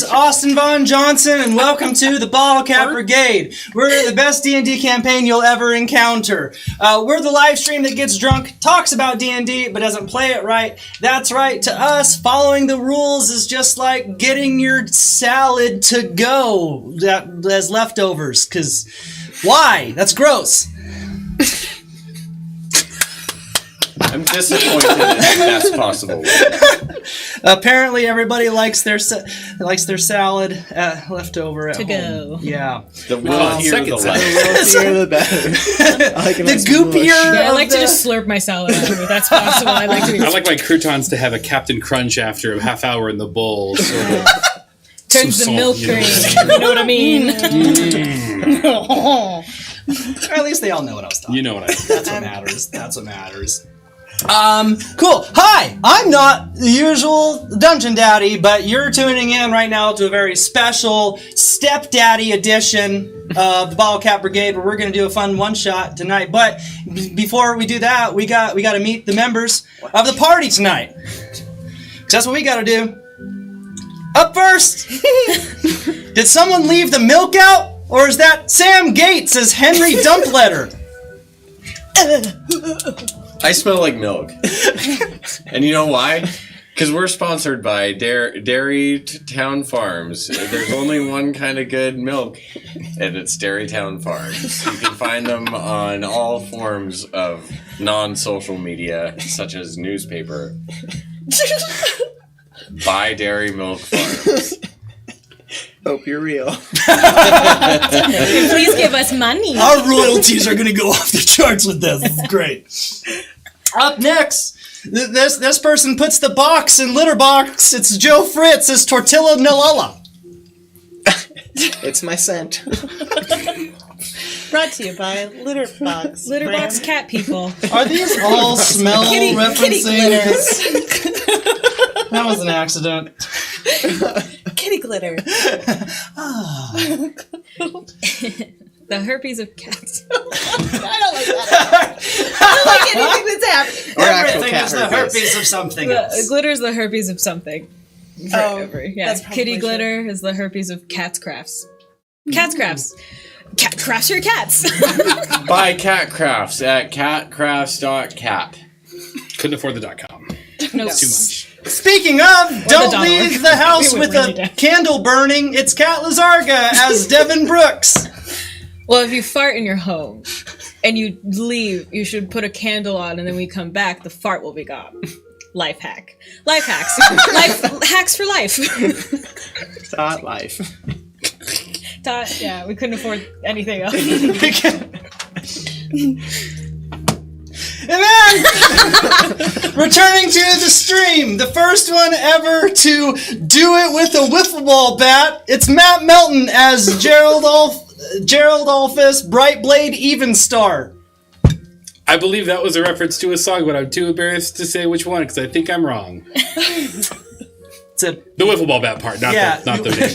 is Austin Von Johnson, and welcome to the Bottlecap Brigade. We're the best D&D campaign you'll ever encounter. We're the live stream that gets drunk, talks about D&D, but doesn't play it right. That's right, to us, following the rules is just like getting your salad to go as leftovers, because why? That's gross. I'm disappointed in the best possible way. Apparently, everybody likes their salad leftover at to home. go. Yeah. The wealthier, the less. The better. The goopier. Yeah, I like to just slurp my salad after, if that's possible. I like my croutons to have a Captain Crunch after a half hour in the bowl. Sort of turns the milk green. You know what I mean? Or at least they all know what I was talking about. You know what I mean. That's what matters. That's what matters. Cool. Hi, I'm not the usual Dungeon Daddy, but you're tuning in right now to a very special Stepdaddy edition of the Bottlecap Brigade, where we're going to do a fun one-shot tonight. But before we do that, we got to meet the members of the party tonight. That's what we got to do. Up first, did someone leave the milk out, or is that Sam Gates as Henry Dumpletter? I smell like milk. And you know why? Because we're sponsored by Dairy Town Farms. There's only one kind of good milk, and it's Dairy Town Farms. You can find them on all forms of non-social media, such as newspaper. Buy Dairy Milk Farms. Hope you're real. Please give us money. Our royalties are going to go off the charts with this. This is great. Up next, this person puts the box in litter box. It's Joe Fritz as Tortilla Nalala. It's my scent. Brought to you by Litterbox. Litterbox cat people. Are these all smell Kitty referencing? glitter. That was an accident. Kitty glitter. The herpes of cats. I don't like that. I don't like anything that's happening. Or actual Everything cat is the herpes. herpes of something else. Glitter's the herpes of something. Oh, Yeah, that's probably kitty true. glitter is the herpes of cat's crafts. Cat's crafts. Cat crafts your cats. Buy Cat Crafts at catcrafts.cat. Couldn't afford the .com. No. Too much. Speaking of, don't dollar. leave the house We would with bring you a down. candle burning. It's Kat Lazarga as Devin Brooks. Well, if you fart in your home and you leave, you should put a candle on, and then when you come back, the fart will be gone. Life hack. Life hacks. Life hacks for life. Thought life. Yeah, we couldn't afford anything else. And then, returning to the stream, the first one ever to do it with a wiffle ball bat, it's Matt Melton as Gerald Alphys, Bright Blade Evenstar. I believe that was a reference to a song, but I'm too embarrassed to say which one because I think I'm wrong. The wiffle ball bat part, not the name.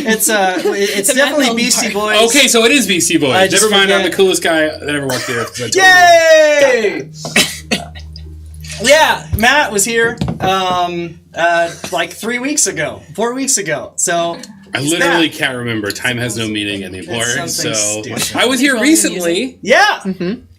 It's definitely Melton Beastie part. Boys. Okay, so it is BC Boys. I just Never mind, I'm forget. the coolest guy that ever walked the earth. Yay! Yeah, Matt was here like 4 weeks ago. So I literally can't remember. Time has no meaning anymore. It's So something stupid. I was here recently. yeah,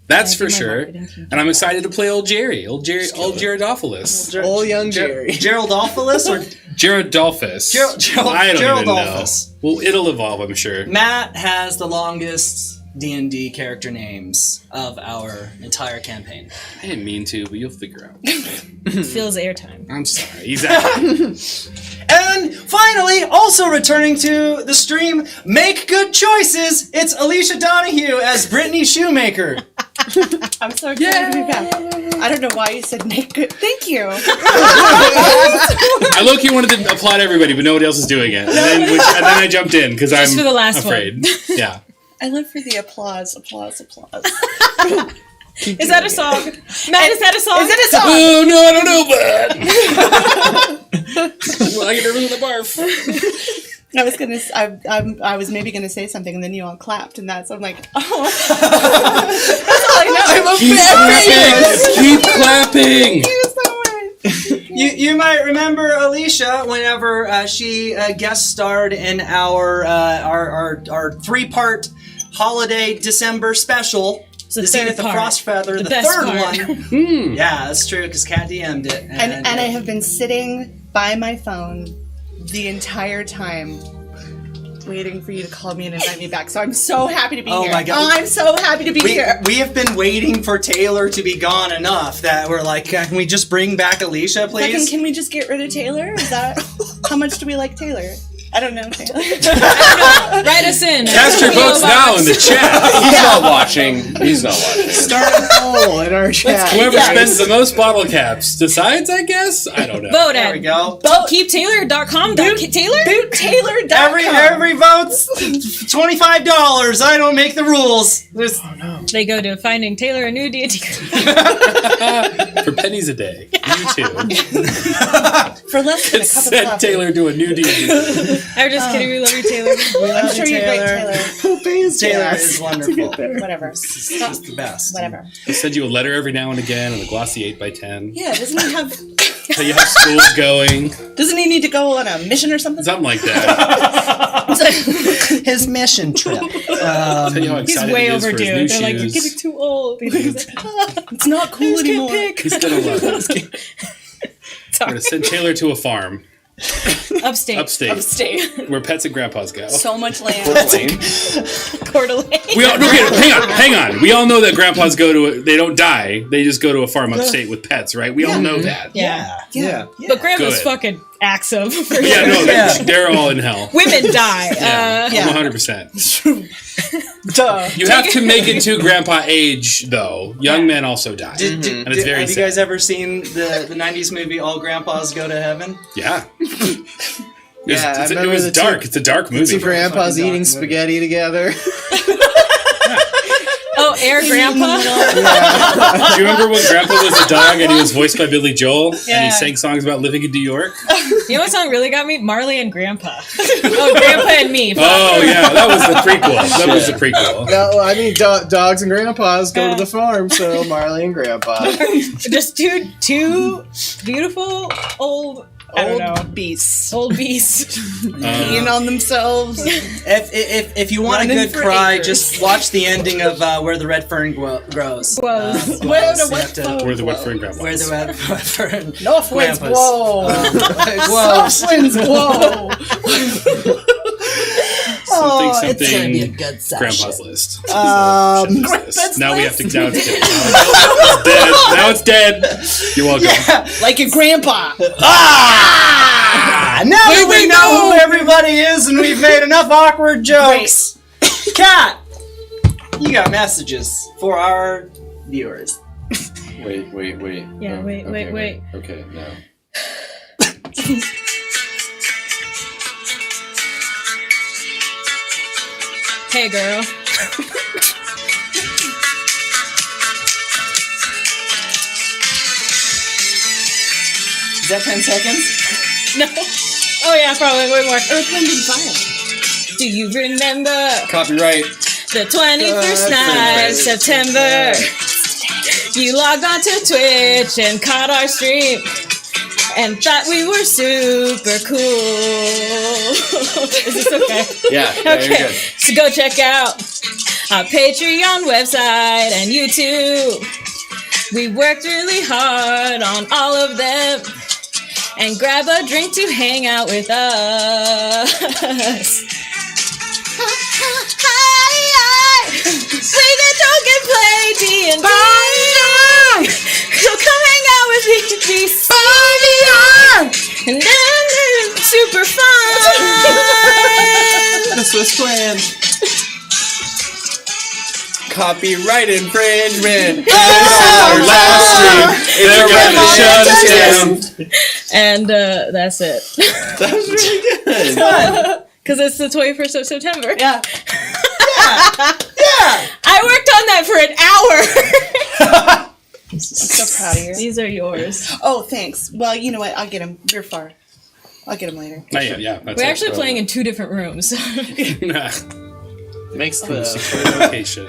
That's for sure. And I'm excited to play old Gerardopoulos. Old young Jerry. Gerald Alphys or Gerardopoulos. Gerald I don't even know. Alphys. Well, it'll evolve, I'm sure. Matt has the longest D&D character names of our entire campaign. I didn't mean to, but you'll figure out. Feels airtime. I'm sorry. Exactly. And finally, also returning to the stream, make good choices. It's Alicia Donahue as Brittany Shoemaker. I'm so excited to be back. I don't know why you said make good. Thank you. I low-key wanted to applaud everybody, but nobody else is doing it. And then I jumped in because I'm for the last afraid. one. Yeah. I live for the applause. Is that a song? Matt, is that a song? Is it a song? Oh, no, I don't know, but... Well, I get nervous with the barf. I was maybe gonna say something, and then you all clapped, and I'm like, oh. That's all I know. Keep clapping! Keep clapping! Thank you so much. You might remember Alicia whenever she guest starred in our 3-part holiday December special. The Zenith the Frostfeather, the best third part. one. Yeah, that's true because Kat DM'd it. And I have been sitting by my phone the entire time waiting for you to call me and invite me back. So I'm so happy to be here. Oh my God. Oh, I'm so happy to be here. We have been waiting for Taylor to be gone enough that we're like, can we just bring back Alicia, please? Fucking, can we just get rid of Taylor? Is that how much do we like Taylor? I don't know, Taylor. Write us in. Cast your votes now in the chat. He's not watching. He's not watching. Start a poll in our chat. Whoever spends the most bottle caps decides, I guess. I don't know. Vote There at we go. keeptaylor.com. Taylor? BootTaylor.com. Every vote's $25. I don't make the rules. They go to finding Taylor a new deity. For pennies a day. You too. For less than a cup of Send coffee. Taylor to a new deity. I'm just kidding. We love you, Taylor. I'm sure you're great, Taylor. Who pays Taylor gas is to wonderful. get there? Whatever. It's just the best. Whatever. They send you a letter every now and again and a glossy 8x10. Yeah, doesn't he have... Tell you how school's going. Doesn't he need to go on a mission or something? Something like that. His mission trip. Tell you how He's excited way he is for his overdue. new They're like, you're shoes. getting too old. He's like, It's not cool anymore. He's gonna love it. We're gonna send Taylor to a farm. Upstate. Where pets and grandpas go. So much land. Coeur d'Alene. We all hang on. We all know that grandpas they don't die. They just go to a farm upstate with pets, right? We all know that. Yeah. Yeah. But grandma's Good. fucking active. For Yeah, sure. no, they're all in hell. Women die. Yeah, Yeah. 100%. Duh. You have to make it to grandpa age, though. Young men also die. And it's very have you sad. guys ever seen the 90s movie All Grandpas Go to Heaven? Yeah. Yeah, I it remember was the dark. two- It's a dark movie. Two grandpas Fucking eating dog spaghetti together. Oh, Air Grandpa. Do you remember when Grandpa was a dog and he was voiced by Billy Joel and Yeah. he sang songs about living in New York? You know what song really got me? Marley and Grandpa. Oh, Grandpa and me. Oh yeah, that was the prequel. No, I mean dogs and grandpas go to the farm, so Marley and Grandpa. Just two beautiful old beasts. old beasts. Peeing on themselves. If you want Running a good for cry, acres. just watch the ending of Where the Red Fern Grows. Whoa. Where the You what have to- phone? Where the wet friend grandpa. Where the Red Fern North winds, Grandpas. whoa. Whoa. South winds, whoa. Something. good Grandpa's list. Grandpa's Now we have to. list. Now it's dead. Now it's dead. You're welcome. Like your grandpa. Now that we know who everybody is and we've made enough awkward jokes. Kat, you got messages for our viewers. Wait. Yeah, wait. Okay, now. Hey, girl. Is that 10 seconds? No. Oh, yeah, probably way more. Earth, Wind, and Fire. Do you remember Copyright. the 21st night of September? You logged onto Twitch and caught our stream and thought we were super cool. Is this okay? Yeah, you're Okay, good. so go check out our Patreon website and YouTube. We worked really hard on all of them. And grab a drink to hang out with us. We can talk and play D&D. So come hang out with me. And then it's super fun. This was planned. Copyright infringement. Our last stream. They're going to shut us down. And that's it. That was really good. Because it's the 21st of September. Yeah. I worked on that for an hour. I'm so proud of you. These are yours. Oh, thanks. Well, you know what? I'll get him. You're far. I'll get him later. Not yet, yeah. That's We're it. actually playing in 2 different rooms. Makes the location.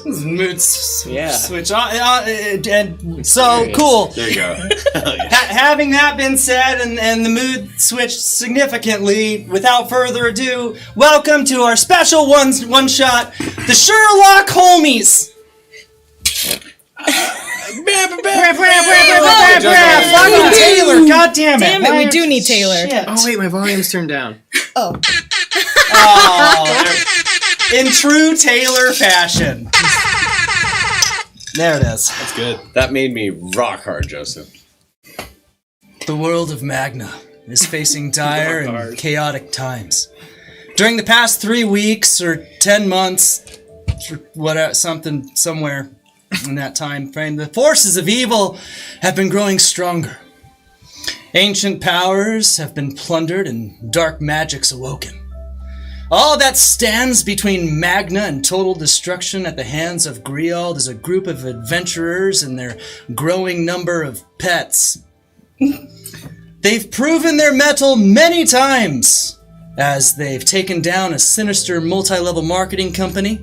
Mood Yeah. switch on. And so, cool. There you go. Having that been said and the mood switched significantly, without further ado, welcome to our special one shot, the Sherlock Holmies. Fucking Taylor, god damn it. Damn it, we do need Taylor. Shit. Oh wait, my volume's turned down. Oh. In true Taylor fashion. There it is. That's good. That made me rock hard, Joseph. The world of Magna is facing dire and chaotic times. During the past 3 weeks or 10 months, whatever, somewhere in that time frame, the forces of evil have been growing stronger. Ancient powers have been plundered and dark magics awoken. All that stands between Magna and total destruction at the hands of Griald is a group of adventurers and their growing number of pets. They've proven their mettle many times, as they've taken down a sinister multi-level marketing company,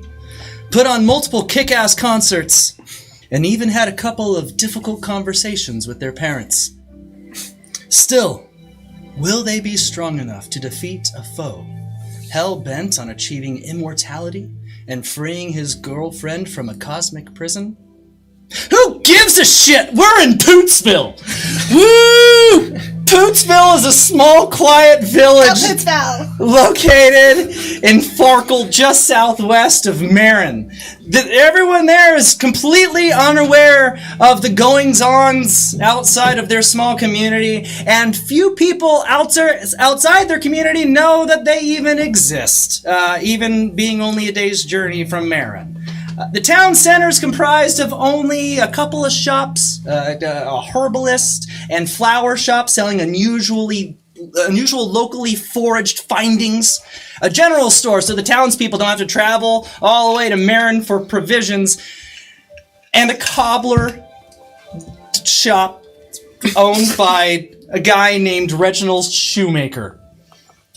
put on multiple kick-ass concerts, and even had a couple of difficult conversations with their parents. Still, will they be strong enough to defeat a foe hell-bent on achieving immortality and freeing his girlfriend from a cosmic prison? Who gives a shit? We're in Pootsville! Woo! Pootsville is a small, quiet village located in Farkle, just southwest of Marin. Everyone there is completely unaware of the goings-ons outside of their small community, and few people outside their community know that they even exist, even being only a day's journey from Marin. The town center is comprised of only a couple of shops, a herbalist and flower shop selling unusual locally foraged findings, a general store so the townspeople don't have to travel all the way to Marin for provisions, and a cobbler shop owned by a guy named Reginald Shoemaker.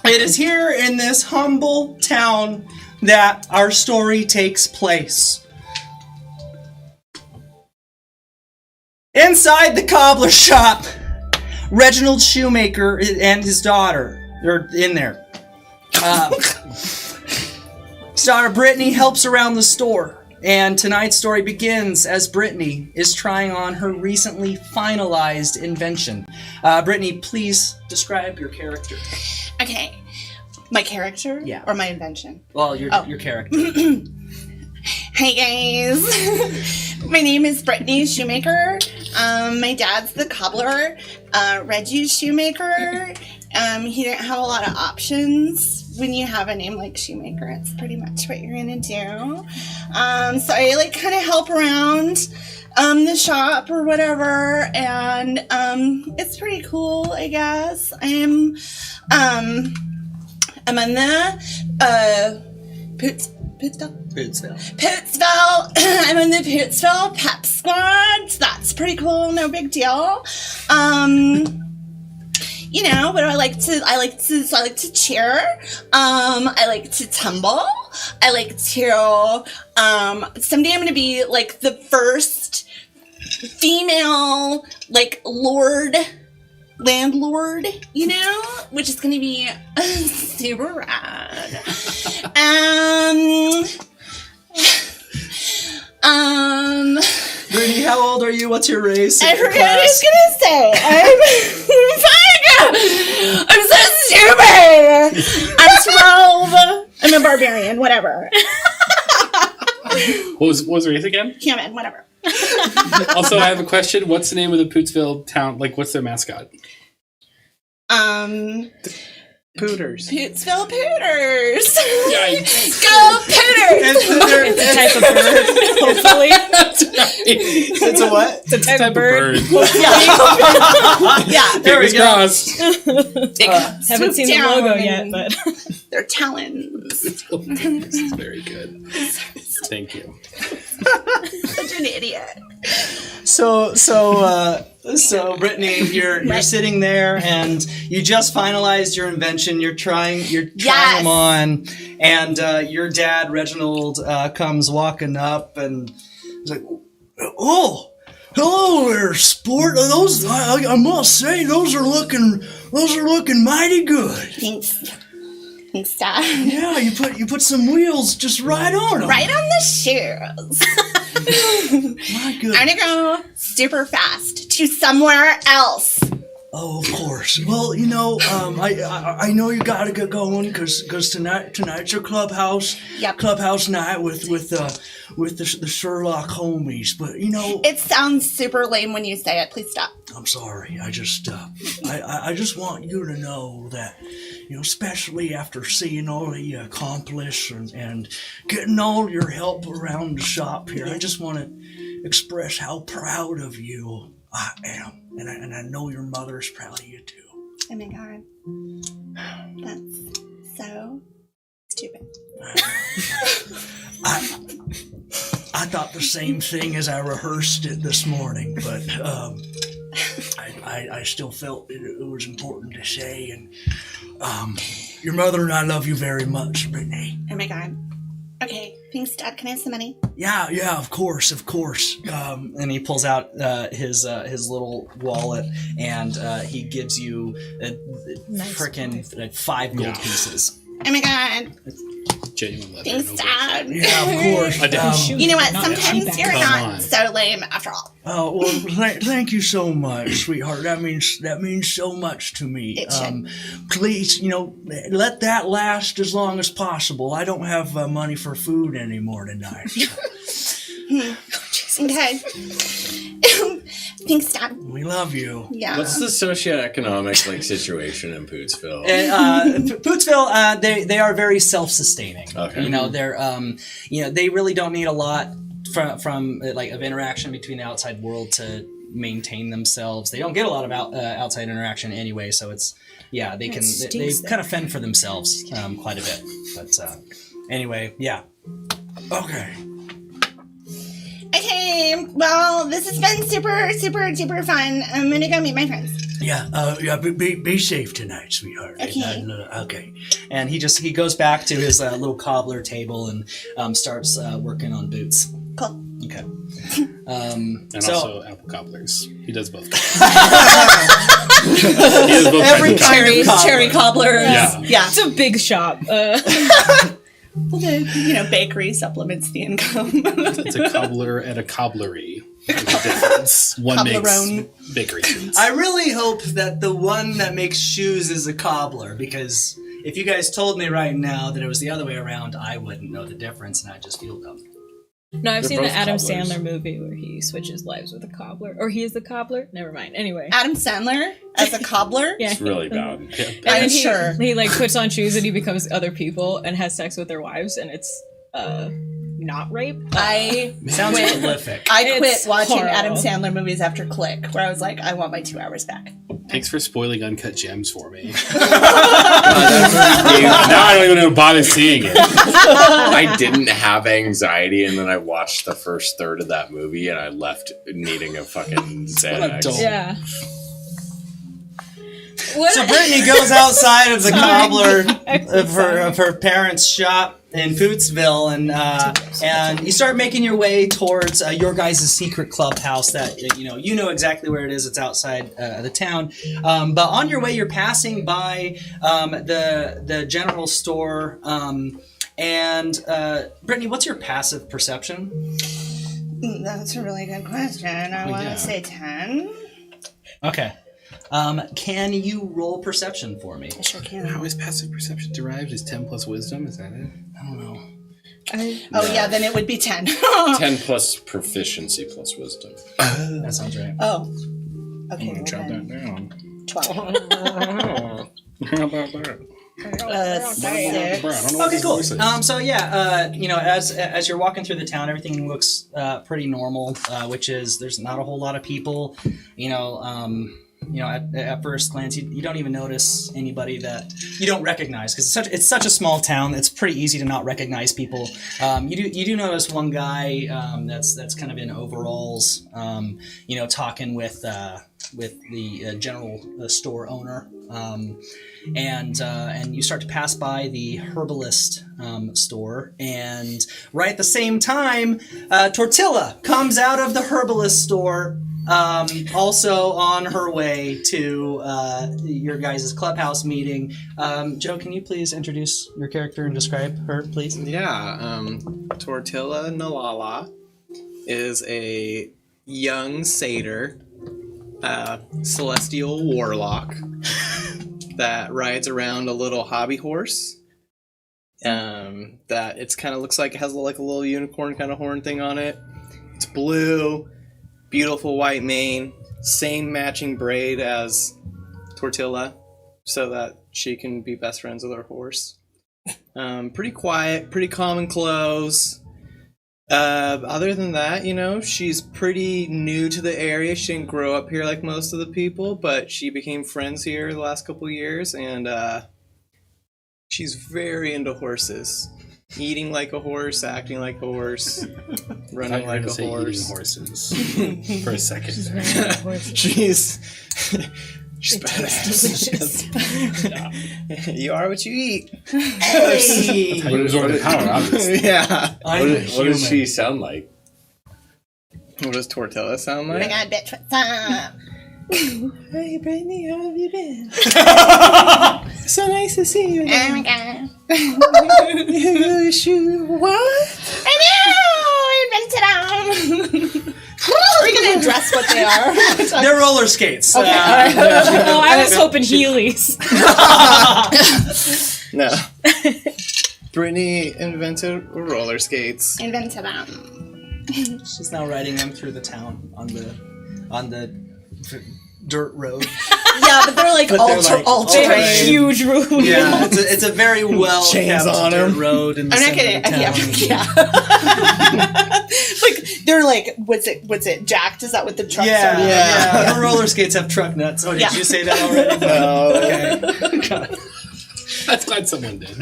It is here in this humble town that our story takes place. Inside the cobbler shop, Reginald Shoemaker and his daughter are in there. His daughter Brittany helps around the store, and tonight's story begins as Brittany is trying on her recently finalized invention. Brittany, please describe your character. Okay. My character? Yeah. Or my invention? Well, your character. Hey guys, my name is Brittany Shoemaker. My dad's the cobbler, Reggie Shoemaker. He didn't have a lot of options. When you have a name like Shoemaker, it's pretty much what you're gonna do. So I kind of help around the shop or whatever, and it's pretty cool, I guess. I'm on the Pootsville. I'm in the Pootsville Pep Squad. So that's pretty cool. No big deal. What do I like to? I like to cheer. I like to tumble. I like to. Someday I'm gonna be the first female landlord, which is gonna be super rad. Brittany, how old are you? What's your race? I forgot what I was gonna say. I'm so stupid. I'm 12. I'm a barbarian. Whatever. What was the race again? Human. Whatever. Also, I have a question. What's the name of the Pootsville town? What's their mascot? Pooters. Pootsville Pooters. Yikes. Go Pooters. It's a type of bird, hopefully. It's a what? It's a type of bird. Yeah. Fingers crossed. Haven't seen the logo yet, but their talons. This is very good. Thank you. Such an idiot. So So, Brittany, you're sitting there, and you just finalized your invention. You're trying them on, and your dad, Reginald, comes walking up, and he's like, "Oh, hello there, sport. Those, I must say, those are looking mighty good." Thanks, Dad. Yeah, you put some wheels just right on them. Right on the shoes. My goodness. I'm gonna go super fast to somewhere else. Oh, of course. Well, I know you gotta get going because tonight's your clubhouse night with the Sherlock Holmies. But it sounds super lame when you say it. Please stop. I'm sorry. I just want you to know that, especially after seeing all that you accomplish and getting all your help around the shop here, I just want to express how proud of you I am. And I know your mother's proud of you too. Oh my God. That's so stupid. I thought the same thing as I rehearsed it this morning, but I still felt it was important to say. And your mother and I love you very much, Brittany. Oh my God. Okay, thanks, Dad. Can I have some money? Yeah, of course. And he pulls out his little wallet, and he gives you frickin' 5 gold pieces. Oh my God. Genuine leather. Thanks, Dad. Yeah, of course. You know what? Sometimes you're not so lame after all. Oh, well, thank you so much, sweetheart. That means so much to me. It should. Please, let that last as long as possible. I don't have money for food anymore tonight. Okay. Thanks, Dad. We love you. Yeah. What's the socioeconomic situation in Pootsville? Pootsville, they are very self-sustaining. Okay. They're they really don't need a lot from of interaction between the outside world to maintain themselves. They don't get a lot of outside interaction anyway, so they kind of fend for themselves quite a bit. But anyway, yeah. Okay. Okay, well, this has been super, super, super fun. I'm gonna go meet my friends. Yeah. Be safe tonight, sweetheart. Okay. Okay. And he goes back to his little cobbler table and starts working on boots. Cool. Okay. And so, also apple cobblers. He does both. Every kind of cherry cobbler. Yeah. It's a big shop. Well, the bakery supplements the income. It's a cobbler at a cobblery. There's a difference. One Cobblerone. makes bakery treats. I really hope that the one that makes shoes is a cobbler, because if you guys told me right now that it was the other way around, I wouldn't know the difference, and I'd just feel dumb. No, I've They're seen the both Adam cobblers. Sandler movie where he switches lives with a cobbler. Or he is the cobbler? Never mind. Anyway. Adam Sandler as a cobbler? Yeah. It's really bad. And I'm then sure. He puts on shoes and he becomes other people and has sex with their wives, and it's not rape. I Sounds quit. prolific. I quit It's watching horrible. Adam Sandler movies after Click, where I was like, I want my 2 hours back. Thanks for spoiling Uncut Gems for me. Now I don't even know bother seeing it. I didn't have anxiety, and then I watched the first third of that movie, and I left needing a fucking Xanax. adult. Yeah. So Brittany goes outside of the cobbler of her parents' shop in Pootsville, and you start making your way towards your guys' secret clubhouse. That you know exactly where it is. It's outside the town, but on your way you're passing by the general store. And Brittany, what's your passive perception? That's a really good question. I want to say 10. Okay. Can you roll perception for me? I sure can. How is passive perception derived? Is 10 plus wisdom? Is that it? I don't know. Yeah, then it would be 10. 10 plus proficiency plus wisdom. That sounds right. Oh. Okay. I'm going to jot that down. 12. How about that? 6. Okay, cool. As you're walking through the town, everything looks pretty normal, which is there's not a whole lot of people. At first glance, you don't even notice anybody that you don't recognize, because it's such a small town. It's pretty easy to not recognize people. You do notice one guy that's kind of in overalls, talking with the general store owner, and you start to pass by the herbalist store, and right at the same time, Tortilla comes out of the herbalist store, also on her way to your guys' clubhouse meeting. Joe, can you please introduce your character and describe her, please? Yeah, Tortilla Nalala is a young satyr, celestial warlock that rides around a little hobby horse. That it's kind of looks like it has like a little unicorn kind of horn thing on it. It's blue, beautiful white mane, same matching braid as Tortilla, so that she can be best friends with her horse. Pretty quiet, pretty common clothes. Other than that, she's pretty new to the area. She didn't grow up here like most of the people, but she became friends here the last couple years, and she's very into horses. Eating like a horse, acting like a horse, running like a horse. Eating horses for a second. She's badass. You are what you eat. Hey! How you absorb the power, obviously. Yeah. What does she sound like? What does Tortilla sound Oh like? my god, bitch, what's up? Hey, Brittany, how have you been? So nice to see you. Oh my god. What? I know! I invented them! Are we gonna address what they are? They're roller skates. Oh, I was hoping Heelys. No. Brittany invented roller skates. Invented them. She's now riding them through the town on the dirt road. Yeah, but they're like But they're like ultra They have huge rules. Yeah, it's a very well Chains kept on dirt 'em. road in the I'm not center kidding. of town. Yeah. Like they're like, what's it? Jacked? Is that what the trucks Yeah, are? yeah. Her roller skates have truck nuts. Oh, did Yeah. you say that already? No. Okay. That's glad someone did.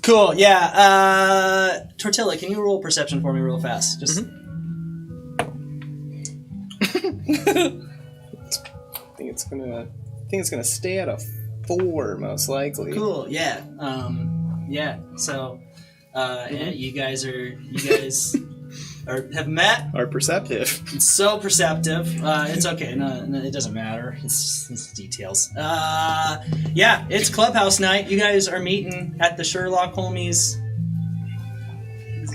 Cool. Yeah. Tortilla, can you roll perception for me real fast? Just. I think it's gonna stay at a 4 most likely. Cool. Yeah. Yeah. So, yeah, you guys have met. Are perceptive. It's so perceptive. It's okay. No, it doesn't matter. It's details. Yeah, it's clubhouse night. You guys are meeting at the Sherlock Holmies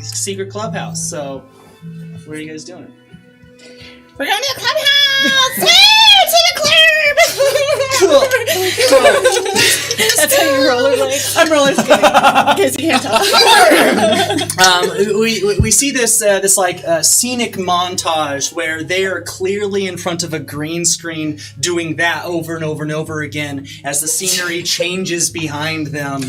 secret clubhouse. So, what are you guys doing? We're going to the clubhouse! Woo! To the club! That's how you rollerblade. I'm roller skating. In case you can't tell. We see this scenic montage where they are clearly in front of a green screen doing that over and over and over again as the scenery changes behind them.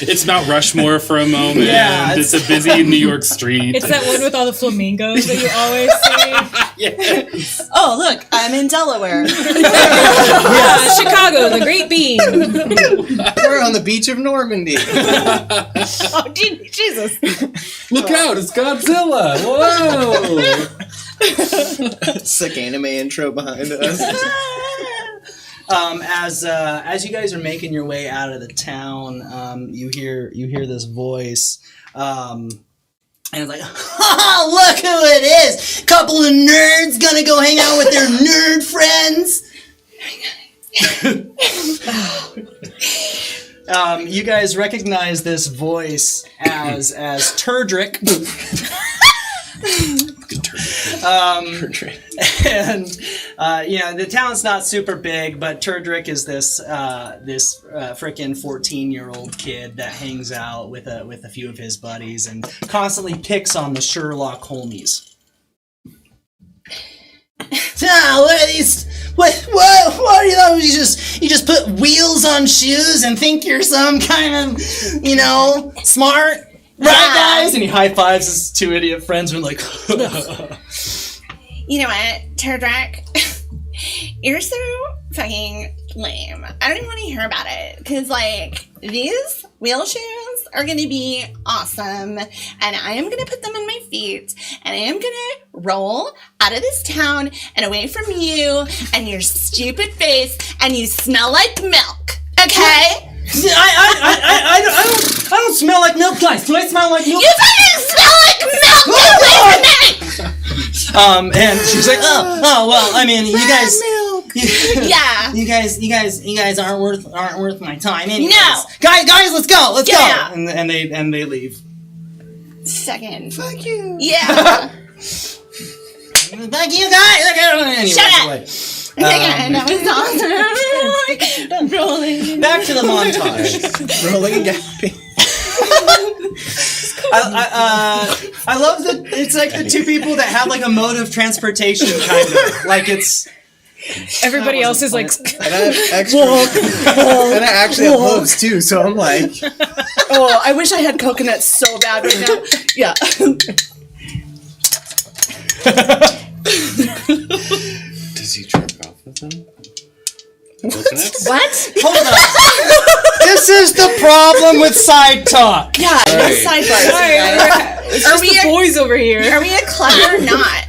It's Mount Rushmore for a moment. Yeah, It's a busy New York street. It's that one with all the flamingos that you always see. Yes. Oh, look, I'm in Delaware. Chicago, the Great Bean. We're on the beach of Normandy. Oh, Jesus. Look out, it's Godzilla. Whoa. Sick anime intro behind us. As you guys are making your way out of the town, you hear this voice. And it's like, ha! Look who it is! Couple of nerds gonna go hang out with their nerd friends. You guys recognize this voice as Turdrick. And the town's not super big, but Turdrick is this frickin' 14-year-old kid that hangs out with a few of his buddies and constantly picks on the Sherlock Holmies. What are these? What are you? You just put wheels on shoes and think you're some kind of smart, right, guys? And he high fives his two idiot friends and are like. You know what, Turdrak? You're so fucking lame. I don't even want to hear about it. Because, these wheel shoes are going to be awesome. And I am going to put them on my feet, and I am gonna roll out of this town and away from you and your stupid face, and you smell like milk. Okay? I don't smell like milk, guys. Do I smell like milk? You fucking smell like milk! And she's like, oh, well, I mean, you guys, Yeah. you guys aren't worth my time, anyways. No. Guys, let's go, Yeah. go. And they leave. Second. Fuck you. Yeah. Thank you, guys. And he Shut runs up. away. Second. That was awesome. Rolling. Back to the montage. Rolling and gapping. I love that it's like the two people that have like a mode of transportation, kind of like it's. Everybody else is like, And I have extra. And I actually have hooves too, so I'm like. Oh, I wish I had coconuts so bad right now. Yeah. Does he jerk off with them? Coconuts? What? Hold on. This is the problem with side talk. Yeah, no Right. sidebars. sorry, it's just the boys over here. Are we a club or not?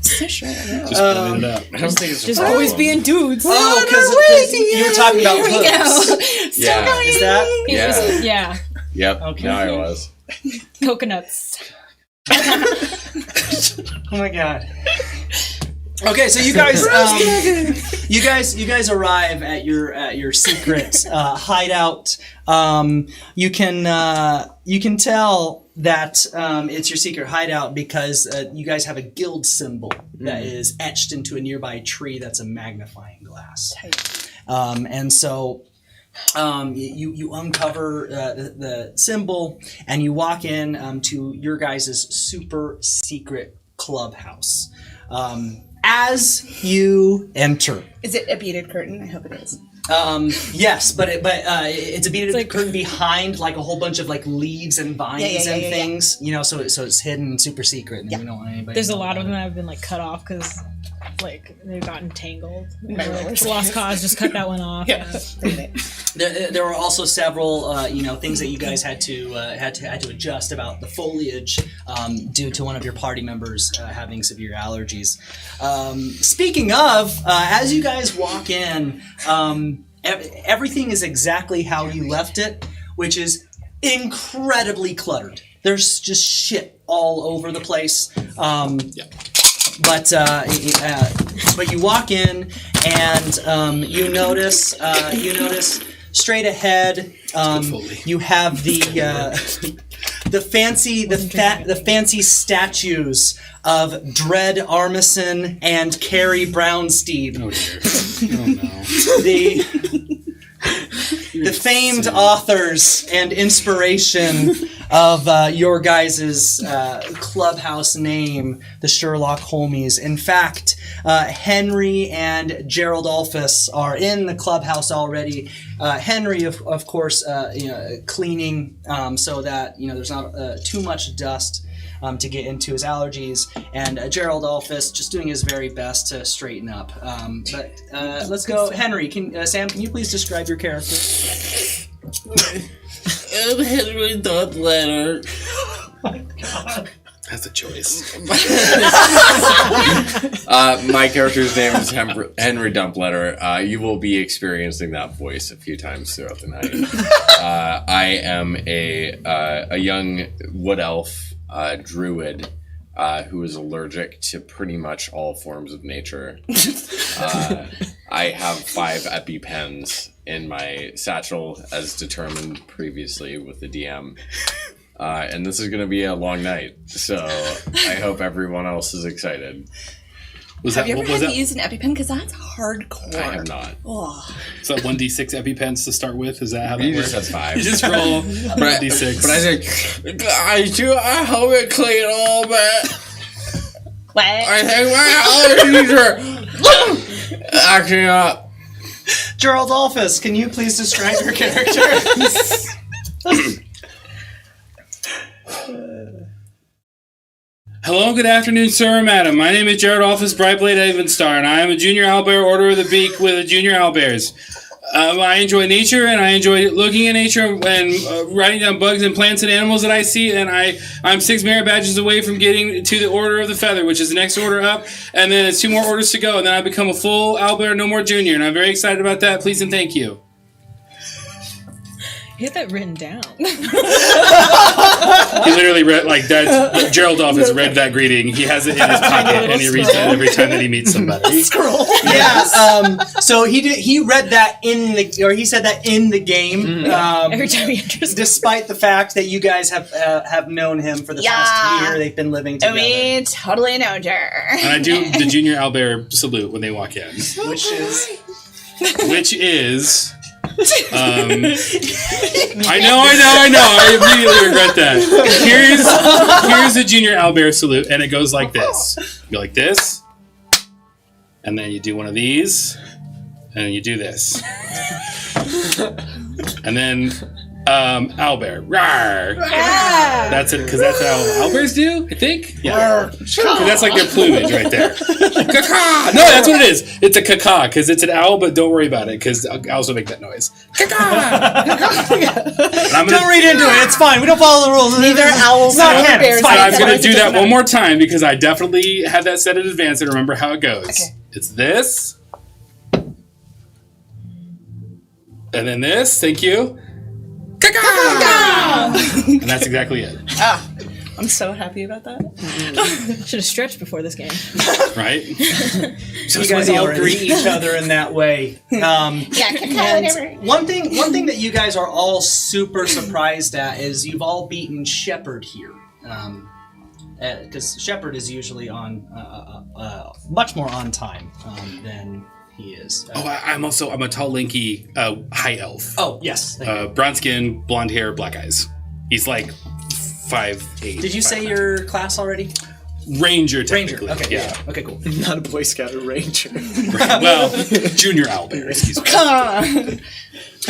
Just pulling it up. I don't think it's Just a always problem. being dudes. Oh, because you were talking about Here we hooves. go. Yeah. Is that? Yeah. Yeah, Yep. Okay. Now I was. coconuts. Oh my god. Okay, so you guys, you guys arrive at your secret hideout. You can tell that it's your secret hideout because you guys have a guild symbol that is etched into a nearby tree. That's a magnifying glass, and so. You uncover the symbol and you walk in to your guys' super secret clubhouse. As you enter, Is it a beaded curtain? I hope it is. yes, but it's a beaded like- curtain behind like a whole bunch of like leaves and vines and things, you know, so it's hidden and super secret, and we don't want anybody. There's to a know lot of about them it. that have been like cut off because like they've gotten tangled. Like, lost cause, just cut that one off. Yeah. There were also several, things that you guys had to adjust about the foliage due to one of your party members having severe allergies. Speaking of, as you guys walk in, everything is exactly how you left it, which is incredibly cluttered. There's just shit all over the place. But you walk in and you notice straight ahead you have the fancy statues of Dread Armisen and Carrie Brownstein. Oh dear. Oh no. The famed authors and inspiration of your guys' clubhouse name, the Sherlock Holmies. In fact, Henry and Gerald Alphys are in the clubhouse already. Henry, of course, cleaning so that there's not too much dust to get into his allergies, and Gerald Alphys just doing his very best to straighten up. But let's go, Henry. Sam, can you please describe your character? I'm Henry Dumpletter. That's a choice. My character's name is Henry Dumpletter. You will be experiencing that voice a few times throughout the night. I am a young wood elf druid who is allergic to pretty much all forms of nature. I have 5 EpiPens in my satchel, as determined previously with the DM. And this is going to be a long night, so I hope everyone else is excited. Have you ever had to use an EpiPen? Because that's hardcore. I have not. Oh. So 1d6 EpiPens to start with? Is that how that He works? just has 5. You just roll But 1d6. I say, guys, I hope it clean a little bit. What? I think my allergies are acting up. Gerald Alphys, can you please describe your character? Hello, good afternoon, sir and madam. My name is Jared Alphys, Brightblade Avenstar, and I am a junior owlbear, Order of the Beak with the junior owlbears. I enjoy nature, and I enjoy looking at nature and writing down bugs and plants and animals that I see. And I'm 6 merit badges away from getting to the Order of the Feather, which is the next order up. And then it's 2 more orders to go, and then I become a full owlbear, no more junior. And I'm very excited about that. Please and thank you. You had that written down. He literally read like that. Gerald Office read that greeting. He has it in his pocket, and he reads it every time that he meets somebody. Scroll. Yeah. So he read that he said that in the game. Every time he enters. Despite the fact that you guys have known him for the past year, they've been living together. We totally know her. And I do the junior owlbear salute when they walk in, which is. I know. I immediately regret that. Here's the junior owlbear salute, and it goes like this. You go like this, and then you do one of these, and then you do this, and then owlbear. Rawr. That's it, because that's how owlbears do, I think. Yeah, because that's like their plumage right there. Caw-caw! No, that's what it is. It's a caw because it's an owl, but don't worry about it because owls will make that noise. Caw-caw! Don't read into it. It's fine. We don't follow the rules. Neither owls nor nor bears. bears. Fine. I'm going to do that one more time because I definitely had that set in advance and remember how it goes. Okay. It's this. And then this. Thank you. And that's exactly it. I'm so happy about that. Should have stretched before this game. Right? So you guys all greet each other in that way. Whatever. One thing that you guys are all super surprised at is you've all beaten Shepard here. Because Shepard is usually on much more on time than he is. I'm a tall, lanky, high elf. Oh, yes. Brown skin, blonde hair, black eyes. He's like 5'8". Did you say your class already? Ranger, technically. Ranger. Okay, yeah. Okay, cool. Not a Boy Scout, a Ranger. Right. Well, junior owlbear, excuse me.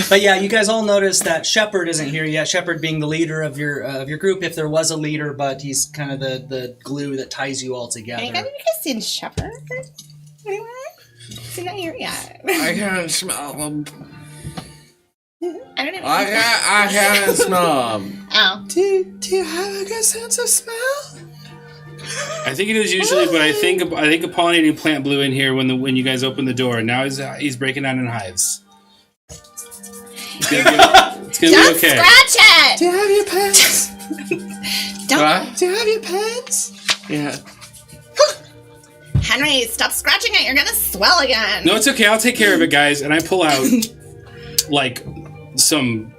But yeah, you guys all noticed that Shepard isn't here yet. Shepard being the leader of your group, if there was a leader, but he's kind of the glue that ties you all together. Have you guys seen Shepard? Anyone? He's not here yet. I can't smell them. I don't know. I can't smell them. Oh. Do you have a good sense of smell? I think it is usually, but I think a pollinating plant blew in here when you guys opened the door, and now he's breaking down in hives. It's gonna Don't be okay. scratch it! Do you have your pants? Don't. Do you have your pants? Yeah. Henry, stop scratching it. You're gonna swell again. No, it's okay. I'll take care of it, guys. And I pull out like some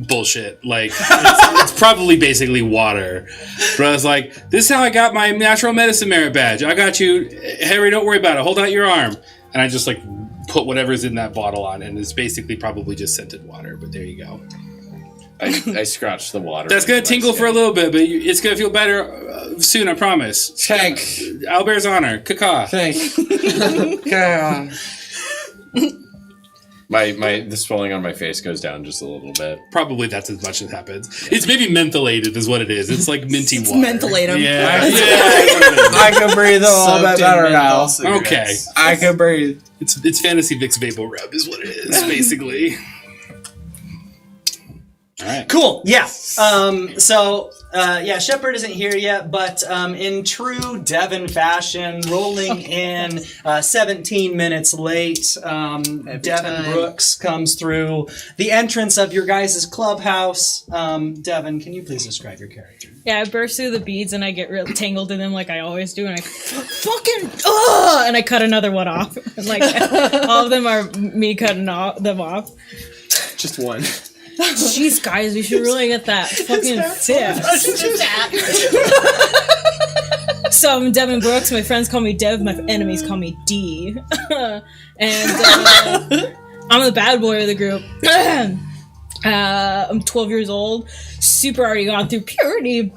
bullshit. Like it's probably basically water. But I was like, "This is how I got my natural medicine merit badge. I got you, Henry. Don't worry about it. Hold out your arm." And I just like put whatever's in that bottle on, and it's basically probably just scented water. But there you go. I scratched the water. That's gonna tingle for a little bit, but it's gonna feel better soon. I promise. Thanks. Owlbear's honor. Caw. Thanks. The swelling on my face goes down just a little bit. Probably that's as much as happens. It's maybe mentholated is what it is. It's like minty water. Mentholate him. Yeah. I can breathe a little bit better now. Okay. I can breathe. It's Fantasy Vicks Vapor Rub is what it is, basically. All right. Cool. Yeah. Shepard isn't here yet, but in true Devon fashion, rolling in 17 minutes late, Devon Brooks comes through the entrance of your guys' clubhouse. Devon, can you please describe your character? Yeah, I burst through the beads and I get real tangled in them like I always do, and I fucking and I cut another one off. And, like all of them are me cutting them off. Just one. Jeez, guys, we should really get that fucking tip. So I'm Devin Brooks. My friends call me Dev. My enemies call me D. And I'm the bad boy of the group. I'm 12 years old. Super already gone through puberty.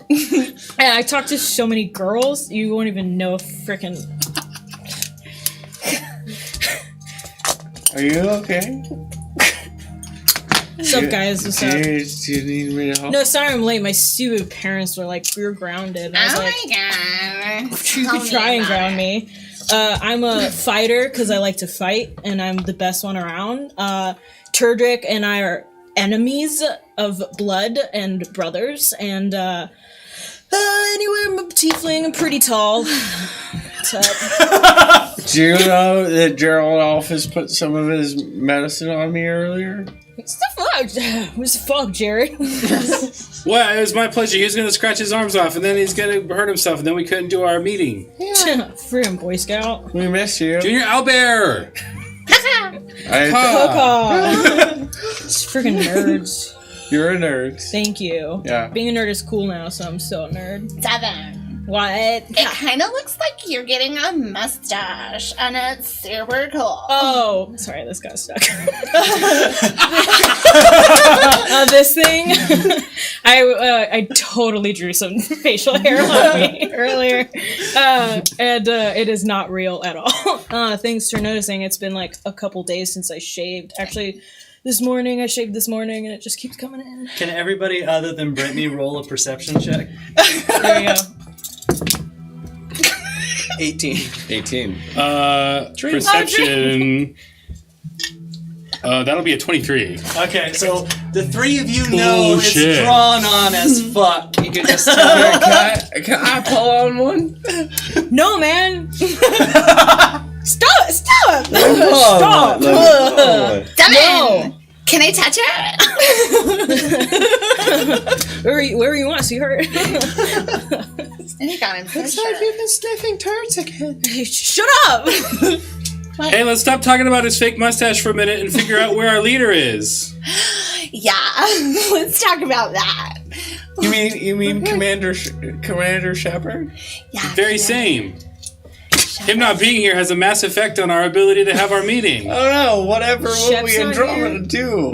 And I talk to so many girls, you won't even know if frickin'... Are you okay? What's up, guys? What's up? Do you need me to help? No, sorry I'm late. My stupid parents were like, we were grounded. And I was Oh like, my god. you could try and ground me. I'm a fighter because I like to fight, and I'm the best one around. Turdrick and I are enemies of blood and brothers, and anyway, I'm a tiefling. I'm pretty tall. What's up? Do you know that Gerald Alphys put some of his medicine on me earlier? What's the fuck? What's the fuck, Jared? Well, it was my pleasure. He was going to scratch his arms off, and then he's going to hurt himself, and then we couldn't do our meeting. Freaking Boy Scout. We miss you. Junior Owlbear! It's freaking nerds. You're a nerd. Thank you. Yeah. Being a nerd is cool now, so I'm still a nerd. Devin. What? It kind of looks like you're getting a mustache, and it's super cool. Oh, sorry, this got stuck. This thing, I totally drew some facial hair on me earlier, and it is not real at all. Thanks for noticing. It's been like a couple days since I shaved. Actually, this morning I shaved this morning, and it just keeps coming in. Can everybody other than Brittany roll a perception check? There you go. 18. Perception. That'll be a 23. Okay, so the three of you know Bullshit. it's drawn on as fuck. You can just tell. Can I pull on one? No, man. Stop! Stop! Devin! No. Can I touch it? Where you want to see her? And you got him. It's like you've been sniffing turds again. Shut up! Hey, let's stop talking about his fake mustache for a minute and figure out where our leader is. Yeah, let's talk about that. You mean Commander Shepard? Yeah. Very same. Him not being here has a mass effect on our ability to have our meeting. Oh no, whatever will Shep's we not Andromeda do?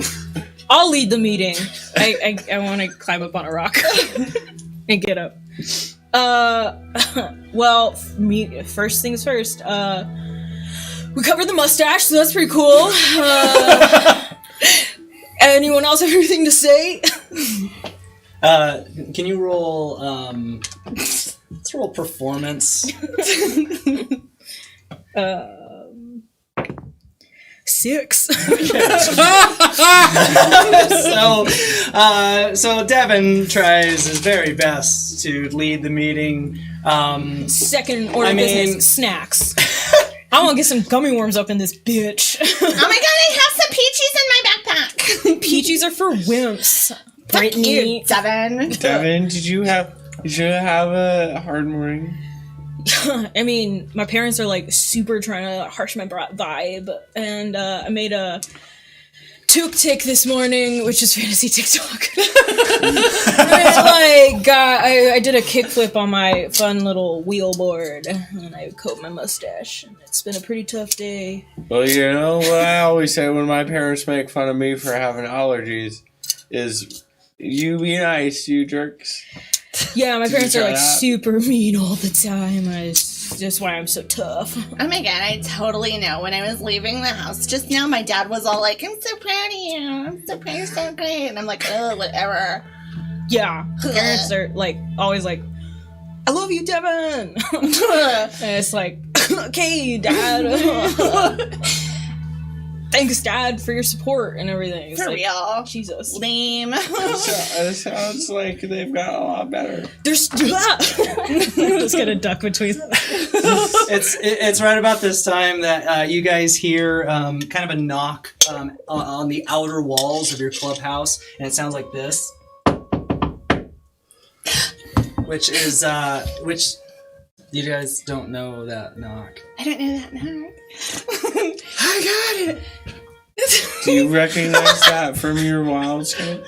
I'll lead the meeting. I want to climb up on a rock and get up. Well, first things first. We covered the mustache, so that's pretty cool. Anyone else have anything to say? Can you roll? Let's roll performance. 6. So Devin tries his very best to lead the meeting. Second order business, snacks. I want to get some gummy worms up in this bitch. Oh my god, I have some peaches in my backpack. Peaches are for wimps. Brittany. You, Devin. Devin, did you have a hard morning? I mean, my parents are like super trying to harsh my vibe, and I made a took tick this morning, which is fantasy TikTok. I did a kickflip on my fun little wheel board, and I coat my mustache. And it's been a pretty tough day. Well, you know what I always say when my parents make fun of me for having allergies is, you be nice, you jerks. Yeah, my parents are like that? super mean all the time. That's just why I'm so tough. Oh my god, I totally know. When I was leaving the house just now, my dad was all like, I'm so proud of you. I'm so proud, you're so great. And I'm like, oh, whatever. Yeah, parents are like always like, I love you, Devin. And it's like, okay, Dad. Thanks, Dad, for your support and everything. It's For like, real. Jesus. Lame. It sounds like they've got a lot better. There's just gonna duck between them. It's right about this time that you guys hear kind of a knock on the outer walls of your clubhouse, and it sounds like this, which you guys don't know that knock. I don't know that now. I got it. Do you recognize that from your wild scope?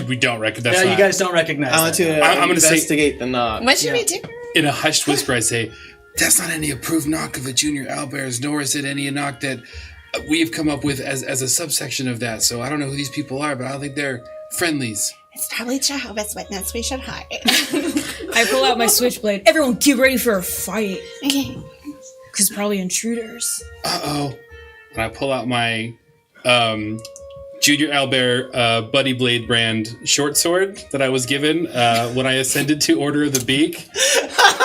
We don't recognize Yeah, that. you guys don't recognize I want that. to I'm gonna say- investigate the knock. What should Yeah. we do? In a hushed whisper, I say, that's not any approved knock of a junior owlbears, nor is it any knock that we've come up with as a subsection of that. So I don't know who these people are, but I don't think they're friendlies. It's probably Jehovah's Witness. We should hide. I pull out my switchblade. Everyone get ready for a fight. Okay. Because probably intruders. Uh-oh. And I pull out my Junior Owlbear Buddy Blade brand short sword that I was given when I ascended to Order of the Beak.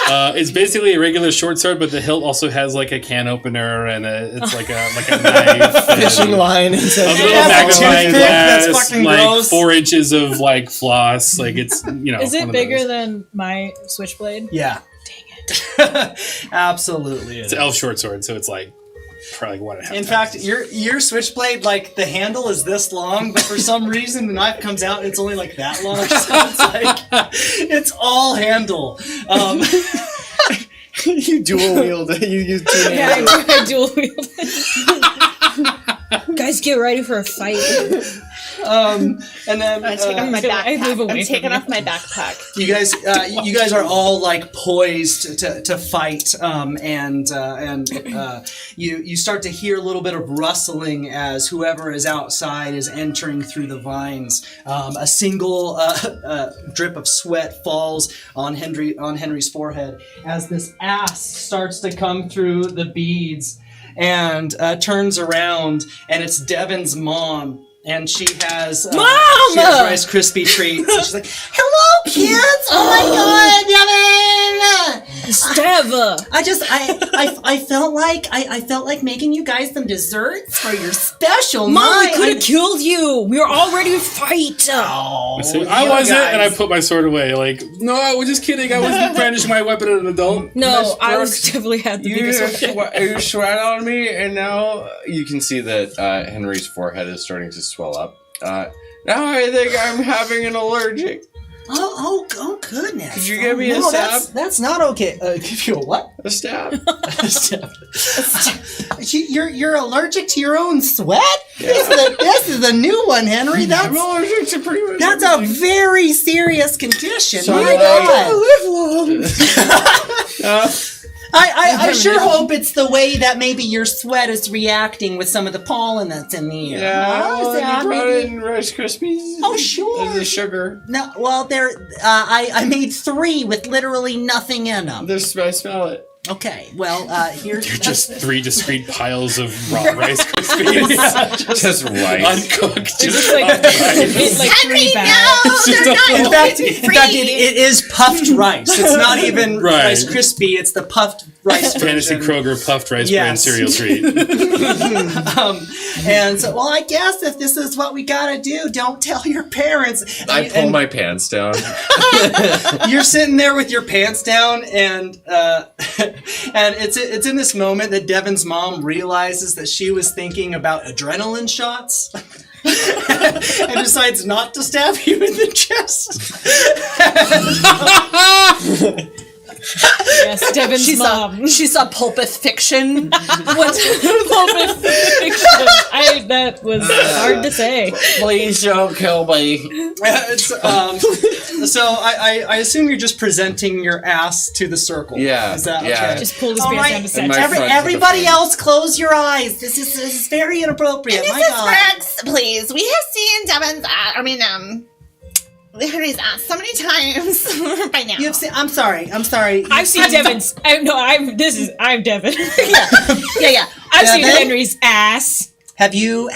It's basically a regular short sword, but the hilt also has like a can opener and it's like a knife, Fishing line. a little has a magnifying toothpick that's glass, fucking like gross. 4 inches of like floss. Like it's Is one it of bigger those. than my switchblade? Yeah. Absolutely. It's an elf short sword, so it's like probably 1.5. In fact, your switchblade, like the handle is this long, but for some reason the knife comes out and it's only like that long. So it's like it's all handle. You dual wield it. You use two Yeah, hands. I dual wield it. Guys, get ready for a fight. And then I'm taking off my I move backpack. away I'm from taking you. off my backpack. you guys are all like poised to fight, and you start to hear a little bit of rustling as whoever is outside is entering through the vines. A single drip of sweat falls on Henry's forehead as this ass starts to come through the beads and turns around, and it's Devin's mom. And she has Rice Krispie treats. And she's like, "Hello, kids! Oh my God, Devin! Steva! I felt like making you guys some desserts for your special Mom, we night. could have killed you. We were all ready to fight. Oh, So you I wasn't, guys. and I put my sword away. Like, no, I was just kidding. I wasn't brandishing my weapon at an adult. No, I was definitely had the biggest one. You sweat on me, and now you can see that Henry's forehead is starting to swell up. Now I think I'm having an allergic. Oh, goodness! Could you give me a that's, stab? that's not okay. Give you a what? A stab? You're allergic to your own sweat? This is a new one, Henry. I'm allergic to pretty much That's a very serious condition. So My God. I sure hope it's the way that maybe your sweat is reacting with some of the pollen that's in the air. Yeah, you brought in Rice Krispies? Oh, sure. And the sugar. No, well, I made 3 with literally nothing in them. I smell it. Okay, well, here's Just 3 discrete piles of raw Rice Krispies. Just right. Uncooked. Just It's like 3 bags. No, they're not In fact, gluten-free. it is puffed rice. It's not even Right. Rice Krispie. It's the puffed rice Fantasy version. Kroger puffed rice Yes. brand cereal treat. And so, well, I guess if this is what we gotta do, don't tell your parents. I pull my pants down. You're sitting there with your pants down, and it's in this moment that Devin's mom realizes that she was thinking about adrenaline shots. And decides not to stab you in the chest. Yes, Devin's mom. She saw Pulpit Fiction. What's pulpit fiction? That was hard to say. Please don't kill me. So I assume you're just presenting your ass to the circle. Yeah, Is that yeah. okay? Just pulled his All pants right. down to And my set. front to the Everybody front. else, close your eyes. This is very inappropriate. My Mrs. God. Brooks, please. We have seen Devin's Henry's ass so many times by now. You have seen, I'm sorry. I've seen Devin's. I'm Devin. yeah. I've seen Devin? Henry's ass. Have you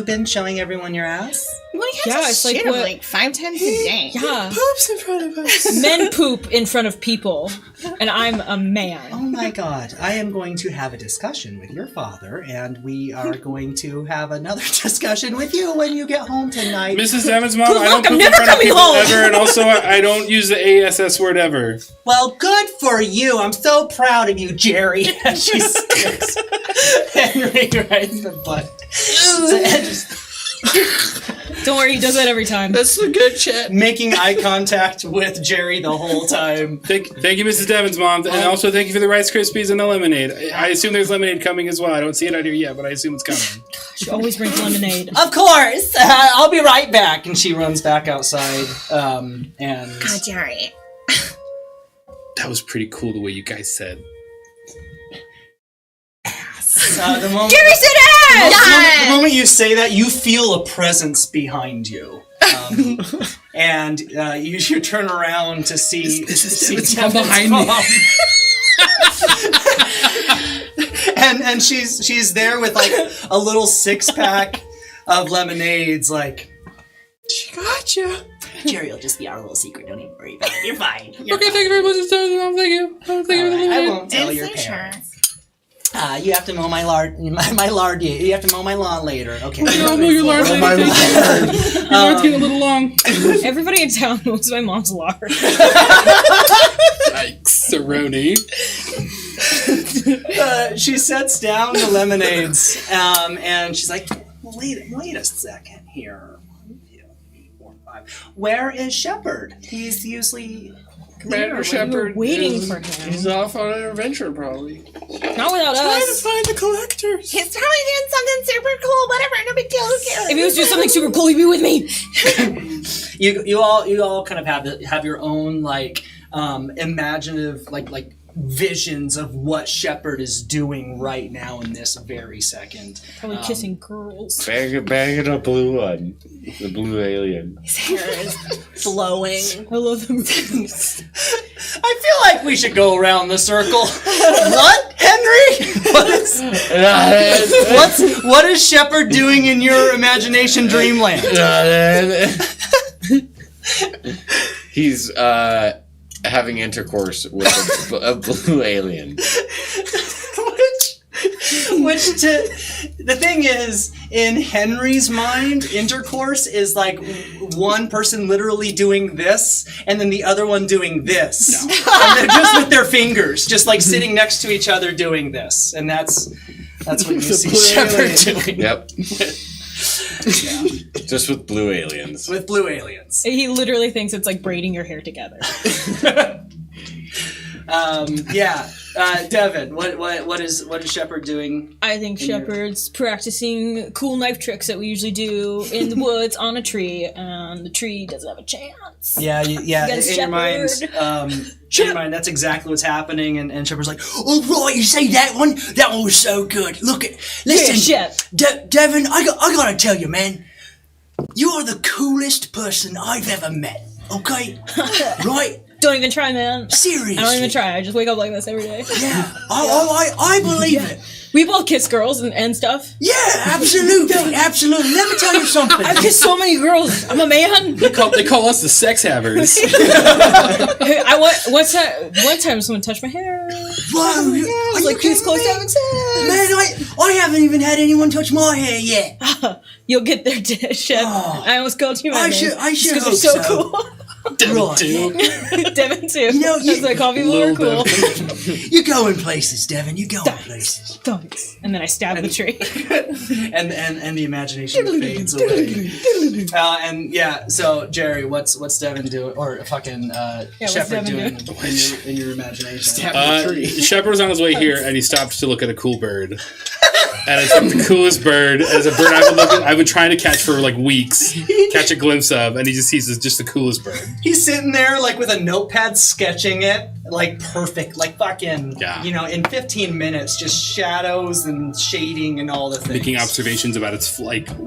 been showing everyone your ass? We have Yeah, to it's like shoot him what- like 5 times a day. Yeah. Poops in front of us. Men poop in front of people, and I'm a Oh man. my God. I am going to have a discussion with your father, and we are going to have another discussion with you when you get home tonight. Mrs. Devin's mom, I don't luck, I'm poop in never front of coming people home. ever, and also I don't use the ASS word ever. Well, good for you. I'm so proud of you, Jerry. And she sticks Henry right in the butt. And just Don't worry, he does that every time. That's a good shit. making eye contact with Jerry the whole time. Thank you, Mrs. Devin's mom, and also thank you for the Rice Krispies and the lemonade. I assume there's lemonade coming as well. I don't see it out here yet, but I assume it's coming. She always brings lemonade. Of course. I'll be right back. And she runs back outside. And God, Jerry. That was pretty cool the way you guys said. the moment, Jerry said ass! the moment you say that, you feel a presence behind you. And you turn around to see Devin's behind me. mom. and she's there with like a little 6-pack of lemonades, like, She got you. Jerry will just be our little secret. Don't even worry about it. You're fine. You're Okay, fine. thank you very much. Thank you. Thank you. All right, I won't tell your It's parents. You have to mow my lard. You have to mow my lawn later. Okay. I'll mow your lawn later. Thank you. Your lawn's getting a little long. Everybody in town knows my mom's lard. Yikes, Cerrone. She sets down the lemonades, and she's like, "Wait a second here. 1, 2, 3, 4, 5. Where is Shepard? He's usually Commander Shepard waiting is- for him. He's off on an adventure, probably. Not without us. Find the collectors. He's probably doing something super cool. Whatever, no big deal. Who cares? If he was doing something super cool, he'd be with me. You all kind of have your own like imaginative like visions of what Shepard is doing right now in this very second. Probably kissing girls. Bang a blue one. The blue alien. His hair is blowing. I love them. I feel like we should go around the circle. What, Henry? What is Shepard doing in your imagination dreamland? He's having intercourse with a blue alien. The thing is, in Henry's mind, intercourse is like one person literally doing this, and then the other one doing this. And they're just with their fingers, just like sitting next to each other doing this. And that's what you see Shepard doing. Yep. Just with blue aliens. With blue aliens. He literally thinks it's like braiding your hair together. Devin, what is Shepard doing? I think Shepard's practicing cool knife tricks that we usually do in the woods on a tree, and the tree doesn't have a chance. Yeah. In your mind, Shepard. that's exactly what's happening, and Shepard's like, "Oh right, you see that one? That one was so good. Listen, Shep. Devin, I gotta tell you, man, you are the coolest person I've ever met. Okay, right? Don't even try, man. Seriously, I don't even try. I just wake up like this every day. Yeah, I believe it. We both kiss girls and stuff. Yeah, absolutely. Let me tell you something. I've kissed so many girls. I'm a man. They call us the sex havers. One time someone touched my hair. Whoa, I was like, who's close to having sex? Man, I haven't even had anyone touch my hair yet. You'll get there, Shep. Oh. I almost called you my name. I should Because hope you're so so. cool. Devin too. Devin too. You know, That's like coffee more cool. You're going places, Devin. You're going places. Thanks. And then I stabbed the tree. and the imagination fades away. So Jerry, what's Devin doing, or fucking what's Shepard Devin doing in your imagination? Shepard was on his way here, and he stopped to look at a cool bird. And it's like the coolest bird. As a bird I've been trying to catch for like weeks, catch a glimpse of, and he just sees just the coolest bird. He's sitting there like with a notepad sketching it, like perfect, like fucking, in 15 minutes, just shadows and shading and all the things. Making observations about its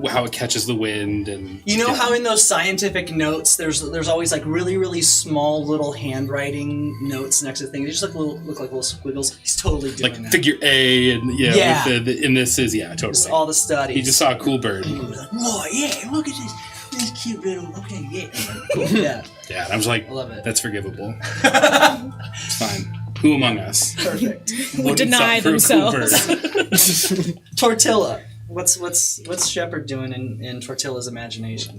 how it catches the wind, and you know how in those scientific notes, there's always like really really small little handwriting notes next to things. They just look like little squiggles. He's totally doing like that. figure A, and with in this is totally. Just all the studies. He just saw a cool bird. He was like, "Whoa, yeah, look at this cute little. Okay, yeah, cool, yeah." Yeah, and I was like, I love it. That's forgivable. It's fine. Who among us Perfect. Would deny suffer a cool themselves. Tortilla. What's Shepard doing in Tortilla's imagination?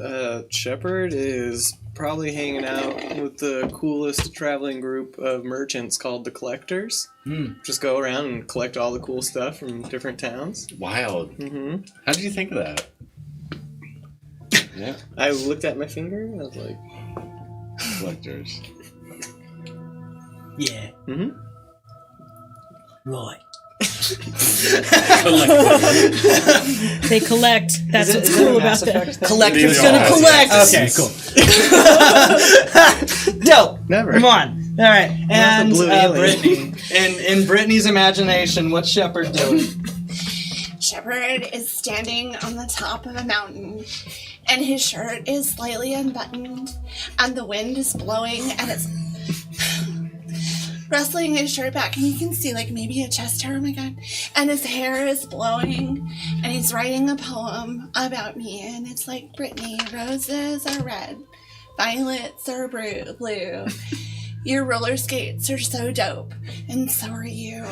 Shepard is probably hanging out with the coolest traveling group of merchants called the Collectors. Just go around and collect all the cool stuff from different towns. Wild. Mm-hmm. How did you think of that? Yeah. I looked at my finger and I was like, Collectors. Yeah. mm-hmm. Right. They collect. That's Is it- what's is it a cool about Mass them. Effect thing? Collector's They gonna all collect. Okay, cool. Dope. Never. Come on. All right. And blue alien. Brittany. In Brittany's imagination, what's Shepard doing? Shepard is standing on the top of a mountain, and his shirt is slightly unbuttoned, and the wind is blowing, and it's rustling his shirt back, and you can see like maybe a chest hair, oh my god, and his hair is blowing, and he's writing a poem about me, and it's like, Brittany, roses are red, violets are blue. Your roller skates are so dope, and so are you.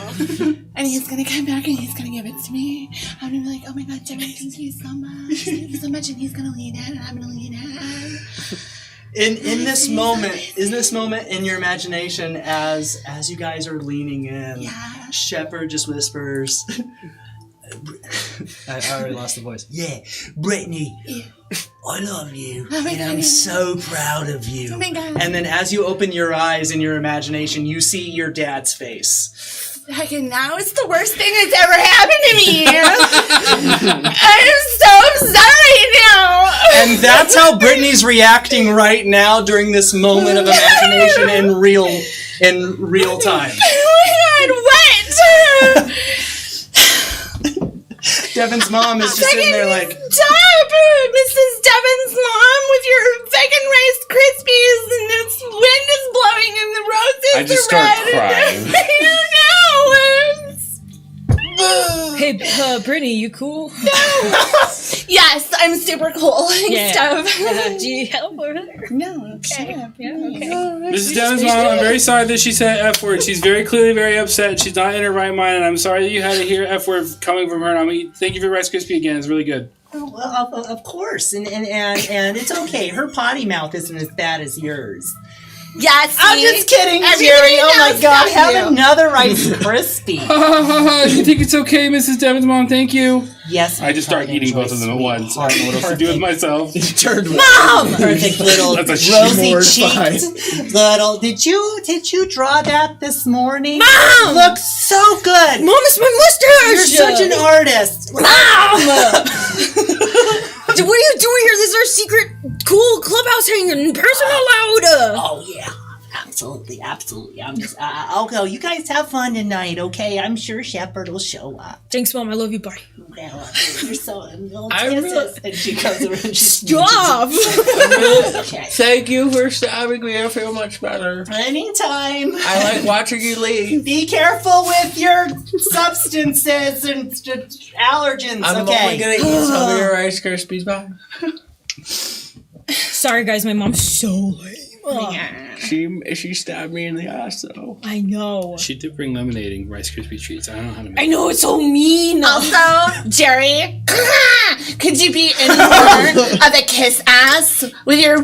And he's gonna come back and he's gonna give it to me. I'm gonna be like, oh my god, Jerry, thank you so much. Thank you so much. And he's gonna lean in, and I'm gonna lean in. In this moment in your imagination, as you guys are leaning in, Yeah. Shepard just whispers. I already lost the voice. Yeah, Brittany, Yeah. I love you, Oh my and God. I'm so proud of you. Oh my God. And then as you open your eyes in your imagination, you see your dad's face. Fucking now it's the worst thing that's ever happened to me. I'm so upset right now. And that's how Brittany's reacting right now during this moment of imagination in real time. Oh my god, what? Devin's mom is just sitting there like, Stop, Mrs. Devin's mom, with your fucking Rice Krispies, and this wind is blowing and the roses I just are red. start crying. I don't know. Hey, Brittany, you cool? Yes, I'm super cool and stuff. Do you help over there? No, Okay. shut up. Yeah, okay. Mrs. Devin's mom, I'm very sorry that she said F word. She's very clearly very upset. She's not in her right mind, and I'm sorry that you had to hear F word coming from her. And thank you for Rice Krispie again. It's really good. Oh, well, of course, and it's okay. Her potty mouth isn't as bad as yours. Yes, I'm just kidding, Everybody Jerry. Oh my knows God, about have you. another Rice Krispie. You think it's okay, Mrs. Devin's mom? Thank you. Yes, I just start eating both of them at once. I don't know what else to do with myself. Mom, perfect little That's a rosy mortified. cheeked little. Did you draw that this morning? Mom! Looks so good. Mom, it's my mustache! You're such an artist. What are you doing here? This is our secret, cool clubhouse hanging. Person allowed. Oh yeah, absolutely. I'm just. I'll go. You guys have fun tonight, okay? I'm sure Shepard will show up. Thanks, Mom. I love you. Bye. Well, you're so. I'm kisses. And she comes over and she Stop! Okay. Thank you for stabbing me. I feel much better. Anytime. I like watching you leave. Be careful with your substances and allergens. I'm okay. only gonna eat some of your Rice Krispies. Bye. Sorry, guys. My mom's so lame. She stabbed me in the ass though. I know. She did bring lemonade and Rice Krispie treats. I don't know how to make I know, it's so mean. Also, Jerry, could you be any more of a kiss ass with your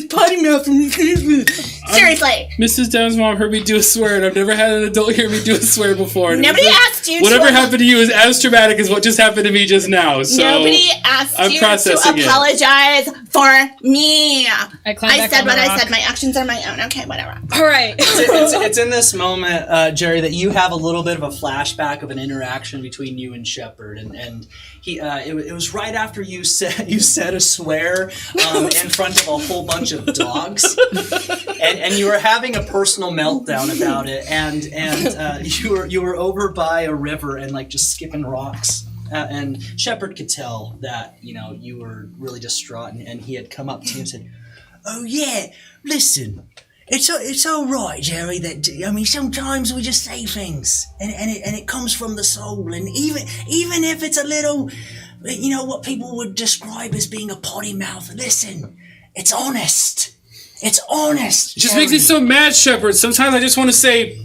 potty mouth. seriously? Mrs. Devin's mom heard me do a swear, and I've never had an adult hear me do a swear before. And Nobody it was asked you. Whatever to happened to you is as traumatic as what just happened to me just now. So Nobody asked I'm you processing to it. apologize for me. I climbed I back said on what the I rock. said. My actions are my own. Okay, whatever. All right. It's in this moment, Jerry, that you have a little bit of a flashback of an interaction between you and Shepard, and he. It was right after you said a swear in front of a whole bunch of dogs, and you were having a personal meltdown about it, and you were over by a river and like just skipping rocks. And Shepard could tell that you were really distraught, and he had come up to you and said, Oh yeah. Listen, it's all right, Jerry. Sometimes we just say things, and it comes from the soul, and even if it's a little, what people would describe as being a potty mouth. Listen, it's honest. It's honest. it just makes me so mad, Shepard. Sometimes I just want to say,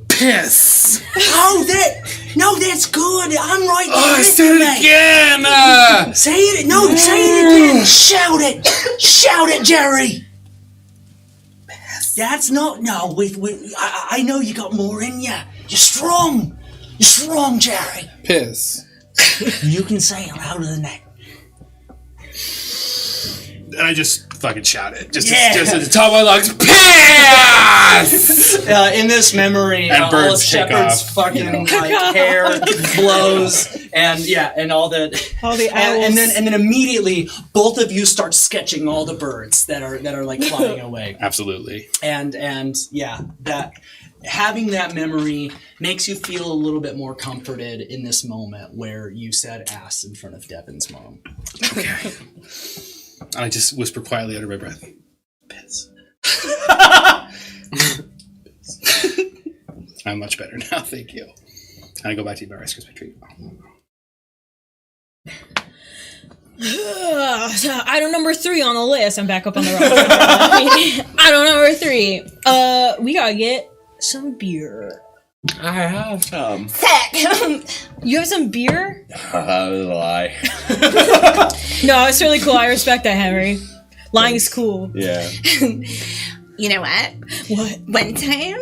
piss. Oh, that's good. I'm right there. Oh, I with said you, it mate. again. Say it. No, say it again. Shout it. Shout it, Jerry. That's not. No, I know you got more in you. You're strong. You're strong, Jerry. Piss. You can say it louder than that. And I just fucking shout it. Just Yeah. at the top of my lungs, piss! in this memory, And all of birds take Shepard's off. fucking hair blows, and all the and then immediately both of you start sketching all the birds that are like flying away, Absolutely. and yeah, that having that memory makes you feel a little bit more comforted in this moment where you said ass in front of Devin's mom. Okay. And I just whisper quietly under my breath, piss. I'm much better now, thank you. And I go back to eat my Rice Krispie treat. Item number 3 on the list. I'm back up on the rock. Item number 3. We gotta get some beer. I have some. Sick. You have some beer? That was a lie. No, it's really cool. I respect that, Henry. Lying is cool. Yeah. You know what? What? One time,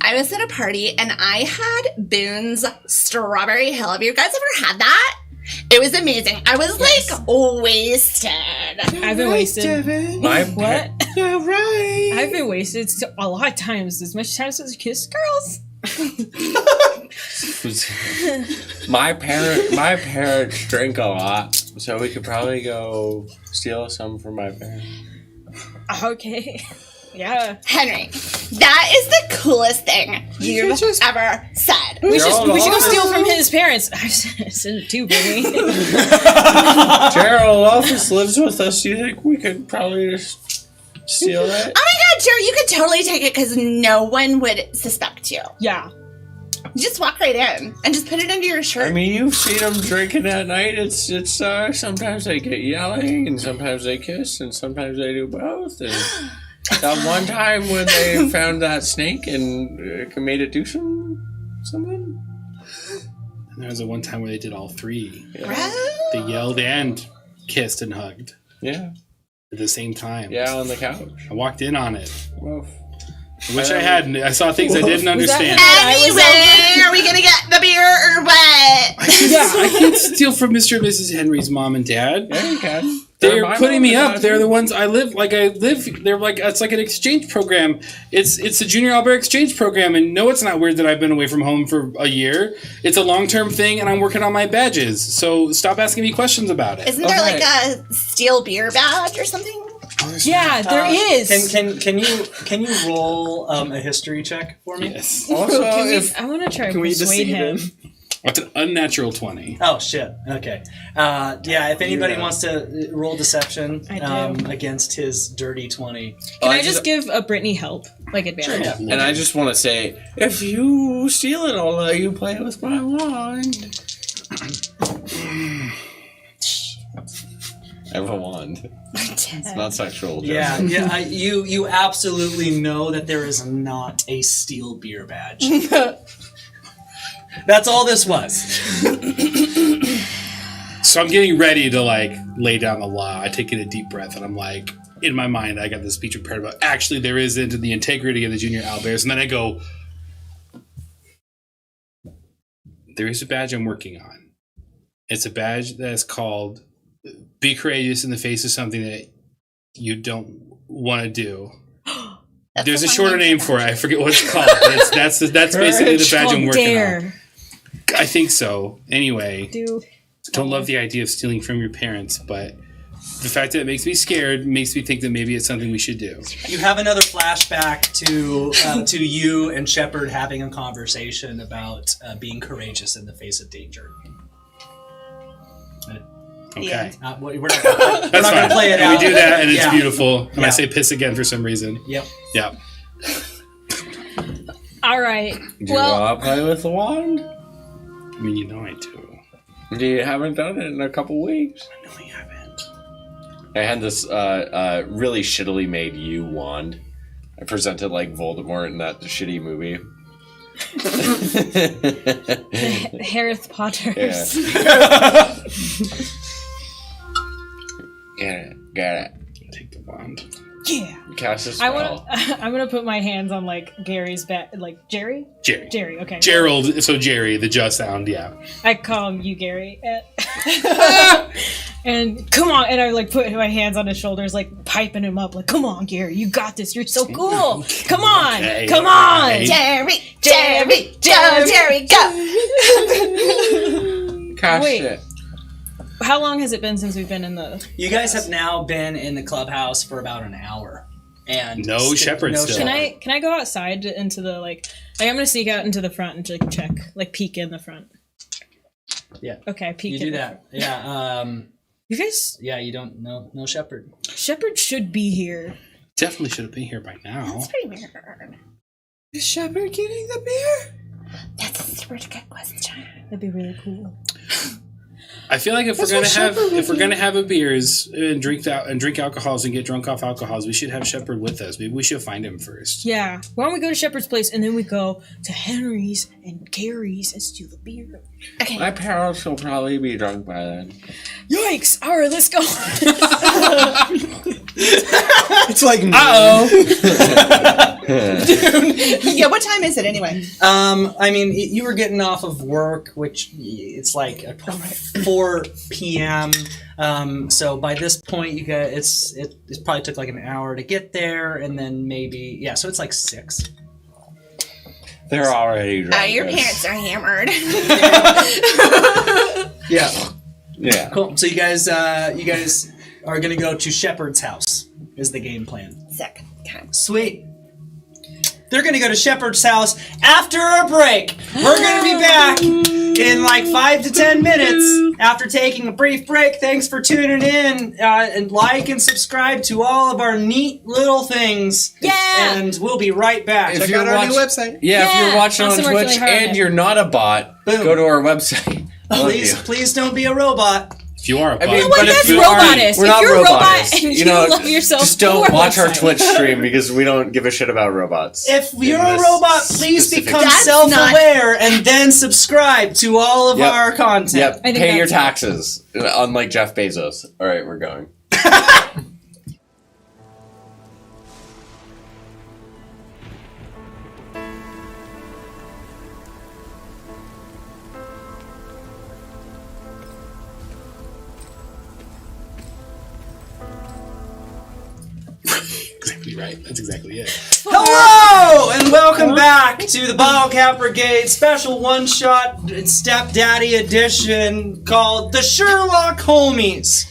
I was at a party and I had Boone's Strawberry Hill. Have you guys ever had that? It was amazing. I was like wasted. I've been wasted. What? Yeah, right. I've been wasted a lot of times. As much times as kiss girls. My parents drink a lot, so we could probably go steal some from my parents. Okay. Yeah. Henry, that is the coolest thing you've ever said. We should go steal from his parents. I said it too, baby. Gerald Office lives with us. Do you think we could probably just steal it? Oh my god, Jerry, you could totally take it because no one would suspect you. Yeah. You just walk right in and just put it under your shirt. I mean, you've seen them drinking at night. It's sometimes they get yelling, and sometimes they kiss, and sometimes they do both. And that one time when they found that snake and made it do something. And there was a one time where they did all 3. Yeah. They yelled and kissed and hugged. Yeah. At the same time. Yeah, on the couch. I walked in on it. Woof. I wish I hadn't. I saw things I didn't understand. Anyway, are we gonna get the beer or what? I can steal from Mr. and Mrs. Henry's mom and dad. Yeah, you can. They're putting me up. They're the ones I live. They're like, it's like an exchange program. It's a Junior Albert exchange program. And no, it's not weird that I've been away from home for a year. It's a long-term thing, and I'm working on my badges. So stop asking me questions about it. Isn't there like a steel beer badge or something? Yeah, there is. Can you roll a history check for me? Yes. Also, I want to try to persuade him. That's an unnatural 20. Oh shit. Okay. Yeah. If anybody wants to roll deception against his dirty 20, can I just give Brittany help, like advantage? Sure, yeah. And I just want to say, if you steal it, I'll let you play with my wand. I have a wand. It's not sexual. Yeah, yeah. You absolutely know that there is not a steel beer badge. That's all this was. So I'm getting ready to lay down the law. I take in a deep breath, and I'm like, in my mind, I got this speech prepared about actually there is into the integrity of the Junior Owlbears, and then I go, there is a badge I'm working on. It's a badge that is called "Be Courageous in the Face of Something That You Don't Want to Do." There's a shorter name for it. I forget what it's called. But that's basically the badge I'm working on. I think so. Anyway, don't love the idea of stealing from your parents, but the fact that it makes me scared makes me think that maybe it's something we should do. You have another flashback to you and Shepard having a conversation about being courageous in the face of danger. Okay. We're not going to play it out. We do that, and it's beautiful. And I say piss again for some reason. Yep. All right. Do you want to play with the wand? I mean, you know I do. You haven't done it in a couple weeks. I know I haven't. I had this really shittily made you wand. I presented like Voldemort in that shitty movie. Harry Potter's. Yeah. Get it. Take the wand. Yeah. Cast a spell. I'm gonna put my hands on Gary's back, Jerry. Jerry. Okay. Gerald. So Jerry, the just sound. Yeah. I call him you, Gary. And come on, and I put my hands on his shoulders, piping him up, come on, Gary, you got this. You're so cool. Come on, come on, Jerry, go. Cast it. How long has it been since we've been in the... You guys have now been in the clubhouse for about an hour. And no Shepard still. Can I go outside into the, I'm going to sneak out into the front and check, peek in the front. Yeah. Okay, peek in. You do that. Yeah. You guys... Yeah, you don't know. No Shepard. Shepard should be here. Definitely should have been here by now. That's pretty weird. Is Shepard getting the beer? That's a super good question. That'd be really cool. I feel like if we're gonna have a beers and drink alcohols and get drunk off alcohols, we should have Shepard with us. Maybe we should find him first. Yeah. Why don't we go to Shepard's place and then we go to Henry's and Gary's and steal the beer? Okay. My parents will probably be drunk by then. Yikes! All right, let's go. It's like Yeah, what time is it anyway? I mean, you were getting off of work, which it's like 4 p.m. So by this point, you guys, it probably took like an hour to get there, and then maybe so it's like 6. They're already drunk. Your parents are hammered. Yeah. Cool. So you guys are gonna go to Shepard's house. Is the game plan? Sick. Okay. Sweet. They're gonna go to Shepard's house after a break. We're gonna be back in like 5 to 10 minutes after taking a brief break. Thanks for tuning in, and like and subscribe to all of our neat little things. Yeah. And we'll be right back. If Check you're out our new website. Yeah, if you're watching on Austin worked Twitch really hard on and it. you're not a bot, Boom. go to our website. Please don't be a robot. If you are a bot, mean, What but if that's you are- robotist. we're If not you're a robot robotists. and You you know, love yourself, just don't go to our watch our website. Twitch stream because we don't give a shit about robots. If you're In a this robot, please specific- become That's self-aware and then subscribe to all of Yep. our content. Yep, I think pay your that's- taxes, unlike Jeff Bezos. All right, we're going. exactly right. That's exactly it. Hello and welcome back to the Bottlecap Brigade special one-shot stepdaddy edition called the Sherlock Holmies.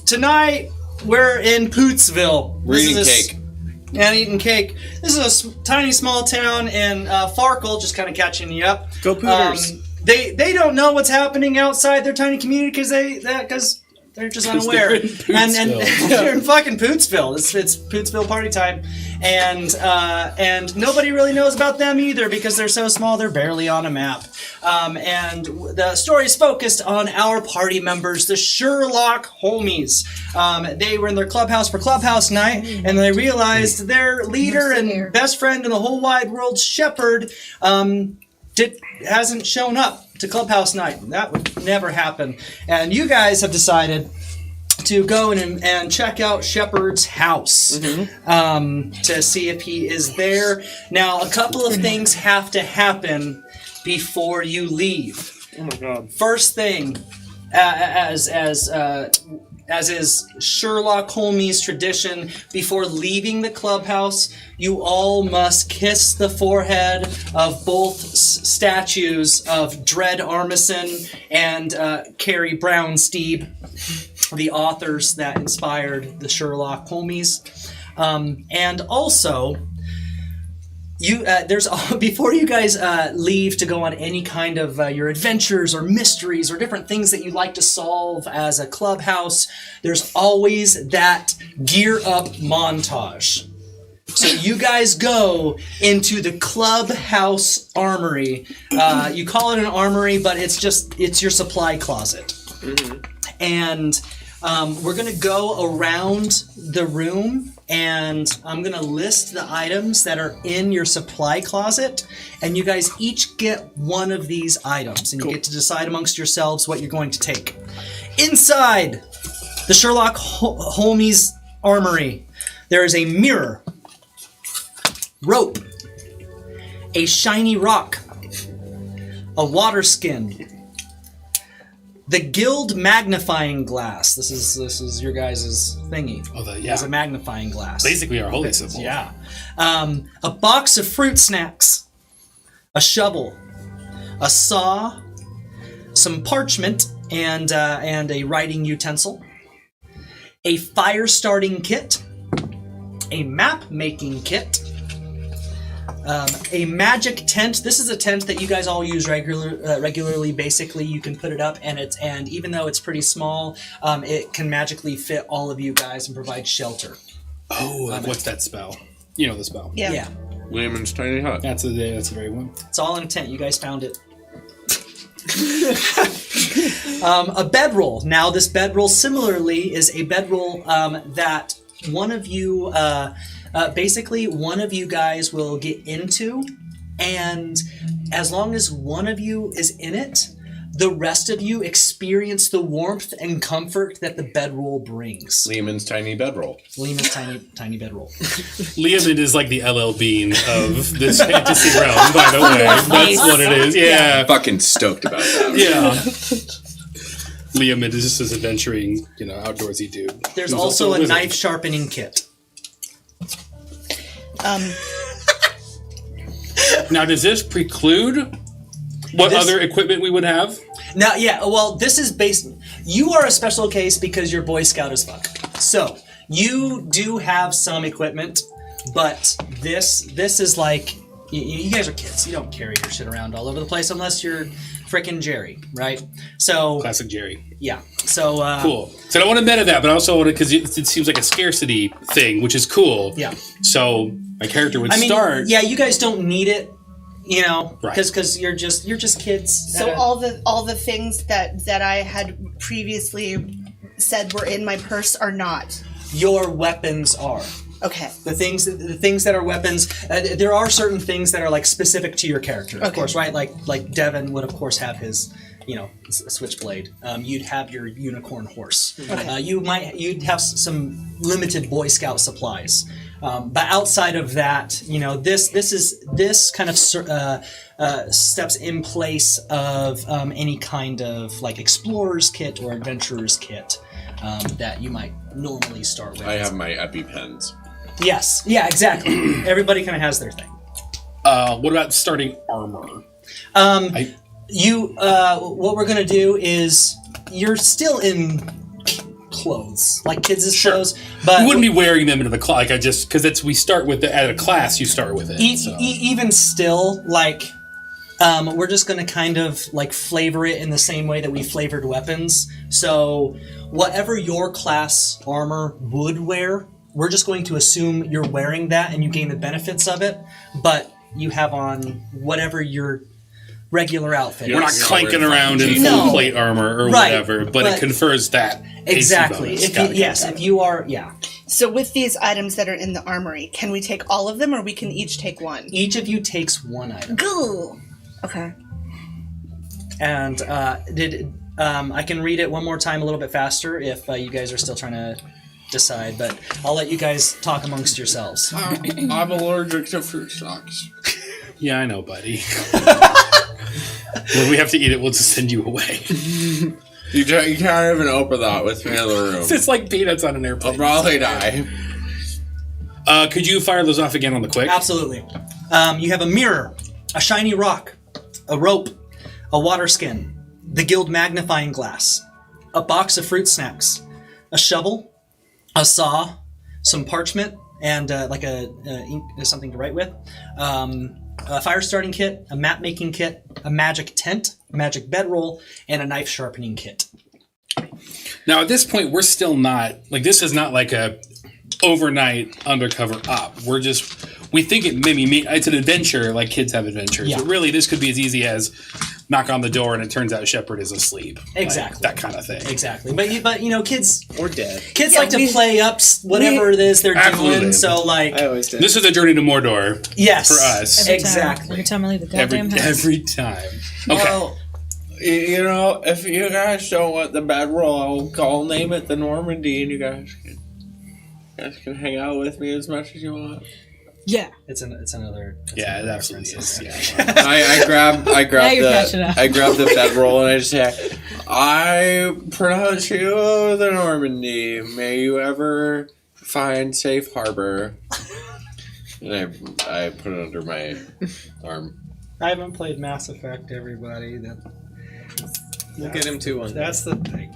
Tonight we're in Pootsville. We're eating This is cake. And eating cake. This is a tiny small town in Farkle, just kind of catching you up. Go Pooters. They don't know what's happening outside their tiny community because they're just unaware. they're in and Pootsville. they're in fucking Pootsville. It's Pootsville party time, and nobody really knows about them either because they're so small they're barely on a map. And the story is focused on our party members, the Sherlock Holmies. They were in their clubhouse for clubhouse night, and they realized their leader and best friend in the whole wide world, Shepard, hasn't shown up to clubhouse night. That would never happen. And you guys have decided to go and check out Shepard's house to see if he is there. Now, a couple of things have to happen before you leave. Oh my god. First thing, as is Sherlock Holmes' tradition, before leaving the clubhouse, you all must kiss the forehead of both statues of Dread Armisen and Carrie Brownsteeb, the authors that inspired the Sherlock Holmes. And also, before you guys leave to go on any kind of your adventures or mysteries or different things that you'd like to solve as a clubhouse, there's always that gear up montage. So you guys go into the clubhouse armory. You call it an armory, but it's your supply closet. And we're gonna go around the room, and I'm gonna list the items that are in your supply closet, and you guys each get one of these items, and you get to decide amongst yourselves what you're going to take. Inside the Sherlock Holmes armory, there is a mirror, rope, a shiny rock, a water skin, the guild magnifying glass. This is your guys' thingy. Oh, It has a magnifying glass. basically our holy symbol. Yeah. A box of fruit snacks, a shovel, a saw, some parchment, and a writing utensil, a fire starting kit, a map making kit, a magic tent. This is a tent that you guys all use regularly. Basically, you can put it up, and even though it's pretty small, it can magically fit all of you guys and provide shelter. Oh, what's that spell? You know the spell. Yeah. Layman's tiny hut. That's a very one. It's all in a tent. You guys found it. A bedroll. Now, this bedroll similarly is a bedroll that one of you, basically, one of you guys will get into, and as long as one of you is in it, the rest of you experience the warmth and comfort that the bedroll brings. Lehman's tiny bedroll. Lehman's tiny bedroll. Liam is like the LL Bean of this fantasy realm, by the way. That's what it is. Yeah. Fucking stoked about that. Yeah. Liam is just this adventuring, outdoorsy dude. There's Who's also a wizard. knife sharpening kit. Now, does this preclude what other equipment we would have? Now, yeah, well, this is based... You are a special case because you're Boy Scout as fuck. So, you do have some equipment, but this is like... You guys are kids. You don't carry your shit around all over the place unless you're frickin' Jerry, right? So... Classic Jerry. Yeah. So... Cool. So I don't want to meta that, but I also want to... Because it seems like a scarcity thing, which is cool. Yeah. So my character would start... Yeah, you guys don't need it, Right. because you're just kids. So all the things that I had previously said were in my purse are not. Your weapons are. Okay. The things that are weapons, there are certain things that are like specific to your character, of course, right? Like Devin would of course have his, switchblade. You'd have your unicorn horse. Okay. You'd have some limited Boy Scout supplies. But outside of that, this kind of steps in place of any kind of like explorer's kit or adventurer's kit that you might normally start with. I have my EpiPens. Yes. Yeah, exactly. Everybody kind of has their thing. What about starting armor? What we're going to do is you're still in clothes, like kids' clothes, but you wouldn't be wearing them into the class. Because we start with at a class, you start with it. Even still, we're just going to kind of like flavor it in the same way that we flavored weapons. So whatever your class armor would wear, we're just going to assume you're wearing that and you gain the benefits of it, but you have on whatever your regular outfit is. We're not clanking around in full plate armor or whatever, but it confers that. Exactly. If you are, So with these items that are in the armory, can we take all of them or we can each take one? Each of you takes one item. Cool. Okay. And I can read it one more time a little bit faster if you guys are still trying to decide, but I'll let you guys talk amongst yourselves. I'm allergic to fruit stalks. Yeah, I know, buddy. When we have to eat it, we'll just send you away. You can't even open that with me in the room. It's like peanuts on an airplane. I'll probably die. Could you fire those off again on the quick? Absolutely. You have a mirror, a shiny rock, a rope, a water skin, the guild magnifying glass, a box of fruit snacks, a shovel, a saw, some parchment, and something to write with, a fire starting kit, a map making kit, a magic tent, a magic bedroll, and a knife sharpening kit. Now at this point, we're still not this is not like a overnight undercover op. We think it maybe it's an adventure, like kids have adventures. Yeah. But really, this could be as easy as knock on the door and it turns out Shepard is asleep. Exactly. That kind of thing. Exactly. But kids Or dead. Kids like to play up whatever it is they're Absolutely. doing. So I always did. This is a journey to Mordor. yes, For us. exactly. Every time I leave the goddamn house. Every time. Okay. Well, if you guys don't want the bedroll, I'll name it the Normandy, and you guys can hang out with me as much as you want. Yeah. It's another. Yeah, it absolutely is. Yeah. I grab Now you're catching up. the bedroll and I just say, I pronounce you the Normandy. May you ever find safe harbor. And I put it under my arm. I haven't played Mass Effect, everybody. We'll get him to one. That's the thing.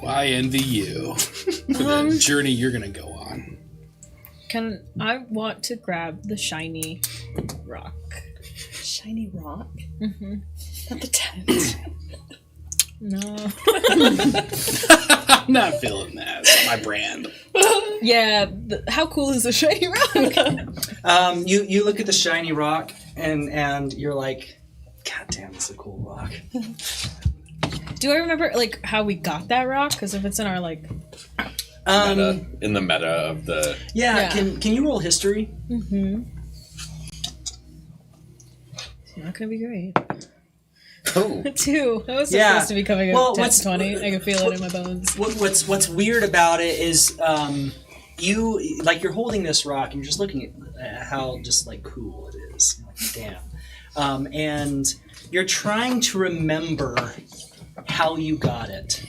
I envy you for the journey you're going to go on. Can I want to grab the shiny rock? Shiny rock? Mm-hmm. Not the tent. No. I'm not feeling that. It's not my brand. Yeah. How cool is the shiny rock? You look at the shiny rock and you're like, God damn, it's a cool rock. Do I remember like how we got that rock? Because if it's in our like, in the meta of the... Yeah. Can you roll history? it's not gonna be great. Oh. 2. That was supposed to be coming up 20. I can feel it in my bones. What's weird about it is you're holding this rock and you're just looking at how just like cool it is. Like, damn. And you're trying to remember how you got it,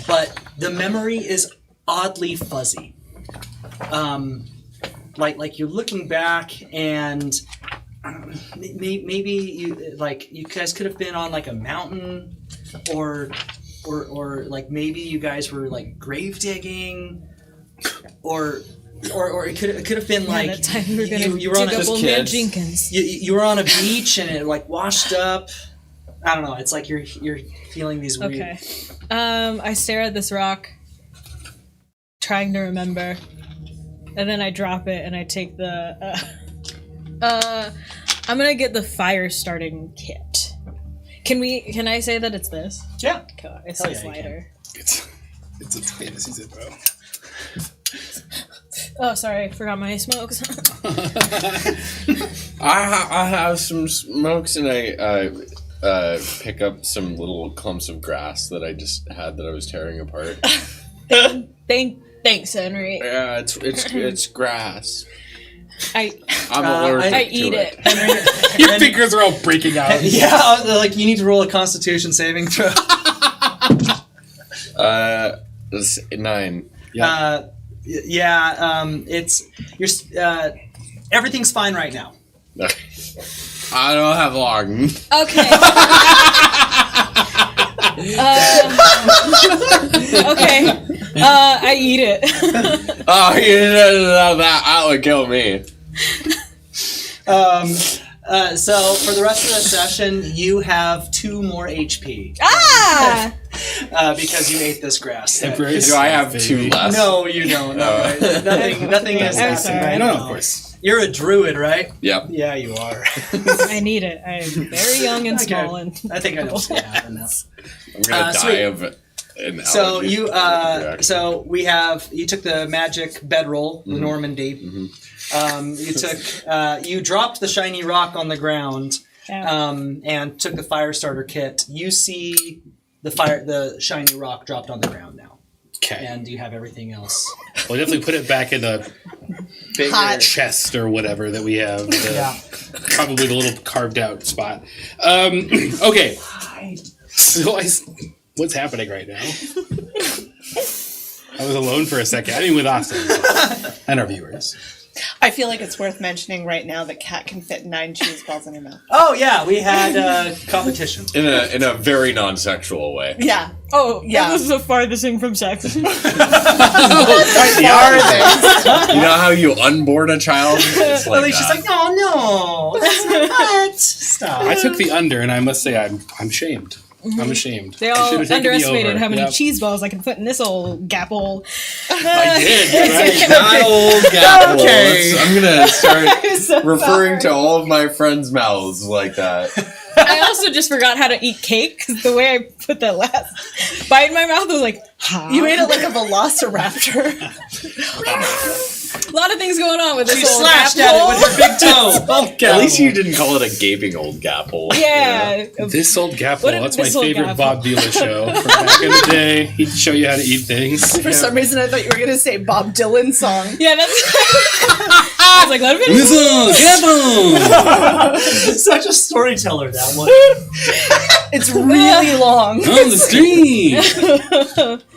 but the memory is oddly fuzzy. Like you're looking back and maybe you guys could have been on like a mountain, or like maybe you guys were like grave digging, or it could have been like that time we were gonna you were on dig up old man Jenkins. you were on a beach and it like washed up. I don't know. It's like you're feeling these weird. Okay. I stare at this rock, trying to remember, and then I drop it and I take the. I'm gonna get the fire starting kit. Can I say that it's this? Yeah. Okay, it's Hell this yeah, you lighter. It's a fantasy Zippo. Oh, sorry, I forgot my smokes. I have some smokes, and I pick up some little clumps of grass that I just had that I was tearing apart. Thanks, Henry. Yeah, it's grass. I'm allergic I to eat it. Your fingers are all breaking out. Yeah, like you need to roll a Constitution saving throw. It's 9. It's everything's fine right now. I don't have long. Okay. Okay. I eat it. Oh, you didn't know that would kill me. So for the rest of the session, you have 2 more HP. Ah! Because you ate this grass. Temporary Do I have 2 less? No, you don't. No, nothing has I'm happened sorry. right No, now. of course. You're a druid, right? Yep. Yeah, you are. I need it. I am very young and small, and I think I know what's gonna happen now. I'm gonna die sweet. of an So allergy. so you took the magic bedroll, the Normandy. You dropped the shiny rock on the ground, and took the fire starter kit. You see the shiny rock dropped on the ground now. Okay. And you have everything else. We'll definitely put it back in the Bigger. chest or whatever that we have. Yeah. Probably the little carved out spot. Okay. So what's happening right now? I was alone for a second. I mean, with Austin and our viewers. I feel like it's worth mentioning right now that Kat can fit 9 cheese balls in her mouth. Oh yeah, we had competition. in a very non-sexual way. Yeah. oh Yeah. that was the farthest thing from sex. You know how you unboard a child? It's like She's that. like, no, that's not what. Stop. I took the under, and I must say I'm ashamed. I'm ashamed. They I all should have taken the underestimated over. how many Yep. cheese balls I can fit in this old gap hole. I did. Right? That old gap Okay. holes. I'm gonna start referring to all of my friends' mouths like that. I also just forgot how to eat cake because the way I put that last bite in my mouth was like, You ate it like a velociraptor. a lot of things going on with this She old slashed gap at it hole. with her big toe. At least you didn't call it a gaping old gap hole. Yeah. This old gap hole. What That's if my this old favorite gap Bob Dylan show from back in the day. He'd show you how to eat things. For some reason, I thought you were going to say Bob Dylan song. Yeah, that's. I was like, let me This old gap hole Such a storyteller, that one. It's really long. on the street.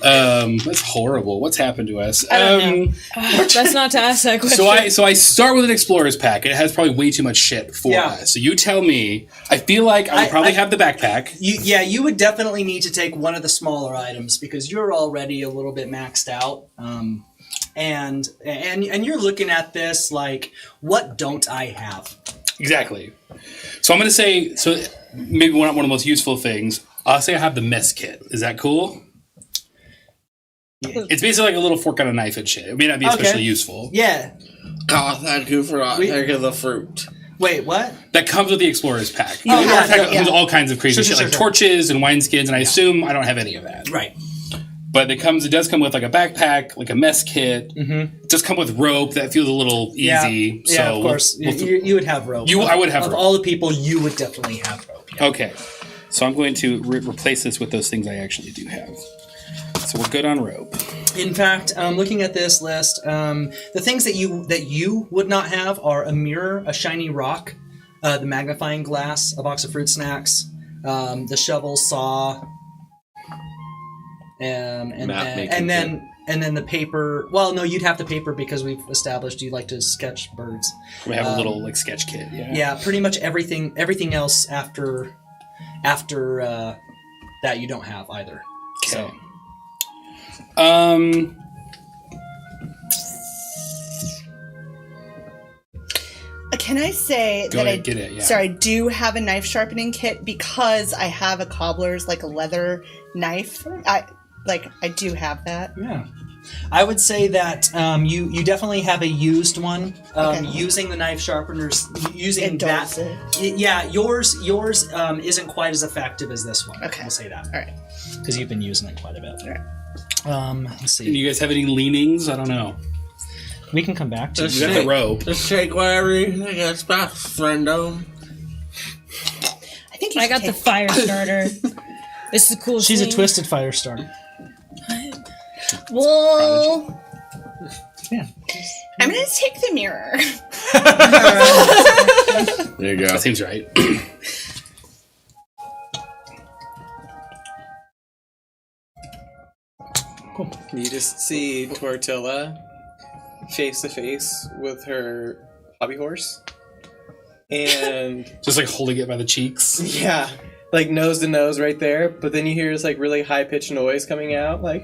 That's horrible. What's happened to us? I don't know. That's not to ask that question. So I start with an explorer's pack. It has probably way too much shit for us. So you tell me. I feel like I would probably have the backpack. You would definitely need to take one of the smaller items because you're already a little bit maxed out. And you're looking at this like, what don't I have? Exactly. So I'm going to say, maybe one of the most useful things, I'll say I have the mess kit. Is that cool? Yeah. It's basically like a little fork on a knife and shit. It may not be especially useful. Yeah. Oh, thank you for taking the fruit. Wait, what? That comes with the Explorer's Pack. Oh, The yeah, Explorer's Pack yeah. comes with all kinds of crazy Sure, shit, like sure. torches and wineskins, and I assume I don't have any of that. Right. But it does come with like a backpack, like a mess kit. Mm-hmm. It does come with rope that feels a little easy. Yeah, So of course. You would have rope. I would have Of rope. all the people, you would definitely have rope. Yeah. Okay. So I'm going to replace this with those things I actually do have. So we're good on rope. In fact, looking at this list, the things that you would not have are a mirror, a shiny rock, the magnifying glass, a box of fruit snacks, the shovel, saw, and then the paper. Well, no, you'd have the paper because we've established you like to sketch birds. We have a little like sketch kit. Yeah. Yeah, pretty much everything else after that you don't have either. Okay. So. Can I say Go that ahead, get it, yeah. Sorry, I do have a knife sharpening kit because I have a cobbler's like a leather knife. I do have that. Yeah. I would say that you definitely have a used one. Okay. Using the knife sharpeners, using Endorse that. it. Yeah, yours isn't quite as effective as this one. Okay. We'll say that. All right. Because you've been using it quite a bit. All right. Let's Do see. you guys have any leanings? I don't know. We can come back to You got the rope. Just take whatever you think is best, friendo. I think you I should got the take- fire starter. This is a cool. She's a thing. twisted fire starter. Well, Yeah. I'm gonna take the mirror. There you go. That seems right. You just see Tortilla face to face with her hobby horse. And Just like holding it by the cheeks. yeah, like nose to nose right there. But then you hear this like really high pitched noise coming out, like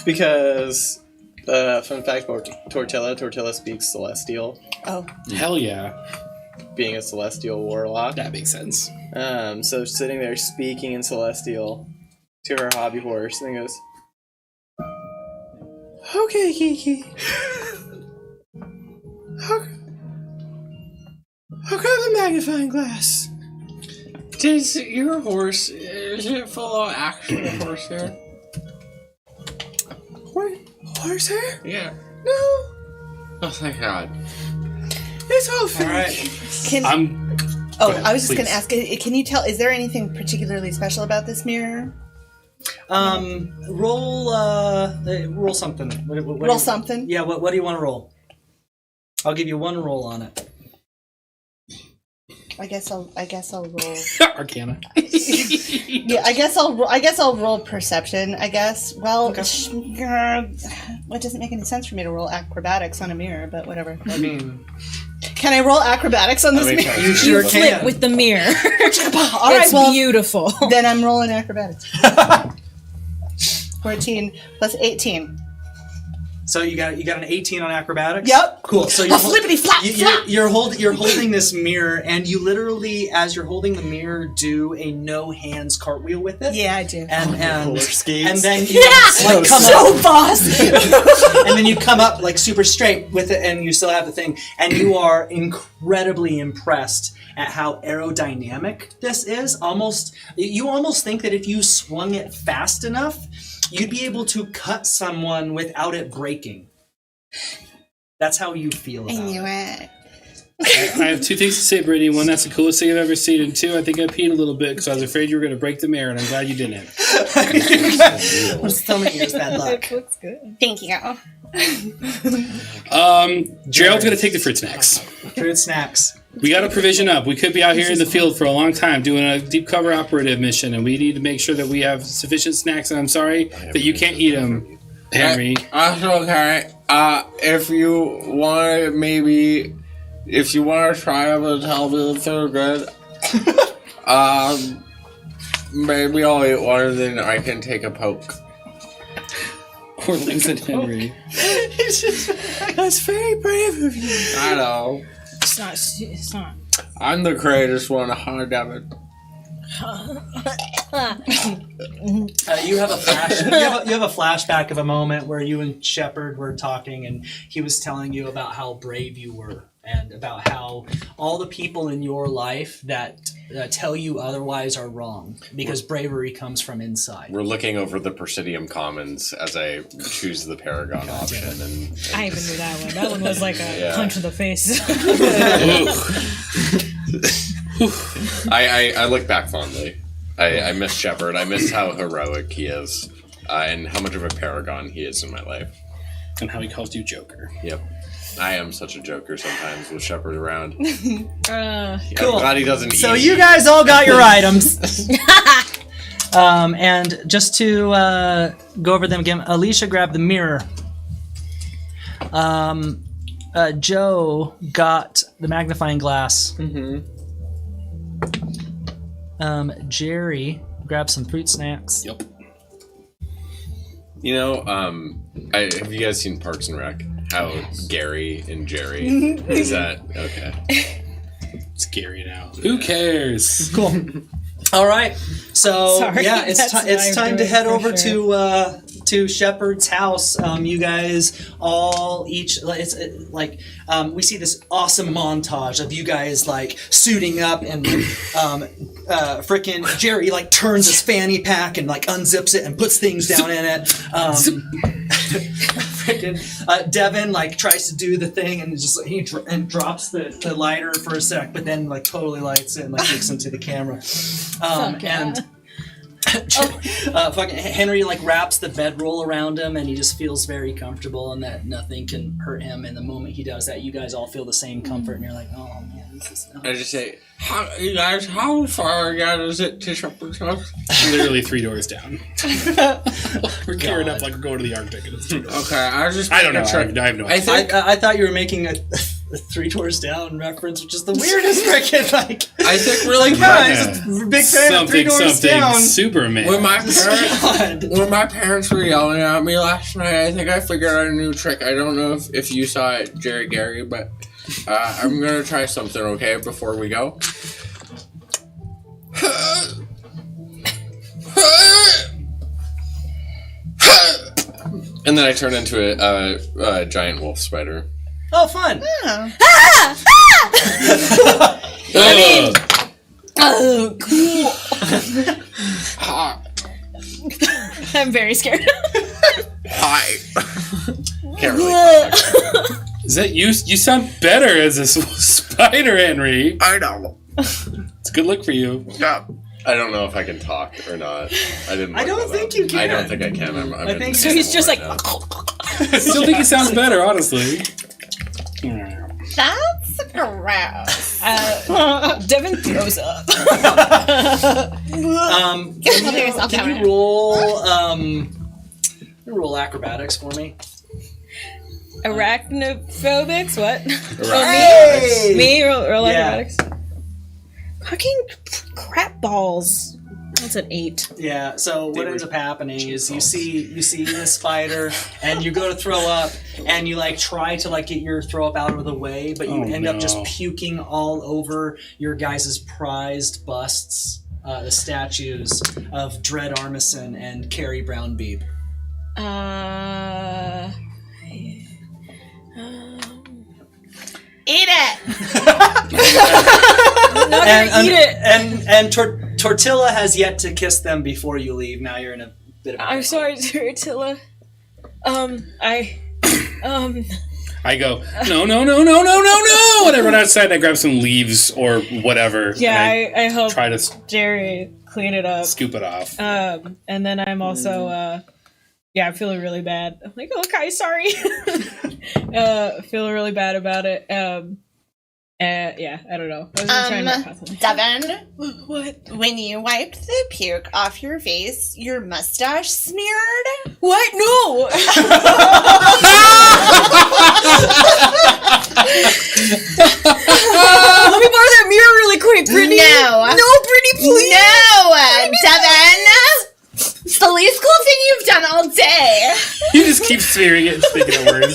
because fun fact about Tortilla speaks Celestial, Oh, Hell yeah. being a Celestial warlock. That makes sense. So sitting there speaking in Celestial to her hobby horse, and then goes, "Okay, Kiki. How come the magnifying glass? Does your horse, is it full of actual horsehair? Horsehair? Yeah. No, Oh, thank God. it's all fake." All right. can Go ahead, I was just please. gonna ask. Can you tell? Is there anything particularly special about this mirror? Roll something. What Roll something. Yeah. What do you want to roll? I'll give you one roll on it. I guess I'll roll. Arcana. Yeah, I guess I'll roll perception. I guess. Well, it doesn't make any sense for me to roll acrobatics on a mirror, but whatever. I mean, Can I roll acrobatics on this mirror? you sure Flip can. with the mirror. All right, It's well, beautiful. then I'm rolling acrobatics. 14 plus 18. So you got an 18 on acrobatics. Yep. Cool. So A flippity flap flap. you're holding this mirror, and you literally, as you're holding the mirror, do a no hands cartwheel with it. Yeah, I do. And Roller skates. and then you Yeah! come So up, boss. and then you come up like super straight with it, and you still have the thing, and you are incredibly impressed at how aerodynamic this is. You almost think that if you swung it fast enough, you'd be able to cut someone without it breaking. That's how you feel about I knew it. it. I have two things to say, Brittany. One, that's the coolest thing I've ever seen. And two, I think I peed a little bit because I was afraid you were going to break the mirror, and I'm glad you didn't. My stomach is bad luck. Looks good. Thank you. Gerald's going to take the fruit snacks. Fruit snacks. We got to provision up. We could be out here in the field for a long time doing a deep cover operative mission, and we need to make sure that we have sufficient snacks. And I'm sorry that you can't eat them, Henry. That's okay. If you want to try them and tell me if they're good, maybe I'll eat one and then I can take a poke. Poor Vincent Henry. That's very brave of you. I know. It's not. I'm the greatest one, huh, Devin? You have a flash. You have a flashback of a moment where you and Shepard were talking, and he was telling you about how brave you were, and about how all the people in your life that tell you otherwise are wrong, because bravery comes from inside. We're looking over the Presidium Commons as I choose the Paragon option, and I even knew that one. That one was like a punch in the face. I look back fondly. I miss Shepard. I miss how heroic he is, and how much of a paragon he is in my life. And how he calls you Joker. Yep. I am such a joker sometimes with Shepard around. Cool. I'm glad he doesn't So eat you me. guys all got your items. And just to go over them again, Alicia grabbed the mirror. Joe got the magnifying glass. Jerry grabbed some fruit snacks. Yep. You know, have you guys seen Parks and Rec? How Gary and Jerry is that? Okay. It's scary now. Who cares? Cool. All right. So Sorry, yeah, it's that's time to my head for over sure. to Shepard's house. You guys all each we see this awesome montage of you guys like suiting up, and frickin' Jerry like turns his fanny pack and like unzips it and puts things down in it. Frickin' Devin like tries to do the thing and just and drops the lighter for a sec, but then like totally lights it and like looks into the camera. And fucking Henry like wraps the bedroll around him, and he just feels very comfortable, and that nothing can hurt him. And the moment he does that, you guys all feel the same comfort, and you're like, oh man, this is. I just say, how far is it to Shepard's house? Literally 3 doors down. We're gearing up like we're going to the Arctic. And it's 2 doors. Okay, I was just. I don't know. I have no idea. I thought you were making a 3 doors down reference, which is the weirdest freaking like. I think really guys, big fan of 3 doors down. Superman. When my parents were yelling at me last night, I think I figured out a new trick. I don't know if you saw it, Jerry Gary, but I'm gonna try something. Okay, before we go. And then I turn into a giant wolf spider. Oh, fun! Oh, cool. I'm very scared. Hi. Can't really. Is that you? You sound better as a spider, Henry. I know. It's a good look for you. Yeah. I don't know if I can talk or not. I don't think you can. I don't think I can. I think So he's just like. I still think he sounds better, honestly. That's gross. Devin throws up. Can you roll acrobatics for me? Arachnophobics? What? Hey! Me? Roll Yeah. acrobatics? Fucking crap balls. That's an 8. Yeah, so what ends up happening is you see the spider, and you go to throw up, and you like try to like get your throw up out of the way, but you end up just puking all over your guys' prized busts, the statues of Dread Armisen and Carrie Brown Beeb. Eat it! I'm not gonna eat it. And Tortilla has yet to kiss them before you leave. Now you're in a bit of a I'm sorry, Tortilla. I go, no. And I run outside and I grab some leaves or whatever. yeah, and I hope try to Jerry clean it up. scoop it off. And then I'm also I'm feeling really bad. I'm like, okay, sorry. Feeling really bad about it. I don't know. I was gonna try and not constantly. Devin, What? when you wiped the puke off your face, your mustache smeared? What? No! Let me borrow that mirror really quick, Brittany. No. No, Brittany, please. No, Devin! It's the least cool thing you've done all day. You just keep smearing it and thinking of words.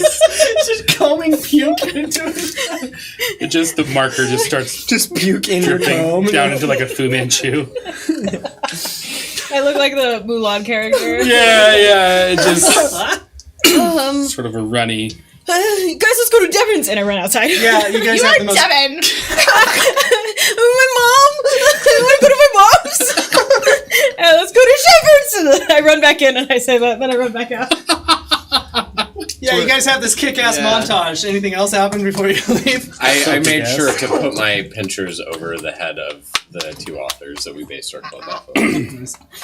just comb throwing puke into it. It just the marker just starts Just puke in your dripping comb. down into like a Fu Manchu. I look like the Mulan character. Yeah. It just sort of a runny. Guys, let's go to Devon's, and I run outside. Yeah, you guys You have are the most. Devin. My mom. I want to go to my mom's. Let's go to Shepherd's, and then I run back in, and I say that, then I run back out. Yeah, you guys have this kick-ass montage. Anything else happen before you leave? I made Yes. sure to put my pinchers over the head of the two authors that we based our club off of.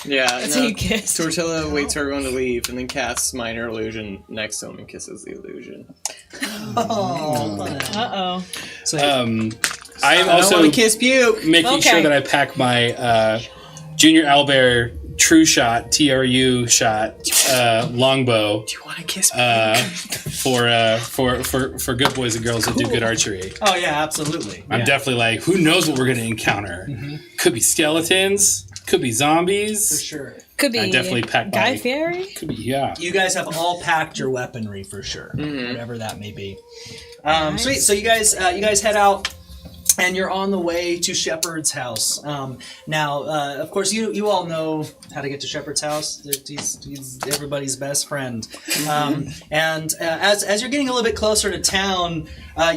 Yeah, That's how you kiss. Tortilla waits for everyone to leave and then casts minor illusion next to him and kisses the illusion. Uh-oh. So, I am I don't also want to kiss puke. making Okay. sure that I pack my Junior Owlbear True Shot TRU shot longbow Do you want to kiss puke? for good boys and girls that do good archery. oh yeah, absolutely. I'm definitely like, who knows what we're gonna encounter? Could be skeletons, could be zombies. For sure. Could be I definitely pack Guy my- Fieri. Could be, yeah. You guys have all packed your weaponry for sure, whatever that may be. Sweet. So you guys head out, and you're on the way to Shepard's house. Now, of course, you all know how to get to Shepard's house. He's everybody's best friend. And as you're getting a little bit closer to town,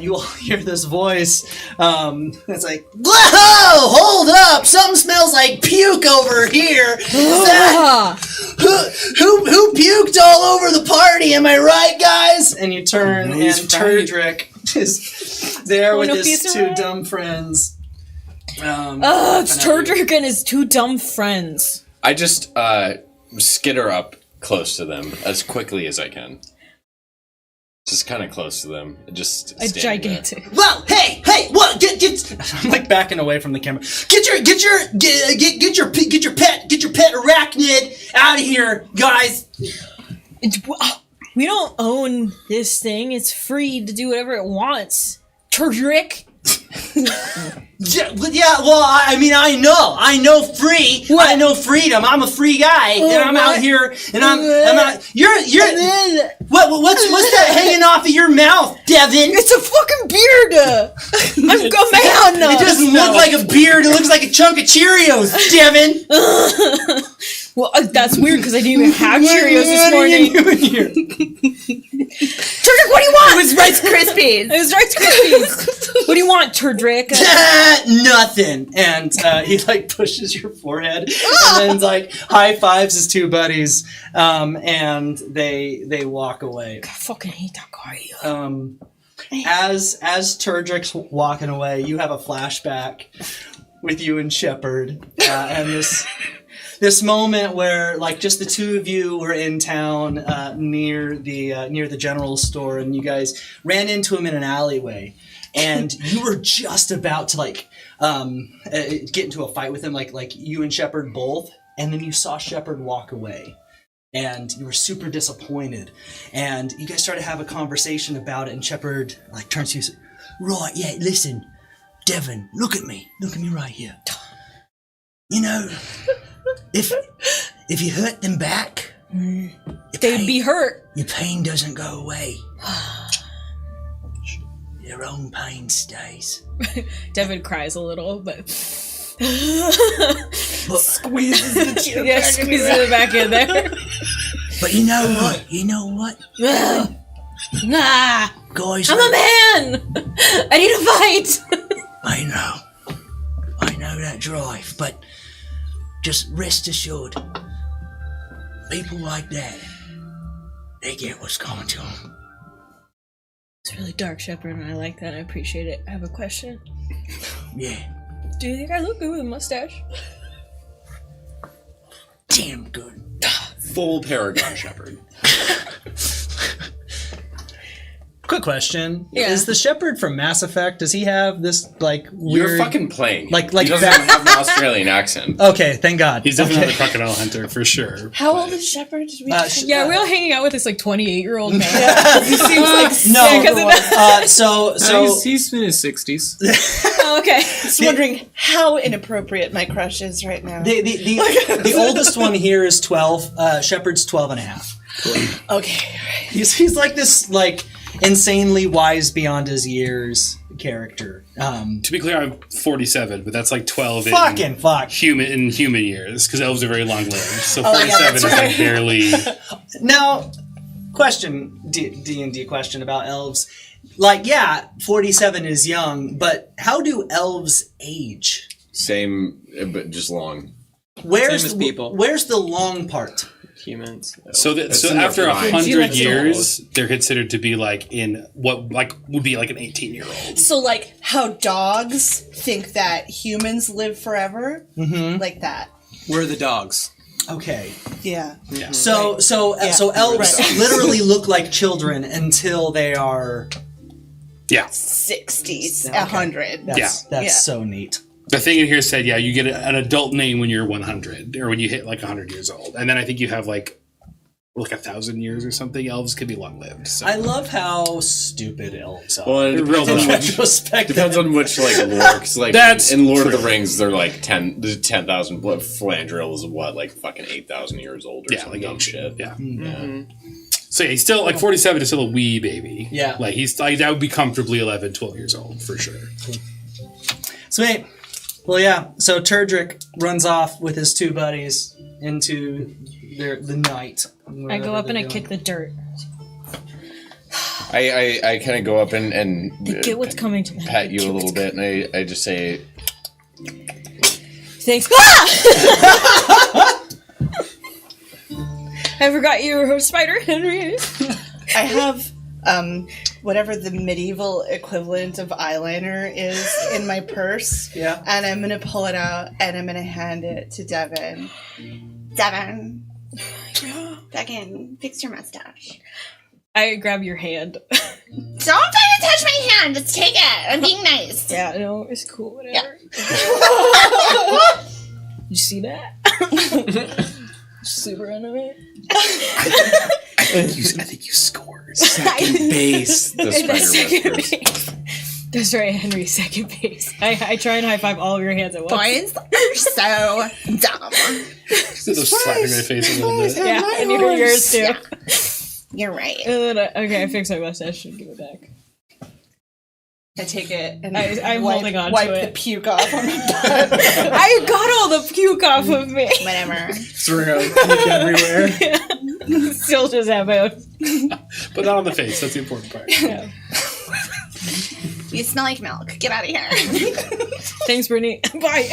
you will hear this voice. It's like, "Whoa! Hold up! Something smells like puke over here. Is that who puked all over the party? Am I right, guys?" And you turn, and he's right. Turdrick is there with no, his he's two right. dumb friends. It's Turdrick and his two dumb friends. I just skitter up close to them as quickly as I can. Just kind of close to them. Just A standing there. gigantic. Whoa! Hey! What? Get! I'm like backing away from the camera. Get your pet arachnid out of here, guys. We don't own this thing. It's free to do whatever it wants. Turdrick. Yeah. Well, I mean, I know free. What? I know freedom. I'm a free guy, and I'm out here, and I'm out. You're. What's that hanging off of your mouth, Devin? It's a fucking beard. I'm a man. It doesn't look like a beard. It looks like a chunk of Cheerios, Devin. Well, that's weird because I didn't even have Cheerios this What are morning. you doing here? Turdrick, what do you want? It was Rice Krispies. It was Rice Krispies. What do you want, Turdrick? Nothing. And he like pushes your forehead and then like high fives his two buddies, and they walk away. I fucking hate that guy. As Turdrick's walking away, you have a flashback with you and Shepard, and this moment where like just the two of you were in town near the general store, and you guys ran into him in an alleyway, and you were just about to like get into a fight with him, like you and Shepard both, and then you saw Shepard walk away, and you were super disappointed, and you guys started to have a conversation about it, and Shepard like turns to you and says, Right, yeah, listen, Devon, look at me right here. You know, if you hurt them back, They'd be hurt. your pain doesn't go away. Your own pain stays. Devin cries a little, but Squeezes the puke. yeah, squeezes it back in there. But you know what? Nah, Guys, I'm a man. I need a fight. I know that drive, but just rest assured, people like that, they get what's coming to them. It's really dark, Shepard, and I like that. I appreciate it. I have a question. Yeah, Do you think I look good with a mustache? damn good. Full Paragon Shepherd. quick question. Yeah. Is the Shepard from Mass Effect, does he have this like weird... You're fucking playing. Like he doesn't that- have an Australian accent. Okay, thank God. He's definitely not a crocodile hunter for sure. How old is Shepard? Did we Yeah, we're all hanging out with this like 28-year-old man. He seems like No, Yeah, 'cause of that. so he's in his 60s. Oh, okay. just wondering how inappropriate my crush is right now. the oldest one here is 12. Shepard's 12 and a half. Okay. He's like this, like, insanely wise beyond his years character. To be clear, I'm 47, but that's like 12 Fucking fuck. in human years, because elves are very long lived. So Oh, 47 yeah, is that's like barely. Now, question, D&D question about elves. Like, yeah, 47 is young, but how do elves age? Same, but just long. Where's Same as people. Where's the long part? Humans. So That's in after their mind. 100 years, they're considered to be like in what like would be like an 18-year-old. So, like, how dogs think that humans live forever? Mm-hmm. Like that. We're the dogs. Okay. Yeah. So elves literally look like children until they are. Yeah. 60s, Okay. 100. That's Yeah. so neat. The thing in here said, yeah, you get an adult name when you're 100 or when you hit like 100 years old. And then I think you have like 1,000 years or something. Elves can be long lived. So. I love how stupid elves are. Well, it Real depends, dumb. on, Retrospect. depends on which like lore. 'Cause, like That's in Lord of the Rings, they're like 10,000. Flandriel is what, like fucking 8,000 years old or Yeah, some like dumb shit. Yeah. Yeah. So yeah, he's still like 47 is still a wee baby. Yeah. Like he's like that would be comfortably 11, 12 years old for sure. Sweet. Well, yeah. So Turdrick runs off with his two buddies into the night. I go up and I kick the dirt. I kind of go up and Get what's coming to them. pat you a little bit, and I just say, Thanks. Ah! I forgot you were a spider, Henry. I have whatever the medieval equivalent of eyeliner is in my purse. Yeah. And I'm going to pull it out and I'm going to hand it to Devin. Devin. Fucking fix your mustache. I grab your hand. Don't try to touch my hand. Just take it. I'm being nice. Yeah, no, it's cool. Whatever. You see that? Super into it. I think you scored. second base. The spider whispers. That's right, Henry, second base. I try and high five all of your hands at once. Boys are so dumb. Just slapping my face a little bit. Yeah, and yours too. Yeah. You're right. And then I fix my mustache and give it back. I take it and I'm holding on to wipe it. the puke off on my butt. I got all the puke off of me. Whatever. Throw puke everywhere. Still just have my own. But not on the face. That's the important part. Yeah. You smell like milk. Get out of here. Thanks, Brittany. Bye.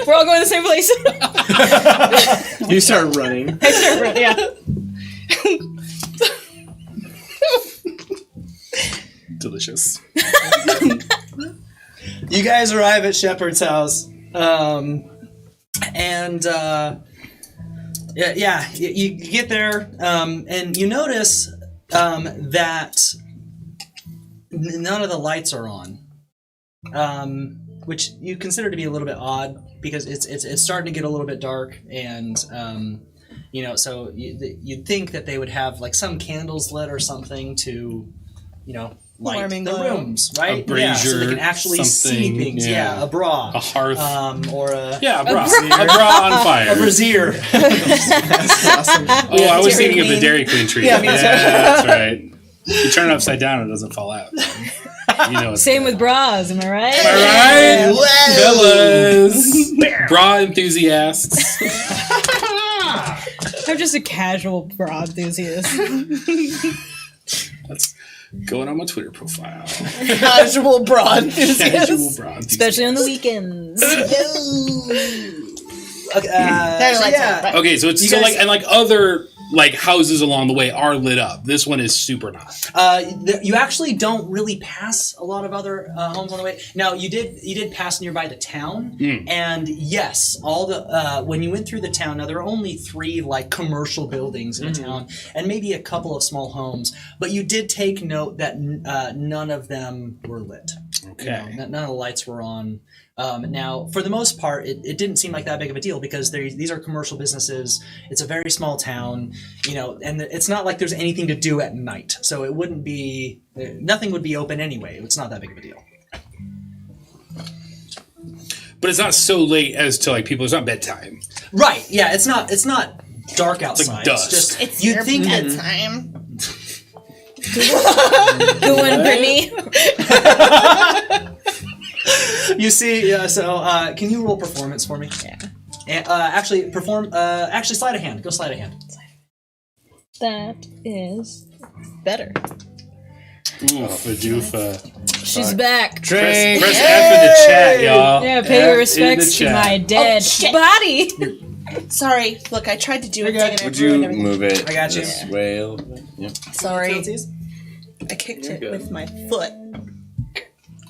We're all going to the same place. You start running. I start running, yeah. Delicious. You guys arrive at Shepard's house, and you get there, and you notice that none of the lights are on, which you consider to be a little bit odd because it's starting to get a little bit dark, and so you'd think that they would have like some candles lit or something to, light Warming the glow. rooms, right? A brazier, so they can actually see something, things. yeah. A bra, A hearth. or a Yeah, a bra. A bra on fire. a brazier. Oh, I was thinking of the Dairy Queen tree. Yeah, me too. That's right. You turn it upside down, it doesn't fall out. It's Same with bras, am I right? Am I right? Fellas. Bra enthusiasts. I'm just a casual bra enthusiast. That's going on my Twitter profile. Casual broad. Casual bra enthusiast. Especially on the weekends. Okay, Right. Okay, so it's You so guys- other houses along the way are lit up. This one is super not. You actually don't really pass a lot of other homes on the way. Now you did pass nearby the town, and yes, all the when you went through the town. Now there are only 3 commercial buildings in the town, and maybe a couple of small homes. But you did take note that none of them were lit. Okay. None of the lights were on. Now, for the most part, it didn't seem like that big of a deal because these are commercial businesses. It's a very small town, and it's not like there's anything to do at night. So it wouldn't be, nothing would be open anyway. It's not that big of a deal. But it's not so late as to people. It's not bedtime. Right? Yeah. It's not dark outside. dust. It's just It's you'd your think that bedtime. Good one, Brittany. You see, can you roll performance for me? Yeah. And, actually, sleight of hand. Go sleight of hand. That is better. Ooh, Fadoofa. She's back. Drink. Press F in the chat, y'all. Yeah, pay your F in respects the to chat. my dead shit. body. Sorry. Look, I tried to do a You're thing good. and I Would ruined you everything. move it I got you. this way a little bit? Yep. Sorry. Abilities? I kicked it with my foot.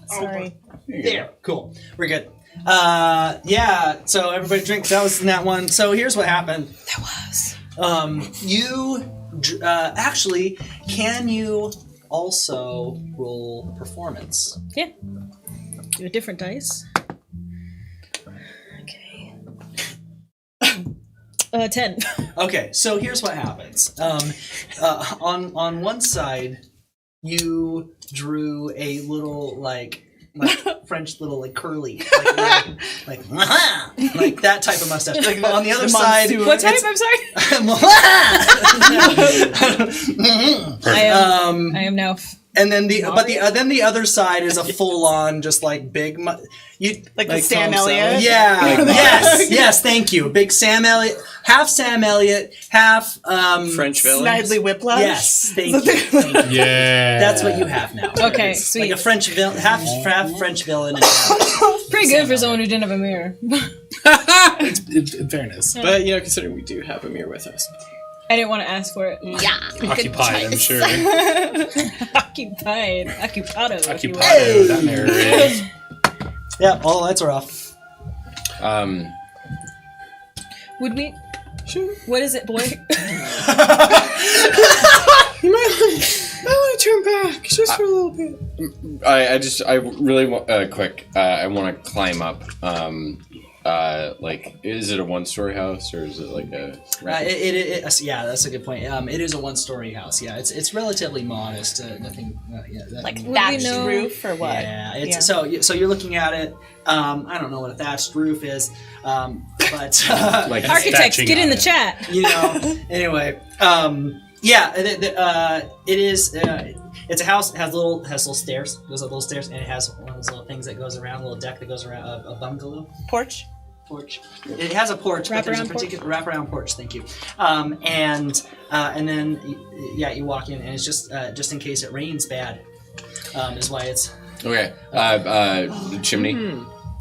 Sorry. There. Cool. We're good. Yeah. So everybody drink. That was in that one. So here's what happened. That was. Actually, can you also roll performance? Yeah. Do a different dice. Okay. 10. Okay, so here's what happens. On one side, you drew a little like French little like curly like that type of mustache. Like on the other side, What type? I'm sorry. I am now. and then the other side is a full on just like big. Like the Sam Tom Selleck. Elliott? Yeah. Yes. Thank you. Big Sam Elliott, half Sam Elliott, half French villain. Snidely Whiplash? Yes. Thank you. Yeah. That's what you have now. Okay, It's sweet. like a French villain, half French villain. And half. Pretty good for someone who didn't have a mirror. In fairness. But, considering we do have a mirror with us. I didn't want to ask for it. Yeah. Occupied, I'm sure. Occupied. Occupado. if you will. Occupado, that mirror is. Yeah, all the lights are off. Would we? Sure. What is it, boy? You might want to turn back just for a little bit. I really want quick. I want to climb up. Like, is it a one-story house or is it like a? Yeah, that's a good point. It is a one-story house. Yeah, it's relatively modest. Nothing. Like Would we thatched know- roof or what? Yeah, so you're looking at it. I don't know what a thatched roof is, but Like Architects, thatching get in on the it. chat. Anyway, it is. It's a house. It has little stairs. Goes up little stairs, and it has one of those little things that goes around, a little deck that goes around a bungalow Porch? porch. It has a porch, but there's a Wraparound porch? particular wraparound porch. Thank you. And then you walk in, and it's just in case it rains bad. Is why it's Okay. The chimney.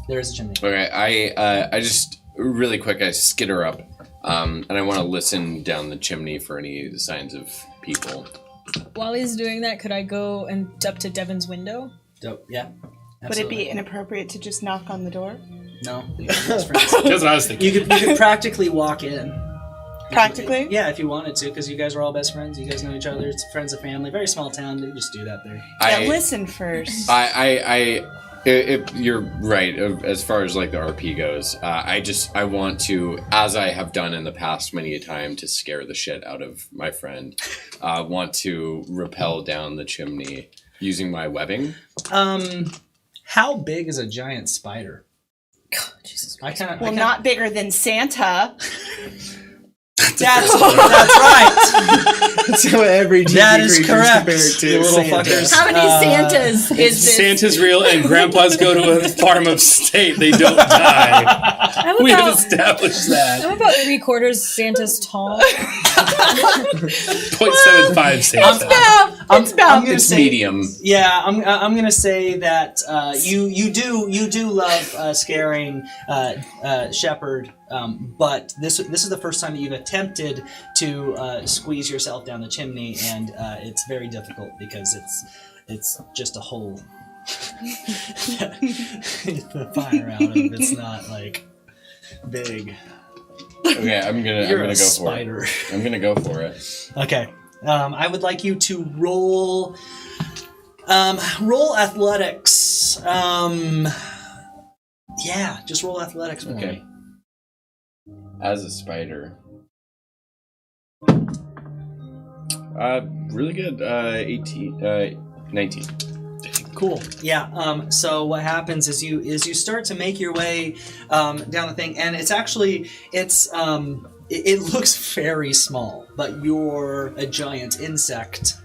there is a chimney. Okay. I just really quick. I skitter up, and I want to listen down the chimney for any signs of people. While he's doing that, could I go and up to Devin's window? Dope. Yeah. Would it be absolutely. inappropriate to just knock on the door? No. You're best friends. That's what I was thinking. You could practically walk in. Practically? Yeah, if you wanted to, because you guys are all best friends. You guys know each other. It's friends of family. Very small town. You just do that there. Yeah, listen first. If you're right as far as like the RP goes. I want to, as I have done in the past many a time, to scare the shit out of my friend. Want to rappel down the chimney using my webbing. How big is a giant spider? Jesus I kind of. Well, not bigger than Santa. That's right. That's how every TV That is creature's correct. compared to You little Santa. fuckers. How many Santas is this? Santa's real and grandpas go to a farm of state. They don't die. How We have about, established that. how about 3/4 Santa's tall? 0.75 Santa. I'm gonna It's say medium. Yeah, I'm gonna say that you do love scaring Shepherd, but this is the first time that you've attempted to squeeze yourself down the chimney, and it's very difficult because it's just a hole. The fire out of it's not like big. Okay, I'm gonna You're go a spider. for it. I'm gonna go for it. Okay. I would like you to roll athletics. Yeah, just roll athletics for Okay. me. As a spider. Really good. 19. Cool. Yeah. So what happens is you start to make your way down the thing, and it's it looks very small, but you're a giant insect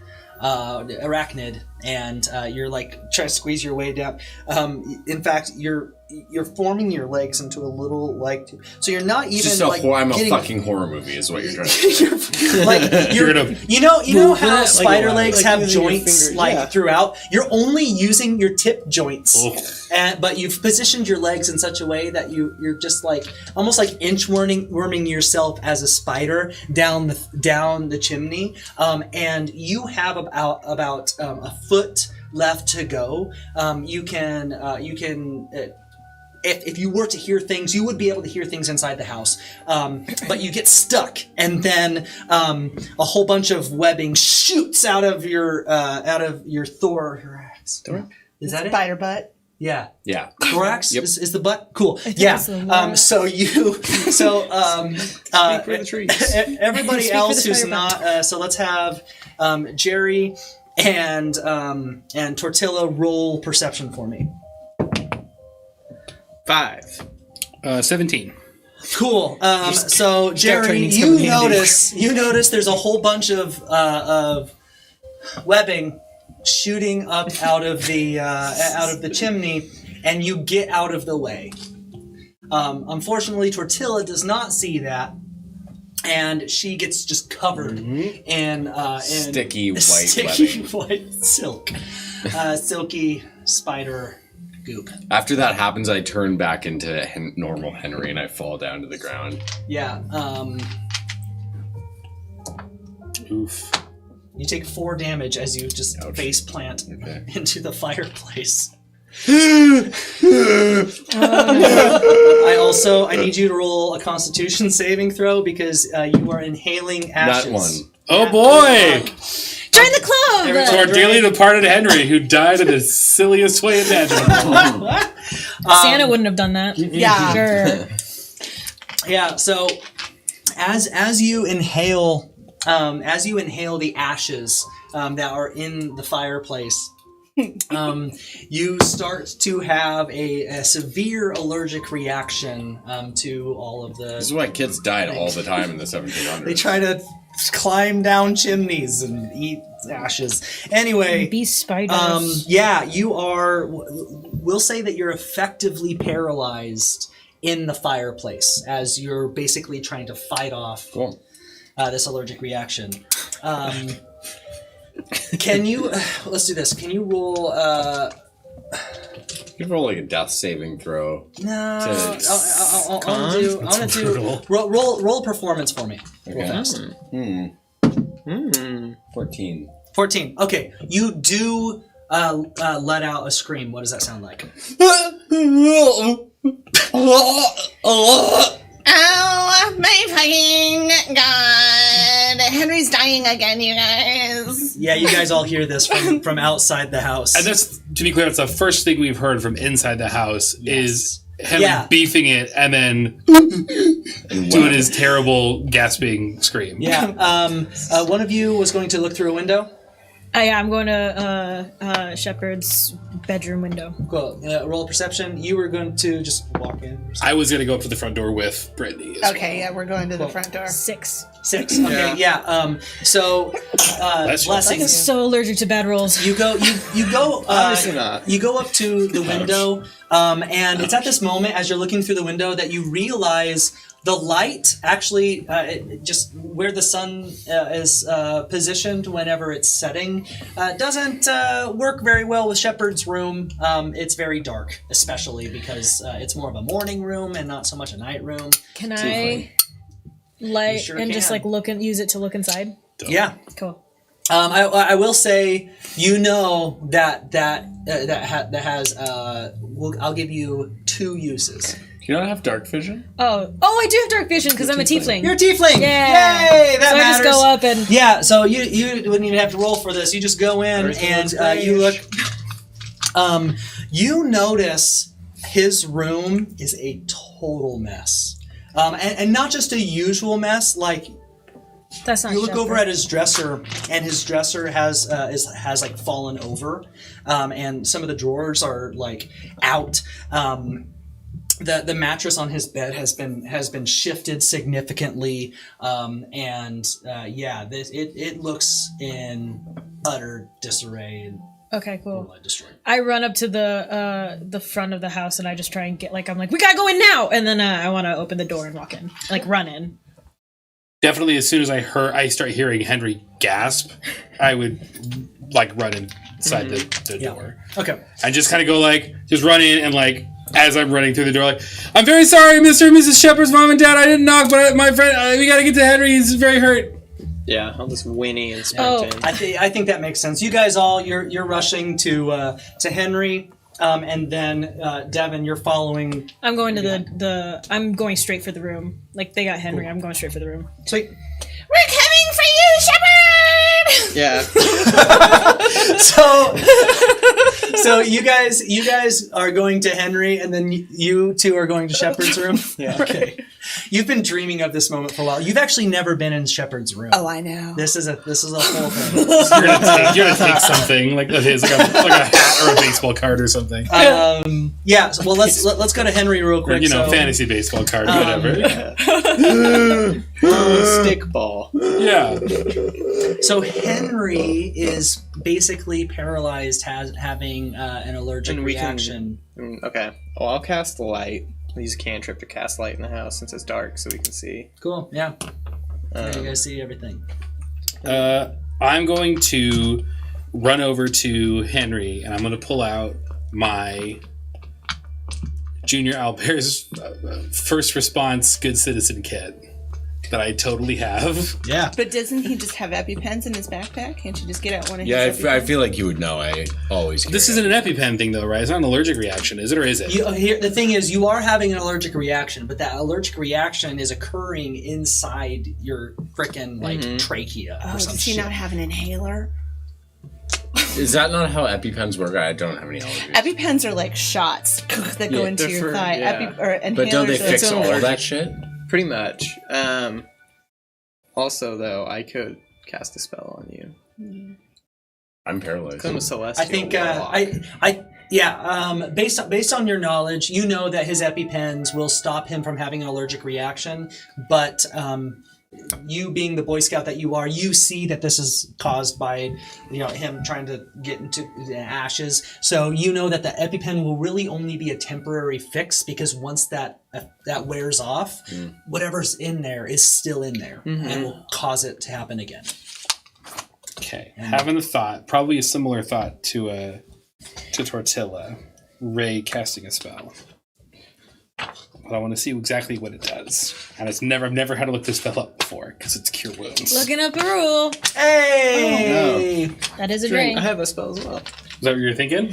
arachnid, and you're like trying to squeeze your way down. In fact, you're forming your legs into a little like, so you're not even Just like I'm a getting, fucking horror movie is what you're trying to you're you know how spider legs like have using your joints fingers, like yeah. throughout. You're only using your tip joints, Oh. but you've positioned your legs in such a way that you're just like almost like inchworming yourself as a spider down the chimney, and you have about a foot left to go. You can. If you were to hear things, you would be able to hear things inside the house, but you get stuck, and then a whole bunch of webbing shoots out of your thorax. Is that it? Spider butt. Yeah. Yeah. Thorax Yep. is the butt. Cool. Yeah. it's the thorax. Speak for the trees. Everybody Speak for else the who's spider not. So let's have Jerry and Tortilla roll perception for me. 5. 17. Cool. So Jerry, training's you coming handy. notice there's a whole bunch of webbing shooting up out of the chimney, and you get out of the way. Unfortunately, Tortilla does not see that, and she gets just covered in Sticky white sticky webbing. white silk, silky spider goop. After that happens, I turn back into normal Henry and I fall down to the ground. Yeah. Oof. You take 4 damage as you just face plant Okay. into the fireplace. I need you to roll a Constitution saving throw because you are inhaling ashes. That one. Oh boy! Join the club! Everybody- Our dearly departed Henry, who died in the silliest way imaginable. Santa wouldn't have done that. Yeah. Sure. Yeah. So, as you inhale the ashes that are in the fireplace, you start to have a severe allergic reaction to all of This is the. why kids died all the time in the 1700s. They try to climb down chimneys and eat ashes. Anyway, Be spiders. yeah, you are. We'll say that you're effectively paralyzed in the fireplace as you're basically trying to fight off Cool. this allergic reaction. Can you? Let's do this. Can you roll? You could roll like a death saving throw. No, I want to do. brutal. Roll performance for me. Real Okay. fast. 14. 14. Okay, you do let out a scream. What does that sound like? Oh my fucking god. Henry's dying again, you guys. Yeah, you guys all hear this from outside the house. And that's, to be clear, that's the first thing we've heard from inside the house is him Yeah. beefing it and then And doing his terrible gasping scream. Yeah. One of you was going to look through a window. Yeah, I'm going to Shepard's bedroom window. Cool. Roll perception. You were going to just walk in. I was going to go up to the front door with Brittany. as Okay, yeah, we're going to the front door. 6. 6. Okay. Yeah. So Bless you. I'm blessings. so allergic to bad rolls. You go. You go. Obviously not. You go up to the window, and it's at this moment as you're looking through the window that you realize the light actually just where the sun is positioned whenever it's setting doesn't work very well with Shepard's room. It's very dark, especially because it's more of a morning room and not so much a night room. Can I light You sure and just can. like look and use it to look inside? Yeah. Cool. I will say, that has I'll give you 2 uses. Do you not have dark vision? Oh, I do have dark vision because I'm a tiefling. You're a tiefling. Yeah. Yay! That so matters. I just go up and Yeah. So you wouldn't even have to roll for this. You just go in and you look. You notice his room is a total mess, and not just a usual mess. Like that's not. you look Shepard. over at his dresser, and his dresser has like fallen over, and some of the drawers are like out. the mattress on his bed has been shifted significantly, it looks in utter disarray and Okay, cool. destroyed. I run up to the front of the house and I just try and get I'm like, we gotta go in now, and then I want to open the door and walk in, run in. Definitely, as soon as I start hearing Henry gasp, I would run inside the door. Okay. And just kind of go just run in and as I'm running through the door, I'm very sorry, Mr. and Mrs. Shepard's mom and dad. I didn't knock, but my friend, we gotta get to Henry. He's very hurt. Yeah, I'll just whinny and sprint in. I think that makes sense. You guys you're rushing to Henry, and then Devin, you're following. I'm going to I'm going straight for the room. They got Henry. I'm going straight for the room. Sweet. We're coming for you, Shepard! Yeah. So you guys are going to Henry, and then you two are going to Shepard's room. Yeah. Okay. You've been dreaming of this moment for a while. You've actually never been in Shepard's room. Oh, I know. This is a whole thing. You're gonna take something like of his, like a hat or a baseball card or something. Yeah. So, well, let's go to Henry real quick. Or, fantasy baseball card, whatever. Stickball. Yeah. So Henry is basically paralyzed, having an allergic reaction. Okay. Well, I'll cast the light. I'll use a cantrip to cast light in the house since it's dark, so we can see. Cool. Yeah. You guys see everything. I'm going to run over to Henry, and I'm going to pull out my Junior Albert's first response good citizen kit that I totally have. Yeah. But doesn't he just have EpiPens in his backpack? Can't you just get out one of his Yeah, EpiPens? I feel like you would know. I always carry This isn't an EpiPen thing, though, right? It's not an allergic reaction, is it, or is it? The thing is, you are having an allergic reaction, but that allergic reaction is occurring inside your frickin' trachea Oh, or some does he shit. not have an inhaler? Is that not how EpiPens work? I don't have any allergies. EpiPens are like shots that go into they're your for- thigh. yeah. But don't they inhalers are fix its own all allergic. that shit? Pretty much. Also, though, I could cast a spell on you. I'm paralyzed. I'm a celestial I think warlock. based on your knowledge, you know that his EpiPens will stop him from having an allergic reaction, but you being the Boy Scout that you are, you see that this is caused by him trying to get into the ashes. So you know that the EpiPen will really only be a temporary fix, because once that wears off, whatever's in there is still in there and will cause it to happen again. Okay. Having a thought, probably a similar thought to Tortilla. Ray casting a spell. But I want to see exactly what it does. And I've never had to look this spell up before, because it's Cure Wounds. Looking up a rule. Hey! That is a Drink. drink. I have a spell as well. Is that what you're thinking?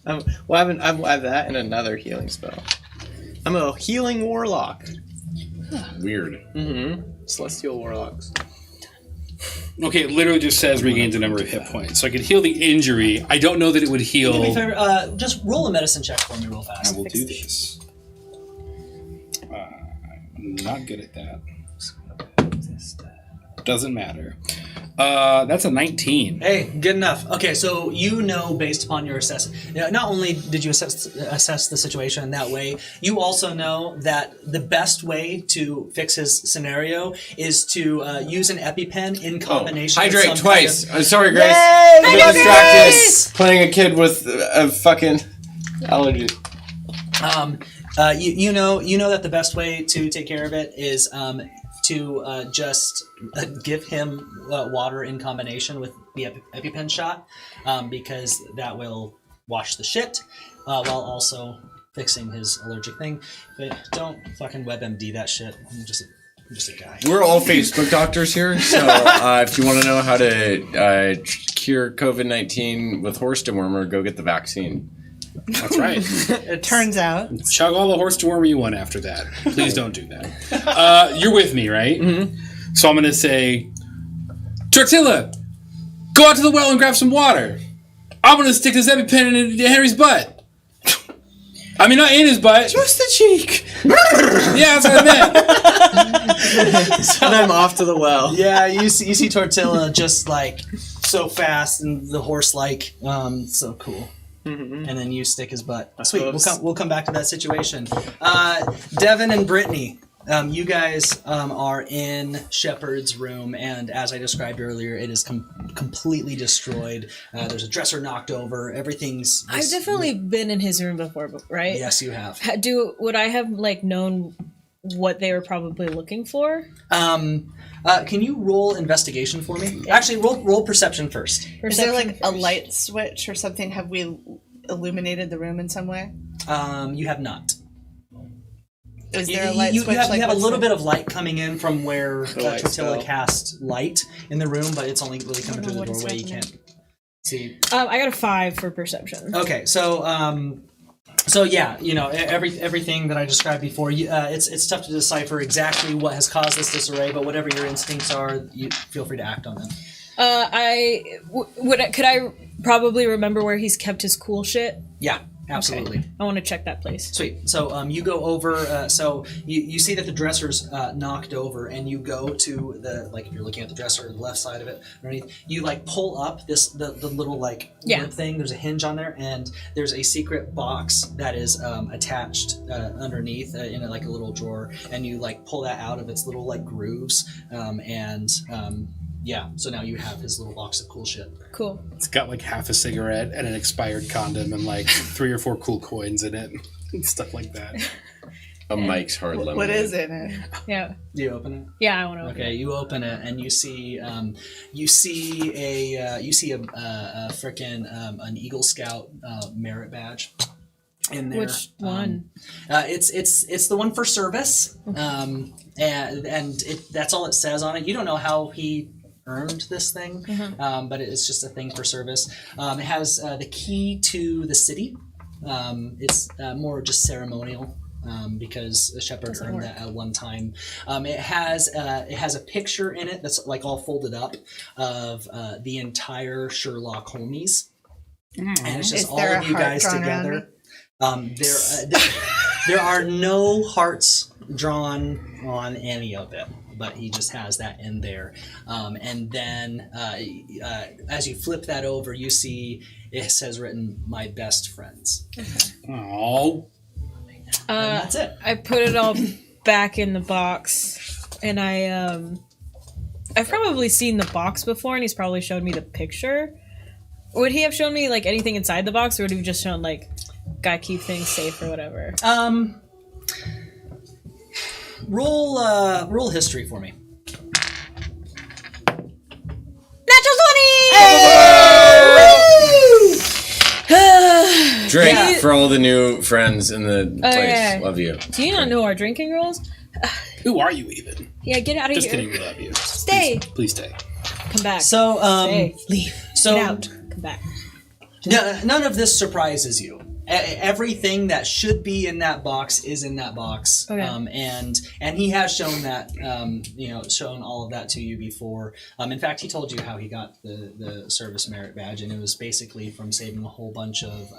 I have that and another healing spell. I'm a healing warlock. Weird. Celestial warlocks. Okay, it literally just says regains a number of hit points. So I could heal the injury. I don't know that it would heal. Do me a favor, just roll a medicine check for me real fast. I will do this. I'm not good at that. Doesn't matter. That's a 19. Hey, good enough. Okay, so based upon your assessment, not only did you assess the situation that way, you also know that the best way to fix his scenario is to use an EpiPen in combination with Hydrate some twice. kind I'm sorry, Grace. Yay! I'm Hydrate! distracted playing a kid with a fucking allergy. You know that the best way to take care of it is to just give him water in combination with the EpiPen shot, because that will wash the shit while also fixing his allergic thing. But don't fucking WebMD that shit. I'm just a guy. We're all Facebook doctors here, so if you want to know how to cure COVID-19 with horse dewormer, go get the vaccine. That's right. It turns out. Chug all the horse dewormer you want after that. Please don't do that. You're with me, right? Mm-hmm. So I'm going to say, Tortilla, go out to the well and grab some water. I'm going to stick this EpiPen in Henry's butt. I mean, not in his butt. Just the cheek. Yeah, that's what I meant. And I'm off to the well. Yeah, you see Tortilla just like so fast and the horse so cool. and then you stick his butt. I Sweet. suppose. We'll come back to that situation. Devin and Brittany, you guys are in Shepard's room, and as I described earlier, it is completely destroyed. There's a dresser knocked over. Everything's. I've definitely been in his room before, right? Yes, you have. Would I have like known what they were probably looking for? Can you roll investigation for me? Actually, roll perception first. Is there like a first. light switch or something? Have we illuminated the room in some way? You have not. Is there a light You switch? have, like you have a what's little the- bit of light coming in from where light Tortilla spell. cast light in the room, but it's only really coming through the what is doorway. You happening. can't see. I got a 5 for perception. Okay, so yeah, you know, everything that I described before. It's tough to decipher exactly what has caused this disarray, but whatever your instincts are, you feel free to act on them. Could I probably remember where he's kept his cool shit? Yeah, absolutely. Okay. I want to check that place. Sweet. So you go over. So you see that the dresser's knocked over, and you go to the if you're looking at the dresser, the left side of it, underneath. You pull up the little wood thing. There's a hinge on there, and there's a secret box that is attached underneath in a little drawer, and you pull that out of its little grooves, yeah. So now you have his little box of cool shit. Cool. It's got half a cigarette and an expired condom and 3 or 4 cool coins in it and stuff like that. A Mike's Hard Lemonade. What is in it? Yeah. Do you open it? Yeah, I want to open Okay, you open it and you see a frickin' an Eagle Scout merit badge in there. Which one? It's the one for service, and that's all it says on it. You don't know how he earned this thing, but it's just a thing for service. It has the key to the city. It's more just ceremonial. Because Shepard earned that at one time. It has a picture in it that's all folded up of the entire Sherlock Holmies, and it's just Is all there of a you heart guys drawn around together. There are no hearts drawn on any of it, but he just has that in there. And then as you flip that over, you see it says written, "My best friends." Oh. And that's it. I put it all back in the box, and I've probably seen the box before, and he's probably showed me the picture. Would he have shown me anything inside the box, or would he have just shown gotta keep things safe or whatever? Roll history for me. Natural 20! Drink for all the new friends in the place. yeah. Love you. Do you not know our drinking rules? Who are you even? Yeah, get out of Just here. kidding, we love you. Stay. Please stay. Come back. So, Stay. Leave. so Get out. Come back. none of this surprises you. Everything that should be in that box is in that box. Okay. And he has shown that, shown all of that to you before. In fact, he told you how he got the service merit badge, and it was basically from saving a whole bunch of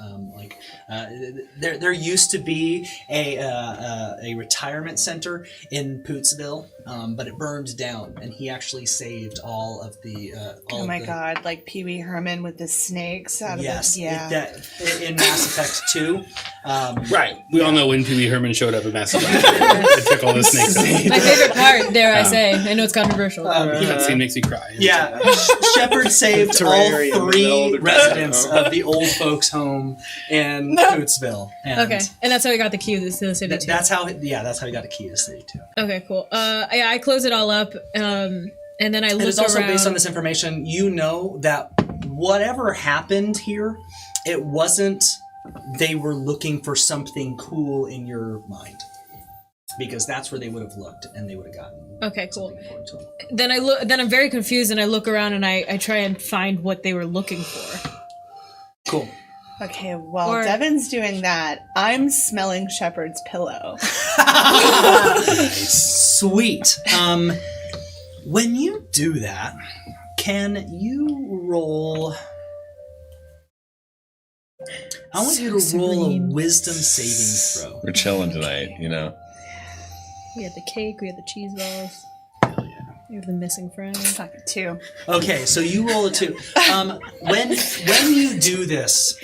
there used to be a retirement center in Pootsville, but it burned down, and he actually saved all of the. Oh my god, like Pee Wee Herman with the snakes out of Yes, it. Yeah. in Mass Effect 2. Right. We all know when Pee Wee Herman showed up at Mass Effect. It took all the snakes out. My favorite part, dare I say. I know it's controversial. That scene makes me cry. Yeah, Shepard saved all Terrarium in the middle of 3 the residents desert. of the old folks' home in Pootsville. And Okay, and that's how we got the key to the city too. that's how he got a key to the city too. Okay, cool. I close it all up, and then I look It is also around. based on this information. You know that whatever happened here, it wasn't. They were looking for something cool in your mind, because that's where they would have looked, and they would have gotten. Okay, cool. something important to them. Then I look. Then I'm very confused, and I look around, and I try and find what they were looking for. Cool. Okay, while Or- Devin's doing that, I'm smelling Shepard's pillow. Sweet. When you do that, can you roll? I want you to roll a wisdom saving throw. We're chilling tonight, We had the cake. We had the cheese balls. Hell yeah. We have the missing friend. Fucking 2. Okay, so you roll a 2. When you do this,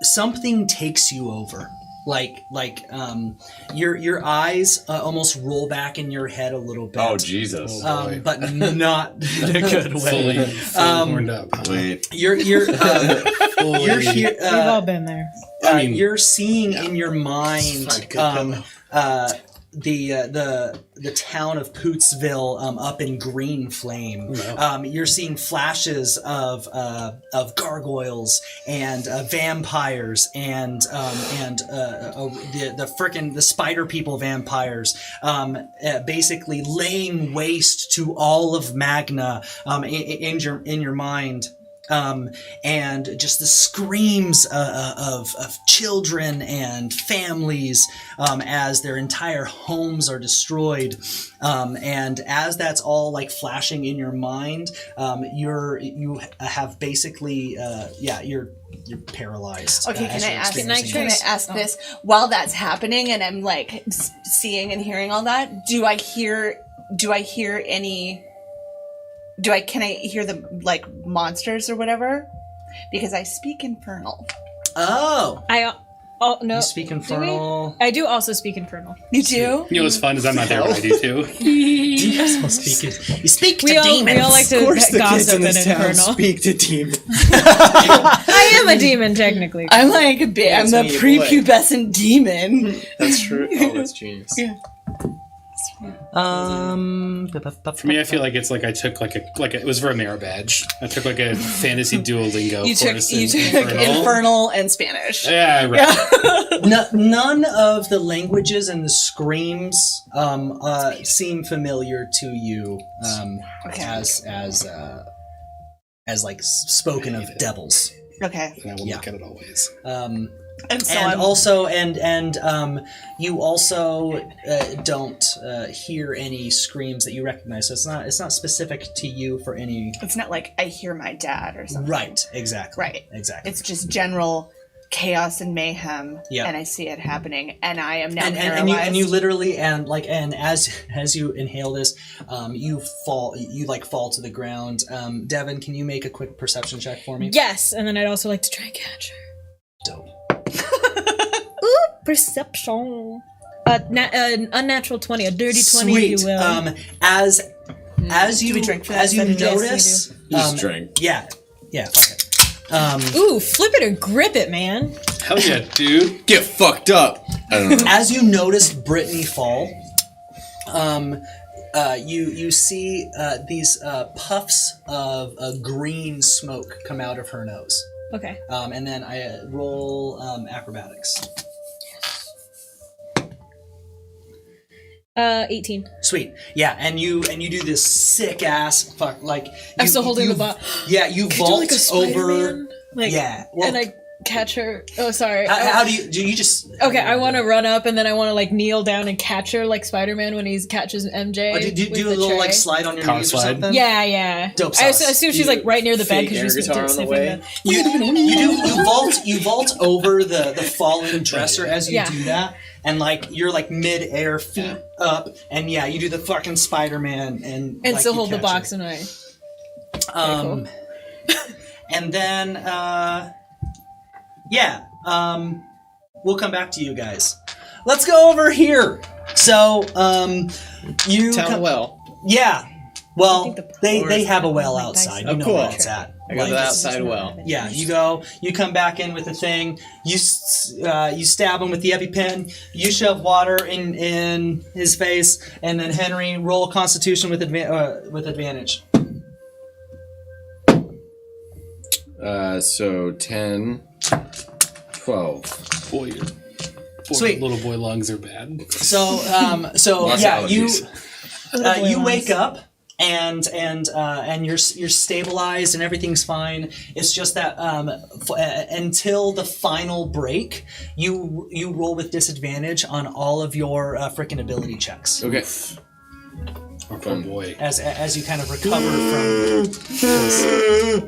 Something takes you over. Your eyes almost roll back in your head a little bit. Oh, Jesus. But not in a good way. Fully horned up. Wait. You're here. We've all been there. You're seeing in your mind the town of Pootsville up in green flame. You're seeing flashes of gargoyles and vampires and the spider people vampires basically laying waste to all of Magna in your mind. And just the screams of children and families as their entire homes are destroyed. And as that's all like flashing in your mind, you have basically you're paralyzed. Okay, can I ask Oh. this while that's happening and I'm like seeing and hearing all that? Can I hear the like monsters or whatever? Because I speak Infernal. Oh, no. you speak Do we? Infernal. I do also speak Infernal. You do? You know what's fun is I'm not there, but I do too. You guys all speak it. You speak to We all demons. like to Of course, the kids gossip in in this town Infernal. speak to demons. I am a demon, technically. I'm like I'm That's the me, boy. prepubescent demon. That's true. Oh, that's genius. For me, I feel like it's like I took like it was for a merit badge. I took like a fantasy Duolingo You took course in Infernal and Spanish. Yeah, right. None of the languages and the screams seem familiar to you as like spoken of devils. Okay. And I will look at it always. And so You also don't hear any screams that you recognize. So it's not specific to you for any. it's not like I hear my dad or something. Right. Exactly. Right. Exactly. It's just general chaos and mayhem. Yeah. And I see it happening and I am now and paralyzed. you literally and as you inhale this, you fall to the ground. Devin, can you make a quick perception check for me? Yes, and then I'd also like to try and catch her. Dope. Ooh, perception. Unnatural 20, a dirty 20, Sweet. if you will. As Do you we drink for that? as you Yes, we do. notice, Just drink. yeah, fuck it. Ooh, flip it or grip it, man. Hell yeah, dude. Get fucked up. I don't know. As you notice Brittany fall, you see these puffs of green smoke come out of her nose. Okay. And then I roll acrobatics. 18. Sweet. Yeah, and you do this sick ass fuck like I'm still holding the bot. Yeah, you Could vault do like a over. Spider-Man? Like, Yeah, well- and I catch her. Oh, sorry. How do you just? Okay, I want to run up and then I want to like kneel down and catch her like Spider-Man when he catches MJ. Oh, do with a the little like tray. slide on your Power knees slide. or something? Yeah. Dope I sauce. assume she's like right near the bed fake because she's air guitar on the sniffing way? the. You vault over the fallen dresser as you Yeah. do that, and like you're like mid air, feet up, and yeah, you do the fucking Spider-Man and And like, still you hold the catch box her. and I. And then we'll come back to you guys. Let's go over here. So you Town well. yeah. Well, think the they have a well like outside. Dyson. You know cool. where it's at. I go to the Like, outside well. yeah, you go. You come back in with the thing. You stab him with the EpiPen. You shove water in his face, and then Henry roll Constitution with advantage. So 10, 12. Boy, your Sweet. little boy lungs are bad. So Lots yeah, of you allergies. you wake up. And you're stabilized and everything's fine. It's just that until the final break, you roll with disadvantage on all of your frickin' ability checks. Okay. Oh, poor boy. As you kind of recover from.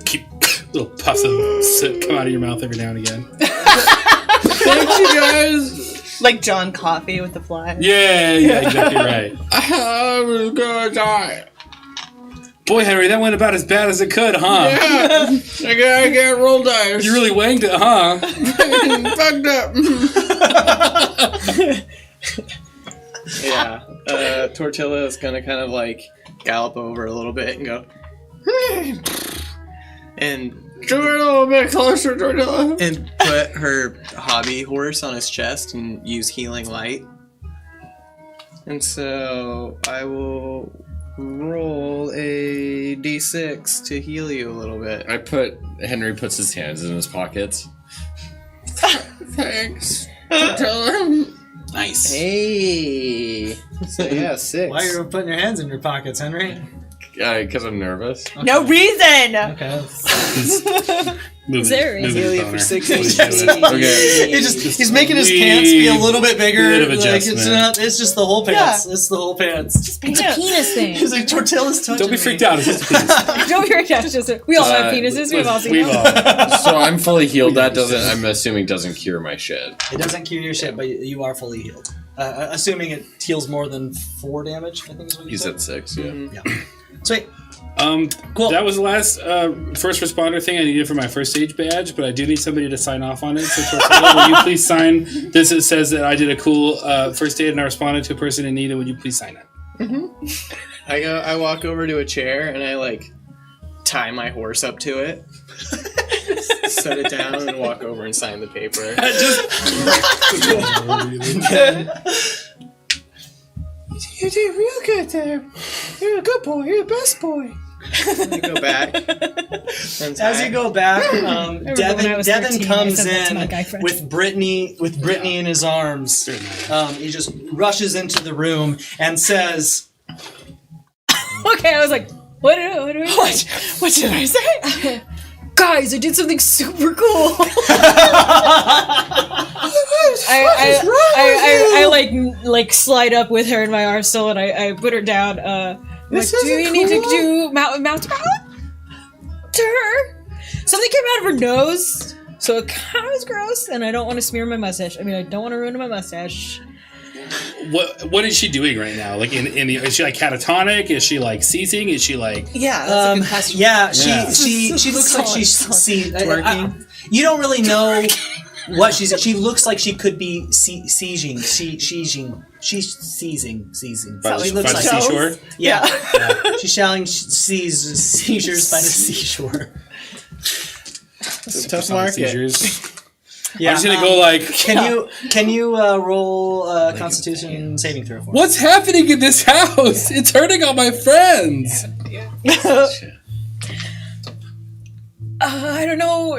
Keep little puffs of soot come out of your mouth every now and again. Thank you guys. like John Coffey with the fly. Yeah, exactly right. I was gonna die. Boy, Henry, that went about as bad as it could, huh? Yeah, I got roll dice. You really wanged it, huh? Fucked up. Yeah. Tortilla is gonna kind of like gallop over a little bit and go, and Come a little bit closer, Tortilla. and put her hobby horse on his chest and use healing light. And so I will roll a d6 to heal you a little bit. Henry puts his hands in his pockets. Thanks, Tortilla. Nice. Hey. So yeah, 6. Why are you putting your hands in your pockets, Henry? Because I'm nervous. No reason. Okay. There is. Heal you for 6 Okay. He's making his pants be a little bit bigger. Bit of Like, adjustment. it's just the whole pants. It's the whole pants. It's a penis thing. He's like, Tortilla's touching Don't be freaked out. It's just a penis. Don't be freaked out. It's just we all have penises. We've all seen We've them. all. So I'm fully healed. That doesn't. I'm assuming doesn't cure my shit. It doesn't cure your shit, but you are fully healed. Assuming it heals more than 4 damage, I think is what you He's said. at 6. Yeah. Yeah. Sweet. Cool. That was the last first responder thing I needed for my first aid badge, but I do need somebody to sign off on it. So, Tortilla, will you please sign this? It says that I did a cool first aid and I responded to a person in need. Would you please sign it? I walk over to a chair and I like tie my horse up to it. Set it down and walk over and sign the paper. You did real good there. You're a good boy. You're the best boy. And I go back. As you go back, when I Devin was 13, I comes said that to my in guy friend. with Brittany in his arms. He just rushes into the room and says, Okay, I was like, what did I say? What did I say? Guys, I did something super cool. I like slide up with her in my arms still, and I put her down. Like, do you need to do mouth to her? Something came out of her nose, so it kind of was gross, and I don't want to smear my mustache. I mean, I don't want to ruin my mustache. What is she doing right now? Like is she like catatonic? Is she like seizing? Is she like Yeah, that's a good question. yeah, she looks like she's twerking. You don't really know what she looks like she could be seizing. She's seizing. by She the looks like seashore? Yeah. She's shouting seizures by the seashore. It's a tough market. Seizures. Yeah, I'm just gonna go like. Can you roll Constitution saving throw for me? What's happening in this house? It's hurting all my friends. I don't know.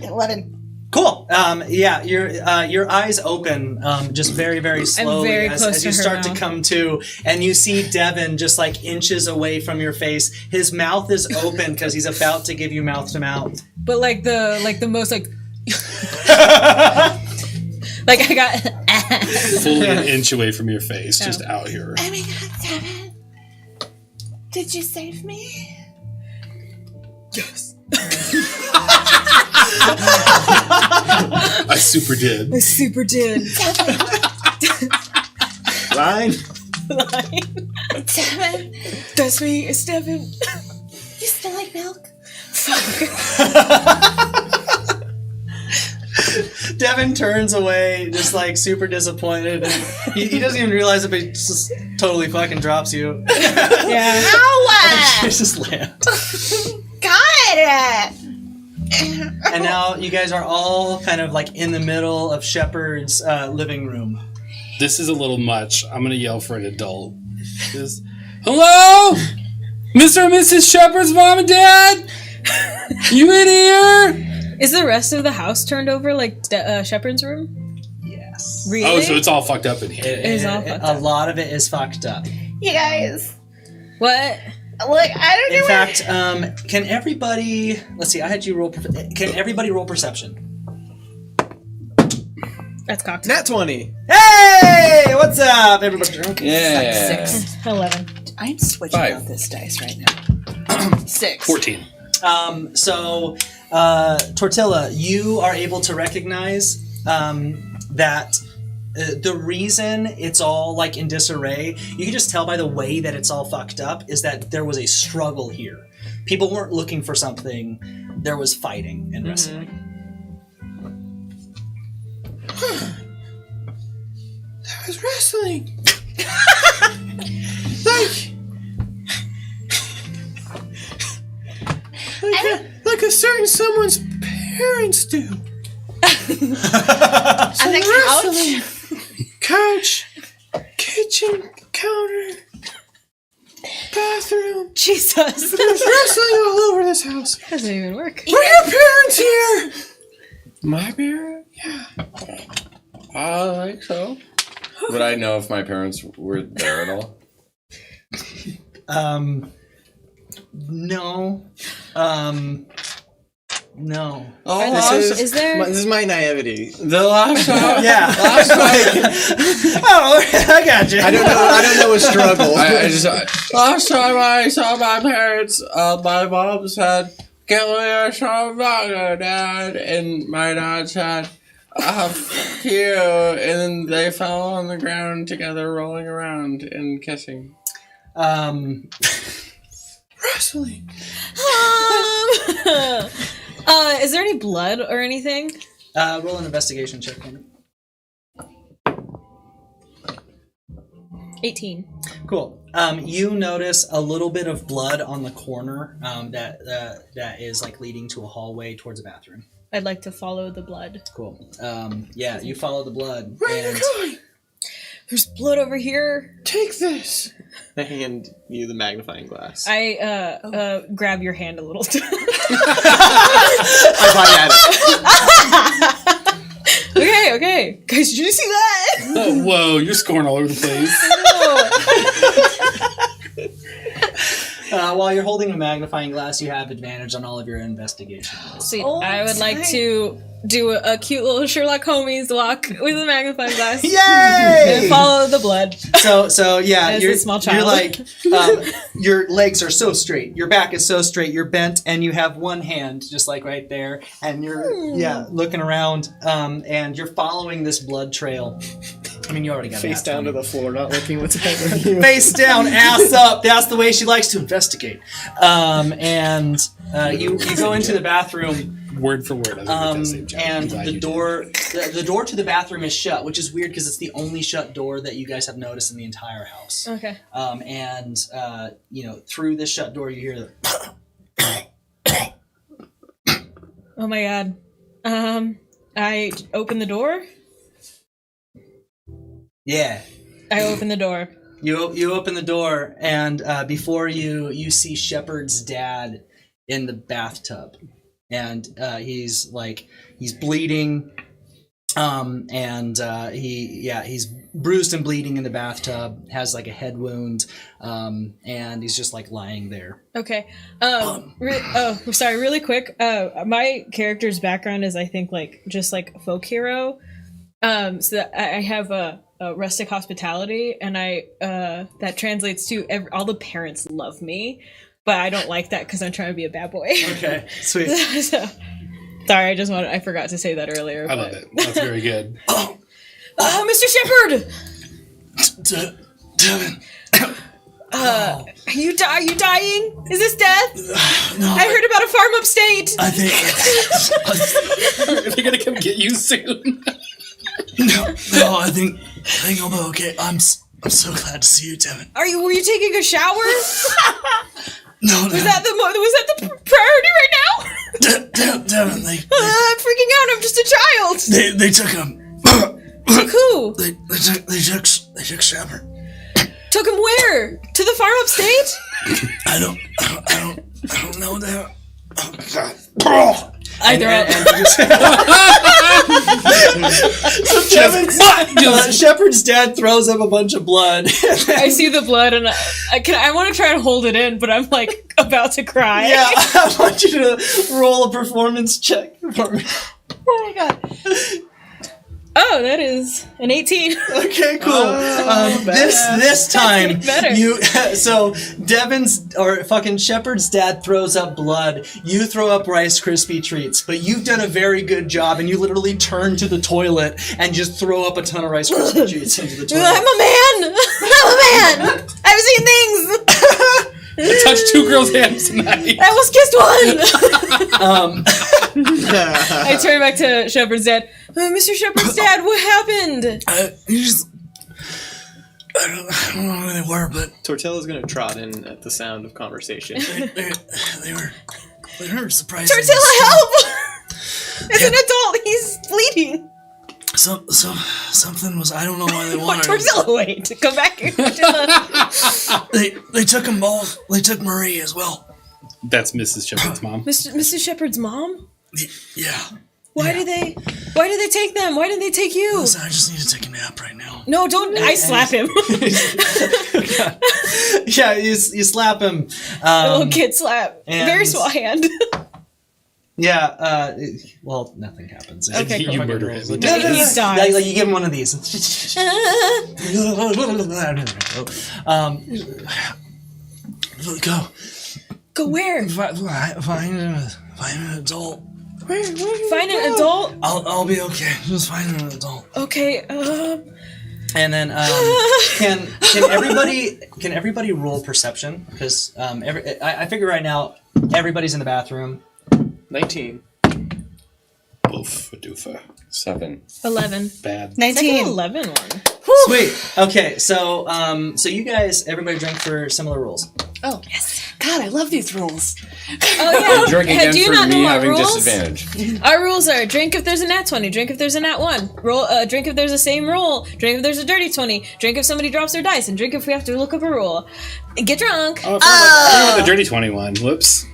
11. Cool. Yeah, your eyes open just very, very slowly very close as to you her start to now. come to, and you see Devin just like inches away from your face. His mouth is open because he's about to give you mouth to mouth. But like the most like like I got Fully an inch away from your face, just out here. Oh my god, Devin. Did you save me? yes. I super did. I super did. Line. Devin, That's me. It's Devin. you smell like milk. Devin turns away, just like super disappointed. And he doesn't even realize it, but he just totally fucking drops you. Yeah. Ow! You just land. God! And now you guys are all kind of like in the middle of Shepard's living room. This is a little much. I'm gonna yell for an adult. Hello, Mr. and Mrs. Shepard's mom and dad. You in here? Is the rest of the house turned over like Shepard's room? Yes. Really? Oh, so it's all fucked up in here. It is all fucked A up. lot of it is fucked up. You guys, What? look, I don't know. In fact, can everybody? Let's see. I had you roll. Can everybody roll perception? That's cocked. Nat 20. Hey, what's up, everybody? Yeah. 11. I'm switching 5. out this dice right now. 6. 14. So, Tortilla, you are able to recognize that the reason it's all like in disarray, you can just tell by the way that it's all fucked up, is that there was a struggle here. People weren't looking for something. There was fighting and wrestling. There was wrestling. like a certain someone's parents do. On the Couch, kitchen, counter, bathroom. Jesus. There's wrestling all over this house. Doesn't even work. Are your parents here? My parents? Yeah. I think so. Would I know if my parents were there at all? No. No. Oh, Is there? This is my naivety. the last time. Yeah. Oh, I got you. I don't know a struggle. I just last time I saw my parents, my mom said, "Get me a shot of Magna, Dad," and my dad said, "Fuck you," and then they fell on the ground together, rolling around and kissing. Wrestling. Is there any blood or anything? Roll an investigation check on it. 18. Cool. You notice a little bit of blood on the corner that is like leading to a hallway towards a bathroom. I'd like to follow the blood. Cool. Yeah, you follow the blood. Where are you going? There's blood over here. Take this. I hand you the magnifying glass. I grab your hand a little. Okay. Guys, did you see that? Oh, whoa, you're scoring all over the place. While you're holding a magnifying glass, you have advantage on all of your investigation rolls. Sweet. I would like to do a cute little Sherlock Holmies walk with a magnifying glass. Yay! And follow the blood. So yeah, As you're a small child. You're like, your legs are so straight, your back is so straight, you're bent, and you have one hand just like right there, and you're looking around, and you're following this blood trail. I mean, you already got Face down to the floor, not looking what's ahead of you. Face down, ass up. That's the way she likes to investigate. And you go into the bathroom. Word for word. And the door to the bathroom is shut, which is weird because it's the only shut door that you guys have noticed in the entire house. Okay. And through this shut door, you hear the. Oh my god. I open the door. Yeah. I open the door. You open the door, and before you see Shepard's dad in the bathtub, and he's bleeding, and he's bruised and bleeding in the bathtub, has like a head wound, and he's just like lying there. Okay. Really quick. My character's background is, I think, like just like folk hero. So that I have a rustic hospitality, and that translates to all the parents love me, but I don't like that because I'm trying to be a bad boy. Okay, sweet. So, sorry, I forgot to say that earlier. I love it. That's very good. Mr. Shepard! Devin. Are you dying? Is this death? No. I heard about a farm upstate. I think. They're gonna come get you soon. No, I think I'll be okay. I'm so glad to see you, Devin. Were you taking a shower? No. Was that the priority right now? Devin, I'm freaking out. I'm just a child. they took him. Who? They took Shepard. Took him where? To the farm upstate? I don't know that. Oh God. Shepard's dad throws up a bunch of blood. I see the blood, and I want to try and hold it in, but I'm like about to cry. Yeah, I want you to roll a performance check for me. Oh my god. Oh, that is an 18. Okay, cool. This time better. you so Devin's or fucking Shepard's dad throws up blood. You throw up Rice Krispie treats, but you've done a very good job, and you literally turn to the toilet and just throw up a ton of Rice Krispie treats into the toilet. I'm a man. I'm a man. I've seen things. I touched 2 girls' hands tonight. I almost kissed one. I turn back to Shepard's dad. Mr. Shepard's dad, what happened? I don't know who they were, but Tortilla's gonna trot in at the sound of conversation. they were surprising. Tortilla, help! As an adult, he's bleeding. Something was, I don't know why they wanted. Tortilla, wait. Come back here, Tortilla. They took them both. They took Marie as well. That's Mrs. Shepard's mom. Mr. Shepard's mom? Yeah. Why did they take them? Why didn't they take you? Listen, I just need to take a nap right now. No, don't. I slap him. Yeah, you slap him. A little kid slap. and- Very small hand. Yeah. Well, nothing happens. Okay, You cool. murder him. He dies. Like you give him one of these. Go. Go where? Find an adult. Find an adult? I'll be okay. Just find an adult. Okay, And then can everybody roll perception? Because I figure right now everybody's in the bathroom. 19. Oof, a doofa. 7. 11. Bad. 19. 11 one. Sweet. Okay, so you guys, everybody drink for similar rules. Oh, yes. God, I love these rules. Oh, yeah. Drink again do you for not know me our having rules? disadvantage. Our rules are drink if there's a nat 20, drink if there's a nat 1, roll, drink if there's a same roll, drink if there's a dirty 20, drink if somebody drops their dice, and drink if we have to look up a rule. Get drunk. Oh, I forgot the dirty 21. Whoops.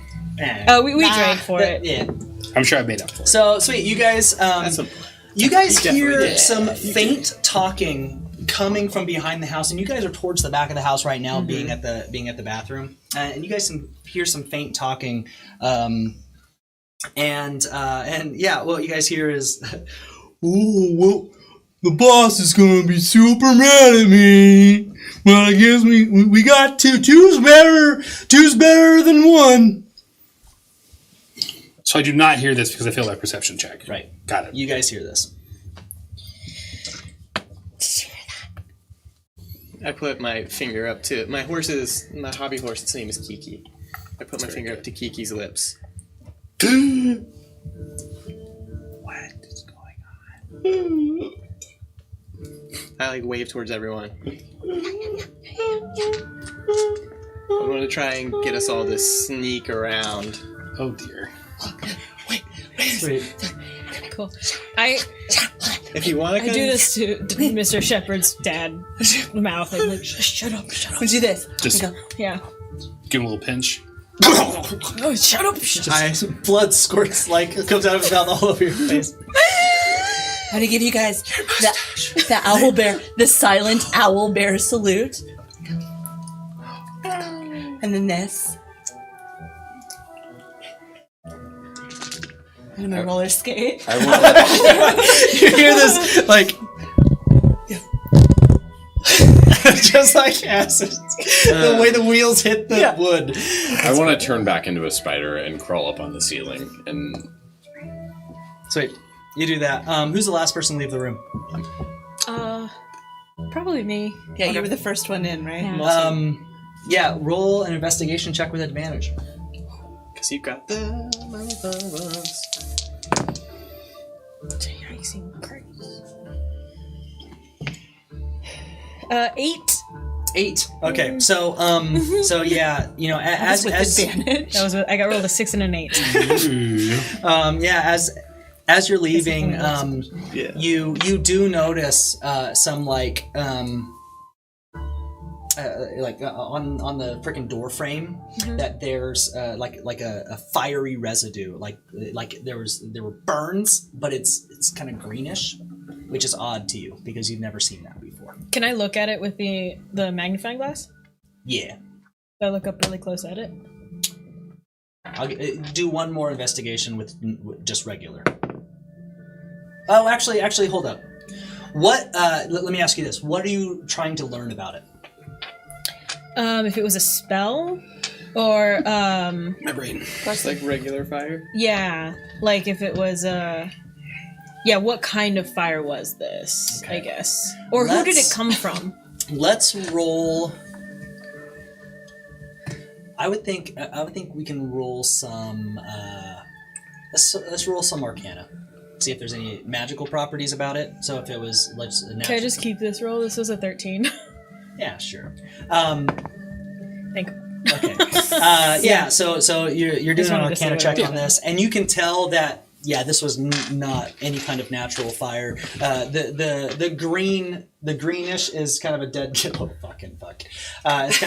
Oh, we drank for it. Yeah. I'm sure I made up for it. So sweet, you guys. That's a You guys definitely hear did. some faint talking coming from behind the house, and you guys are towards the back of the house right now, being at the bathroom, and you guys hear some faint talking, and yeah, what you guys hear is, "Oh, well, the boss is gonna be super mad at me, but I guess we got two. Two's better than one." So I do not hear this because I failed that perception check. Right. Got it. You guys hear this. I put my finger up to my hobby horse. Its name is Kiki. I put my finger up to Kiki's lips. What is going on? I wave towards everyone. I'm going to try and get us all to sneak around. Oh dear. Sweet. Cool. If you want to, I do this to Mr. Shepard's dad mouth. I'm like, shut up. We do this. Just Yeah. give him a little pinch. Oh, shut up. Blood squirts comes out of his mouth all over your face. I'm gonna give you guys the owl bear, the silent owl bear salute. And then this. And I'm gonna roller skate. I want You hear this just like acid. The way the wheels hit the wood. I want to turn back into a spider and crawl up on the ceiling. And Sweet. You do that. Who's the last person to leave the room? Probably me. Yeah, you were the first one in, right? Yeah. Yeah, roll an investigation check with advantage. because you got the both of us. You seem crazy. 8. 8. Okay, so yeah, you know, as advantage. That was I got rolled a 6 and an 8. yeah, as you're leaving, Yeah. you do notice some like on the freaking door frame that there's like a fiery residue, like there were burns, but it's kind of greenish, which is odd to you because you've never seen that before. Can I look at it with the magnifying glass? Yeah, Do I look up really close at it? I'll do one more investigation with just regular. Oh, actually, hold up. What? Let me ask you this: what are you trying to learn about it? If it was a spell, or My brain. That's like regular fire. yeah, like if it was what kind of fire was this? I guess, or who did it come from? Let's roll. I would think we can roll some. Let's roll some Arcana. See if there's any magical properties about it. So if it was, let's. Can I just keep this roll? This was a 13. Yeah, sure. Thank. Okay. Yeah. So you're doing an Arcana check on this, and you can tell that this was not any kind of natural fire. The greenish is kind of a dead it's kind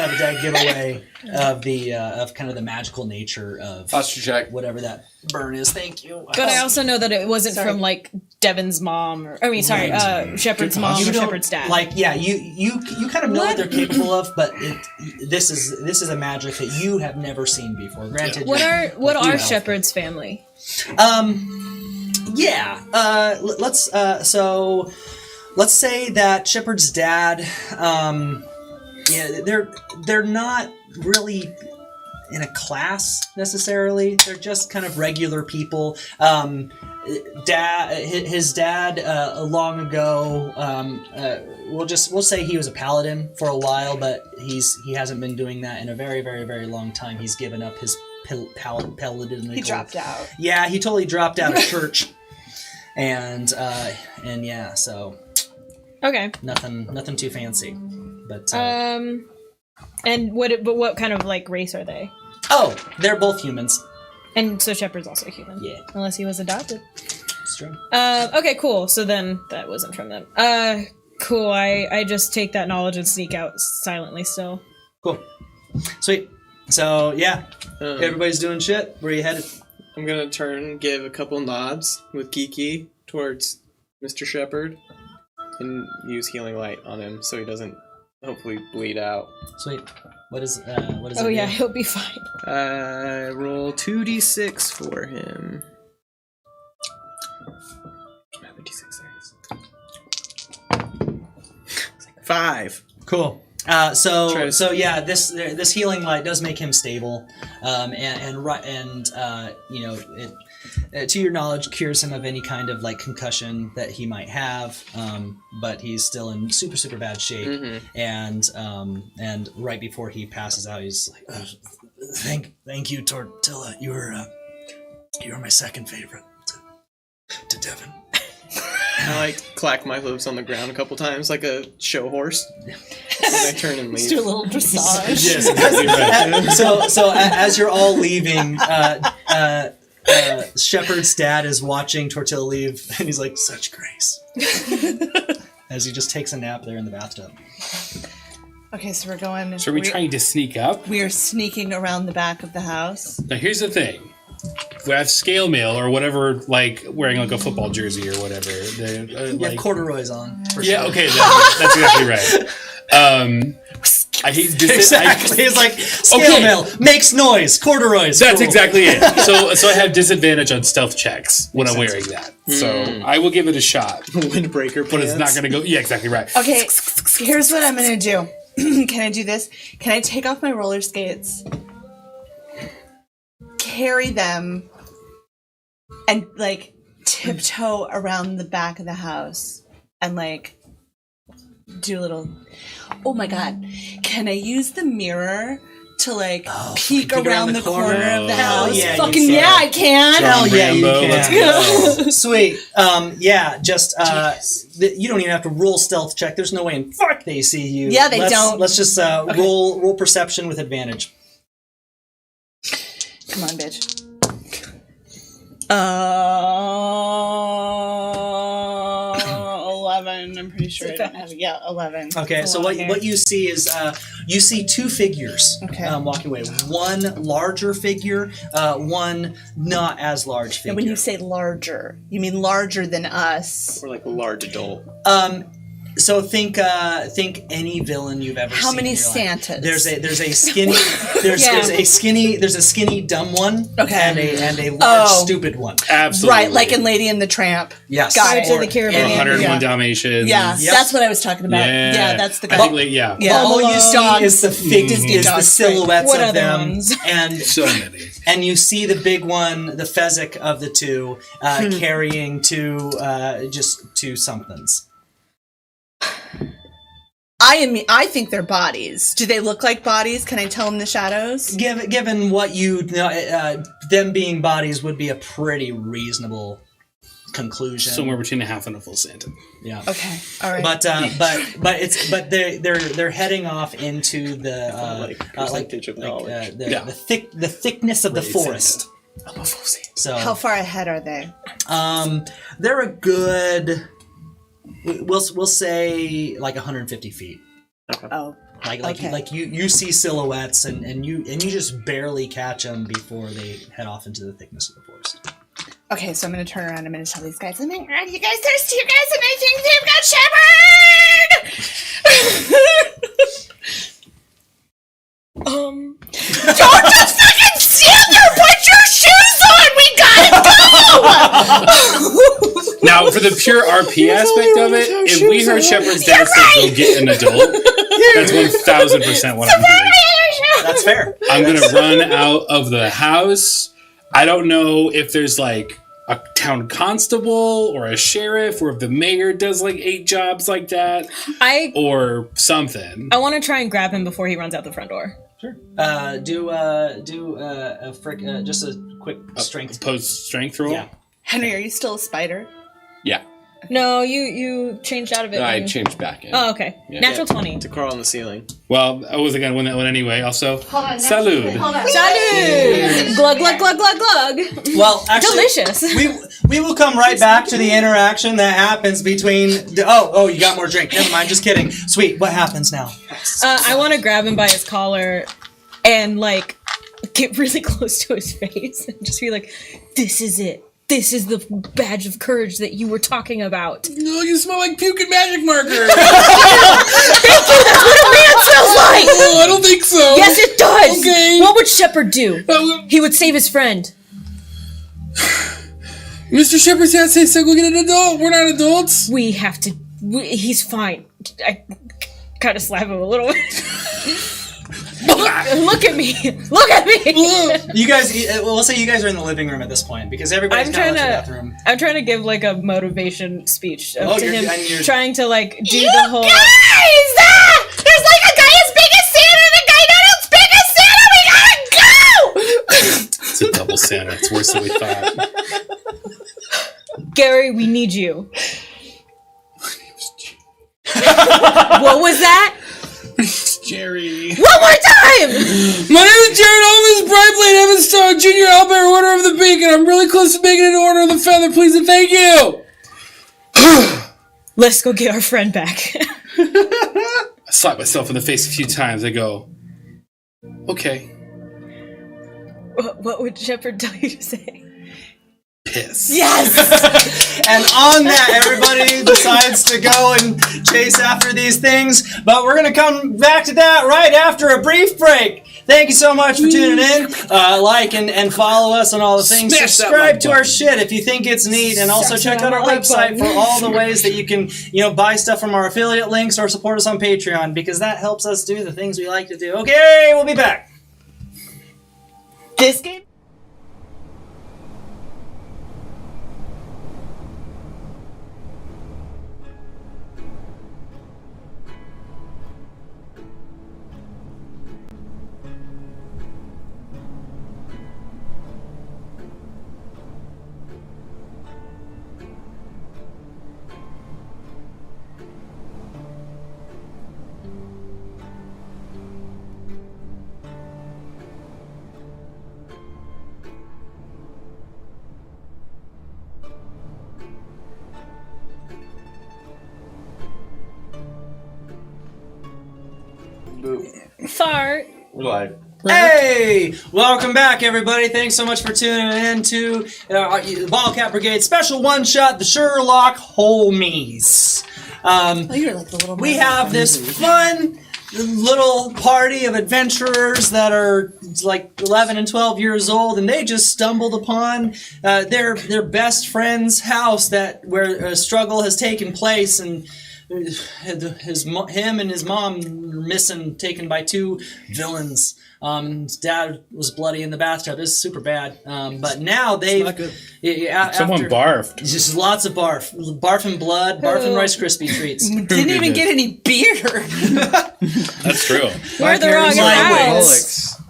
of a dead giveaway of the of kind of the magical nature of Posture check. whatever that burn is. Thank you. But I also know that it wasn't from like Devon's mom, Shepard's mom or Shepard's dad. Like, you kind of know what they're capable of, but this is a magic that you have never seen before. Granted, what are Shepard's family? Let's say that Shepard's dad, they're not really in a class necessarily. They're just kind of regular people. His dad, long ago, we'll say he was a paladin for a while, but he hasn't been doing that in a very, very, very long time. He's given up his paladin. He dropped out. Yeah, he totally dropped out of church, and so Okay. nothing too fancy, but and what kind of like race are they? oh, they're both humans. And so Shepard's also human. Yeah, Unless he was adopted. it's true. Okay, cool. So then that wasn't from them. Cool. I just take that knowledge and sneak out silently still. Cool, sweet. So everybody's doing shit. Where are you headed? I'm gonna turn and give a couple nods with Kiki towards Mr. Shepard and use healing light on him so he doesn't hopefully bleed out. Sweet. What is Oh yeah, he'll be fine. Roll 2d6 for him. Another d6 there. 5. Cool. This healing light does make him stable, to your knowledge, cures him of any kind of like concussion that he might have. But he's still in super, super bad shape, and right before he passes out, he's like, Thank you, Tortilla. You're my second favorite to Devon. I like clack my hooves on the ground a couple times like a show horse. And I turn and leave. Just do a little dressage. Yes, exactly right. so as you're all leaving, Shepard's dad is watching Tortilla leave, and he's like, such grace. As he just takes a nap there in the bathtub. Okay, so we're going. So are we trying to sneak up? We are sneaking around the back of the house. Now here's the thing. We have scale mail or whatever, like wearing like a football jersey or whatever. You have corduroys on. For yeah, sure. okay, that's exactly right. I hate exactly. It's like scale mail makes noise. Corduroys. That's cool. exactly it. So I have disadvantage on stealth checks when I'm wearing that. So I will give it a shot. Windbreaker pants. But it's not going to go. Yeah, exactly right. Okay, here's what I'm gonna do. Can I do this? Can I take off my roller skates, carry them, and like tiptoe around the back of the house and like do a little. Oh my god! Can I use the mirror to like peek around the corner of the house? Yeah, fucking yeah, I can. Hell yeah, you Rambo, can. let's go. Sweet. You don't even have to roll stealth check. There's no way in fuck they see you. Yeah, they don't. Let's just roll perception with advantage. Come on, bitch. 11. I'm pretty sure I don't have it. Yeah, 11. Okay, so what you see is you see two figures walking away. One larger figure, one not as large figure. And when you say larger, you mean larger than us? Or like a large adult. So think any villain you've ever seen. How many in your life. Santas? There's a skinny there's a skinny dumb one. Okay. And a large stupid one. Absolutely. Right, like in Lady and the Tramp. Yes. Got it. To the Caribbean. 101 Dalmatians. Yeah, Yep. that's what I was talking about. Yeah. Yeah, that's the guy. I think, yeah. Yeah. All you see Dogs. is the dogs, silhouettes What of other them, ones? and So many. and you see the big one, the Fezzik of the two, carrying two somethings. I think they're bodies. Do they look like bodies? Can I tell them the shadows? Given what you know, them being bodies would be a pretty reasonable conclusion. Somewhere between a half and a full Santa. Yeah. Okay. All right. But they're heading off into the percentage of knowledge. the thickness of the forest. So How far ahead are they? they're a good. We'll say like 150 feet. Oh. Like you see silhouettes and you just barely catch them before they head off into the thickness of the forest. Okay, so I'm going to turn around. I'm going to tell these guys. Oh my god, you guys, there's two guys and I think they've got Shepard! Don't just fucking stand there! Put your shoes on! We gotta go! Now, for the pure RP aspect of it, if we heard Shepard's dad say go get an adult, that's 1,000% what I'm doing. That's fair. I'm going to run out of the house. I don't know if there's like a town constable or a sheriff, or if the mayor does like 8 jobs like that, or something. I want to try and grab him before he runs out the front door. Sure. Just a quick strength. Post strength roll? Yeah. Henry, are you still a spider? Yeah. No, you changed out of it. No, I when you- changed back in. Oh, okay. Yeah. Natural 20. To crawl on the ceiling. Well, I wasn't going to win that one anyway. Also, salud. Salud! Glug, glug, glug, glug, glug. Well, actually, Delicious. we will come right back to the interaction that happens between. Oh, you got more drink. Never mind. Just kidding. Sweet. What happens now? I want to grab him by his collar and, like, get really close to his face and just be like, this is it. This is the badge of courage that you were talking about. No, you smell like puke and magic marker. Thank you! That's what a man smells like! Oh, I don't think so. Yes, it does! Okay. What would Shepard do? He would save his friend. Mr. Shepard's dad says so go get an adult. We're not adults. We have to... he's fine. I kind of slap him a little bit. Look at me! Look at me! You guys. We'll say you guys are in the living room at this point because everybody's I'm kind of trying left the bathroom. I'm trying to give like a motivation speech to you're- him, and you're- trying to like do You the whole. guys! There's like a guy as big as Santa and a guy not as big as Santa! We gotta go! It's a double Santa. It's worse than we thought. Gary, we need you. What was that? Jerry. One more time! My name is Jared Holmes, Bright Blade, Evan Star, Junior Albert, Order of the Beacon. I'm really close to making an Order of the Feather, please and thank you. Let's go get our friend back. I slap myself in the face a few times. I go, okay. What would Shepard tell you to say? Piss. Yes! And on that, everybody decides to go and chase after these things. But we're going to come back to that right after a brief break. Thank you so much for tuning in. Like and follow us on all the things. Smash that Subscribe like to our button. shit if you think it's neat. And also Smash check out our that like website button. for all the ways that you can, buy stuff from our affiliate links or support us on Patreon because that helps us do the things we like to do. Okay, we'll be back. This game? Fart. We're live. Hey! Welcome back, everybody. Thanks so much for tuning in to the Bottlecap Brigade special one-shot, the Sherlock Holmies. Oh, you're like the little. We have this fun little party of adventurers that are like 11 and 12 years old, and they just stumbled upon their best friend's house where a struggle has taken place, and him and his mom were missing, taken by two villains. His dad was bloody in the bathtub. This is super bad. But now they've... not good. Someone barfed. Just lots of barf. Barf and blood, barf and Rice Krispie treats. Didn't even get any beer. That's true. We're the wrong house.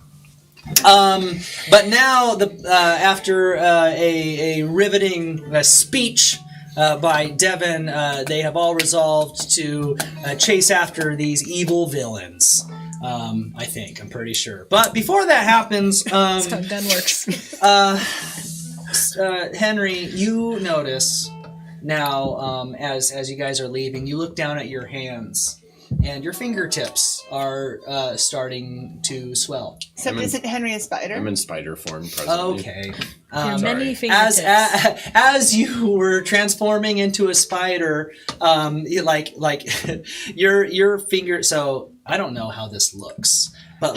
But now, after a riveting speech by Devin, they have all resolved to chase after these evil villains. I think. I'm pretty sure. But before that happens, That's how gun works. Henry, you notice now, as you guys are leaving, you look down at your hands, and your fingertips are starting to swell. Except isn't Henry a spider? I'm in spider form presently. Okay. Your many fingertips. As you were transforming into a spider, your finger. So I don't know how this looks, but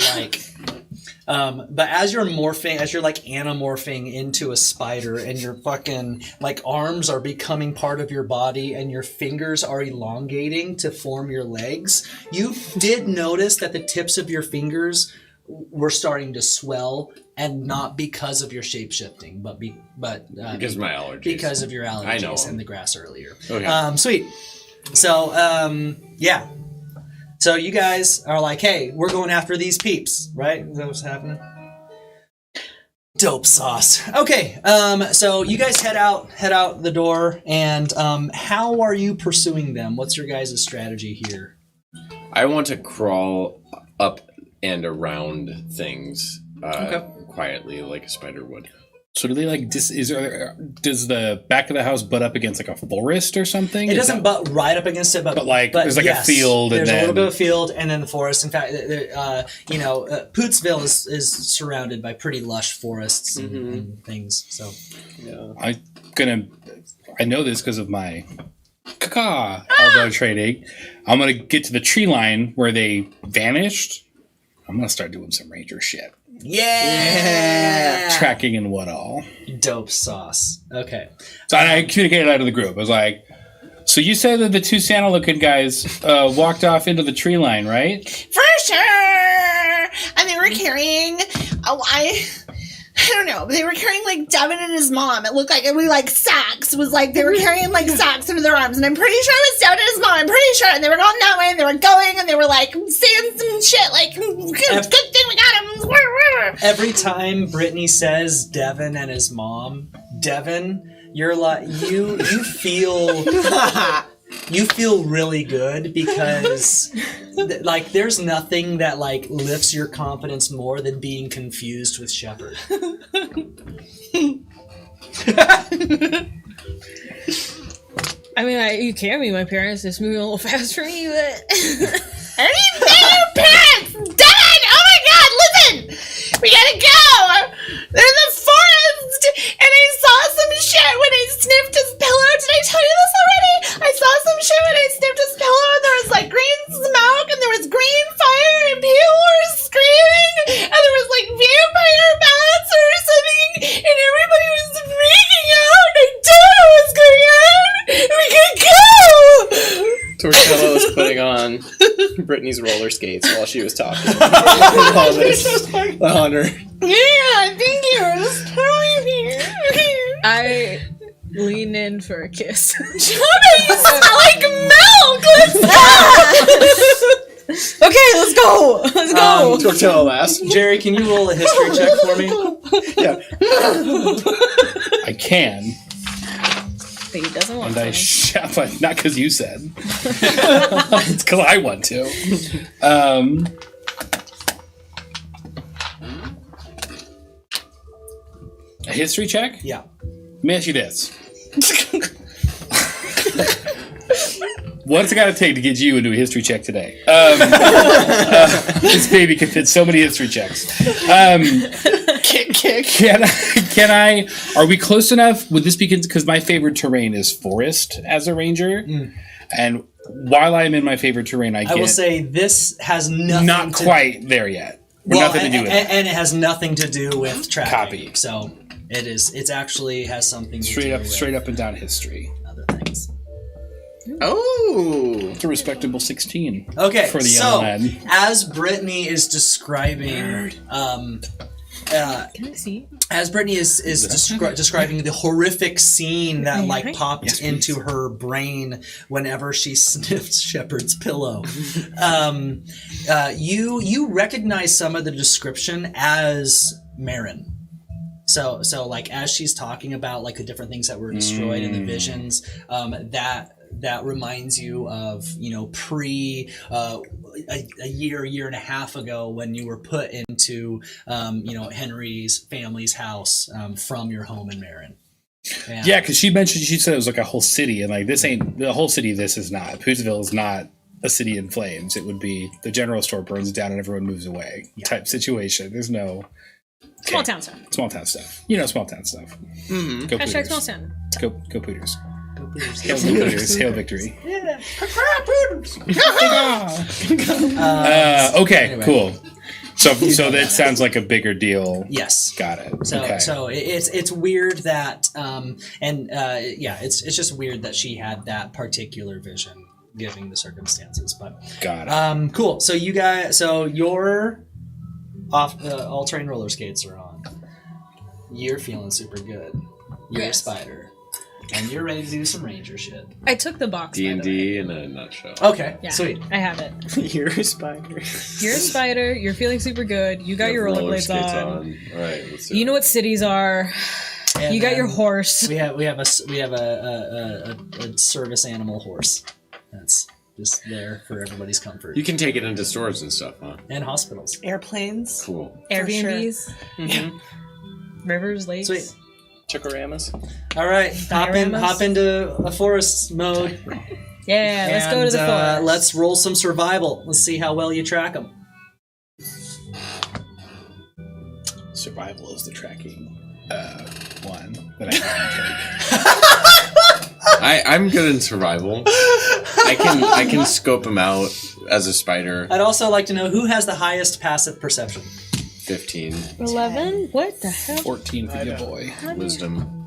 but as you're anamorphing into a spider, and your fucking arms are becoming part of your body, and your fingers are elongating to form your legs, you did notice that the tips of your fingers were starting to swell, and not because of your shape-shifting, but Because of my allergies. because of your I know. allergies and the grass earlier. Okay. Sweet. So, yeah. So you guys are like, hey, we're going after these peeps, right? Is that what's happening? Dope sauce. Okay, so you guys head out the door, and how are you pursuing them? What's your guys' strategy here? I want to crawl up and around things quietly like a spider would. So do they does the back of the house butt up against a forest or something? It doesn't butt right up against it, but there's a field. There's and a little then... bit of field, and then the forest. In fact, Pootsville is surrounded by pretty lush forests and things. So, Yeah. I know this because of my elbow training. I'm gonna get to the tree line where they vanished. I'm gonna start doing some ranger shit. yeah, Tracking and what all. dope sauce. Okay, So I communicated out to the group. I was like, so you said that the two Santa-looking guys walked off into the tree line, right? For sure! And they were carrying, I don't know, but they were carrying Devin and his mom. It looked like it was sacks. It was they were carrying sacks under their arms. And I'm pretty sure it was Devin and his mom. I'm pretty sure. And they were going that way, and they were going, and they were saying some shit good thing we got him. every time Brittany says Devin and his mom, Devin, you're you feel. You feel really good because, there's nothing that, lifts your confidence more than being confused with Shepard. I mean, you can be my parents. It's moving a little fast for me, but... I need your parents! Devin! Oh my god, listen! We gotta go! They're in the forest! And I saw some shit when I sniffed his pillow. Did I tell you this already? I saw some shit when I sniffed his pillow, and there was green smoke, and there was green fire, and people were screaming, and there was vampire bats or something, and everybody was freaking out, and I don't know what's going on! We can go! Tortello was putting on Brittany's roller skates while she was talking. All this on her. Yeah, thank you. It's totally I lean in for a kiss. Jonah, you smell like milk! Let's go! Okay, let's go! Let's go! Tortello laughs. Jerry, can you roll a history check for me? Yeah. I can. But he doesn't want And to. but not because you said. It's because I want to. A history check? Yeah. Let me ask you this. What's it got to take to get you into a history check today? This baby can fit so many history checks. Can I? Are we close enough? Would this be because my favorite terrain is forest as a ranger, and while I'm in my favorite terrain, I will say this has nothing. not quite there yet. Nothing to do with it. And it has nothing to do with tracking. Copy. So it is. It's actually has something to straight do up, with straight up and down history. other things. Oh, It's a respectable 16. Okay, For the so young lad. as Brittany is describing, Can I see? as Brittany is describing the horrific scene that like Right. popped Yes, into her brain whenever she sniffed Shepard's pillow, you recognize some of the description as Marin. So like as she's talking about like the different things that were destroyed in the visions, that reminds you of, you know, a year and a half ago when you were put into, you know, Henry's family's house from your home in Marin. And Yeah, because she said it was like a whole city, and like this ain't the whole city. This is not. Pootsville is not a city in flames. It would be the general store burns down and everyone moves away type situation. There's no Small town stuff. small town stuff. You know, small town stuff. Mm-hmm. Go Hashtag Pooters. small town. Go Pooters. Go Pooters. Hail Pooters. Hail victory. Okay, Anyway. cool. So that sounds like a bigger deal. Yes. Got it. So okay. so it's weird that it's just weird that she had that particular vision given the circumstances, but Got it. cool. So you guys, so your all-terrain roller skates are on. You're feeling super good. You're a Yes. spider, and you're ready to do some ranger shit. I took the box. by the way. D&D in a nutshell. Okay, Yeah, sweet. I have it. You're a spider. You're a spider. You're feeling super good. You got your Roller rollerblades skates on. All right, let's do You it. know what cities are. And You got your then horse. We have a service animal horse. That's just there for everybody's comfort. You can take it into stores and stuff, huh? And hospitals. Airplanes. Cool. Airbnbs, Mm-hmm. rivers, lakes. Sweet. Chickoramas. All right, Dioramas? hop into a forest mode. Yeah, let's go to the forest. Let's roll some survival. Let's see how well you track them. Survival is the tracking one that I can take. I'm good in survival. I can scope them out as a spider. I'd also like to know who has the highest passive perception. 15 11? What the hell? 14 for your boy. wisdom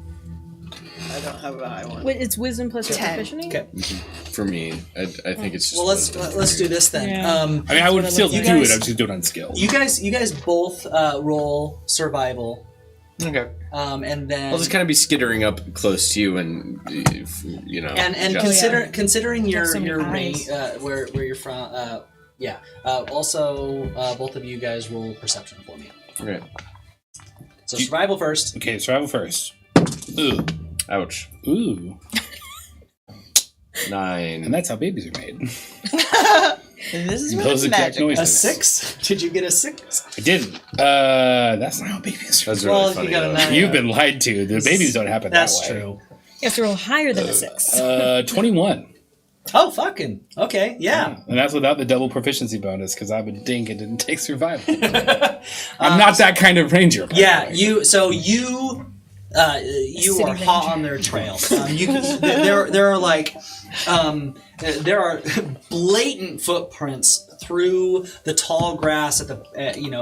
I don't have a high one. Wait, it's wisdom plus your 10. proficiency? Okay. for me. I think it's just Well, let's do this then. Yeah. I mean, I would still do You it. guys- I'm just doing it on skill. You guys both roll survival, Okay. and then I'll just kind of be skittering up close to you, and you know, and just- considering have your so many range, eyes. where you're from. Also, both of you guys roll perception for me. Okay. So survival first. Okay, survival first. Ooh. Ouch. Ooh. 9. And that's how babies are made. And this is where Those the exact magic. noises. A 6? Did you get a 6? I didn't. That's not how babies are That's made. really Well, funny. you got a though. 9. You've been lied to. The babies don't happen That's that way. true. You have to roll higher than a 6. 21. Oh, fucking. Okay, yeah. And that's without the double proficiency bonus because I'm a dink and didn't take survival. I'm not that kind of ranger. by Yeah, the way. you are City hot ranger. on their trail. There are like there are blatant footprints through the tall grass at the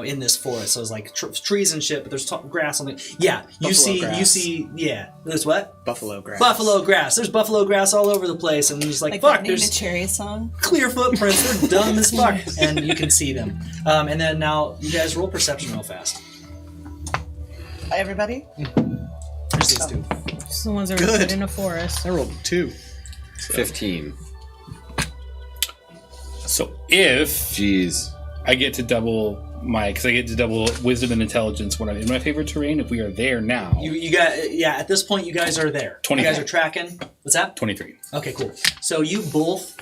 in this forest. So it's like trees and shit, but there's grass on the you Buffalo see grass. there's what Buffalo grass. buffalo grass. There's buffalo grass all over the place, and there's like Like fuck. that Name a There's Cherry song. clear footprints. They're dumb as fuck, and you can see them. And then now you guys roll perception real fast. Everybody? There's these two. It's the ones that were Good. put in a forest. I rolled 2. 15. So if Jeez. I get to double because I get to double wisdom and intelligence when I'm in my favorite terrain, if we are there now, You got at this point you guys are there. 25. You guys are tracking. What's that? 23. Okay, cool. So you both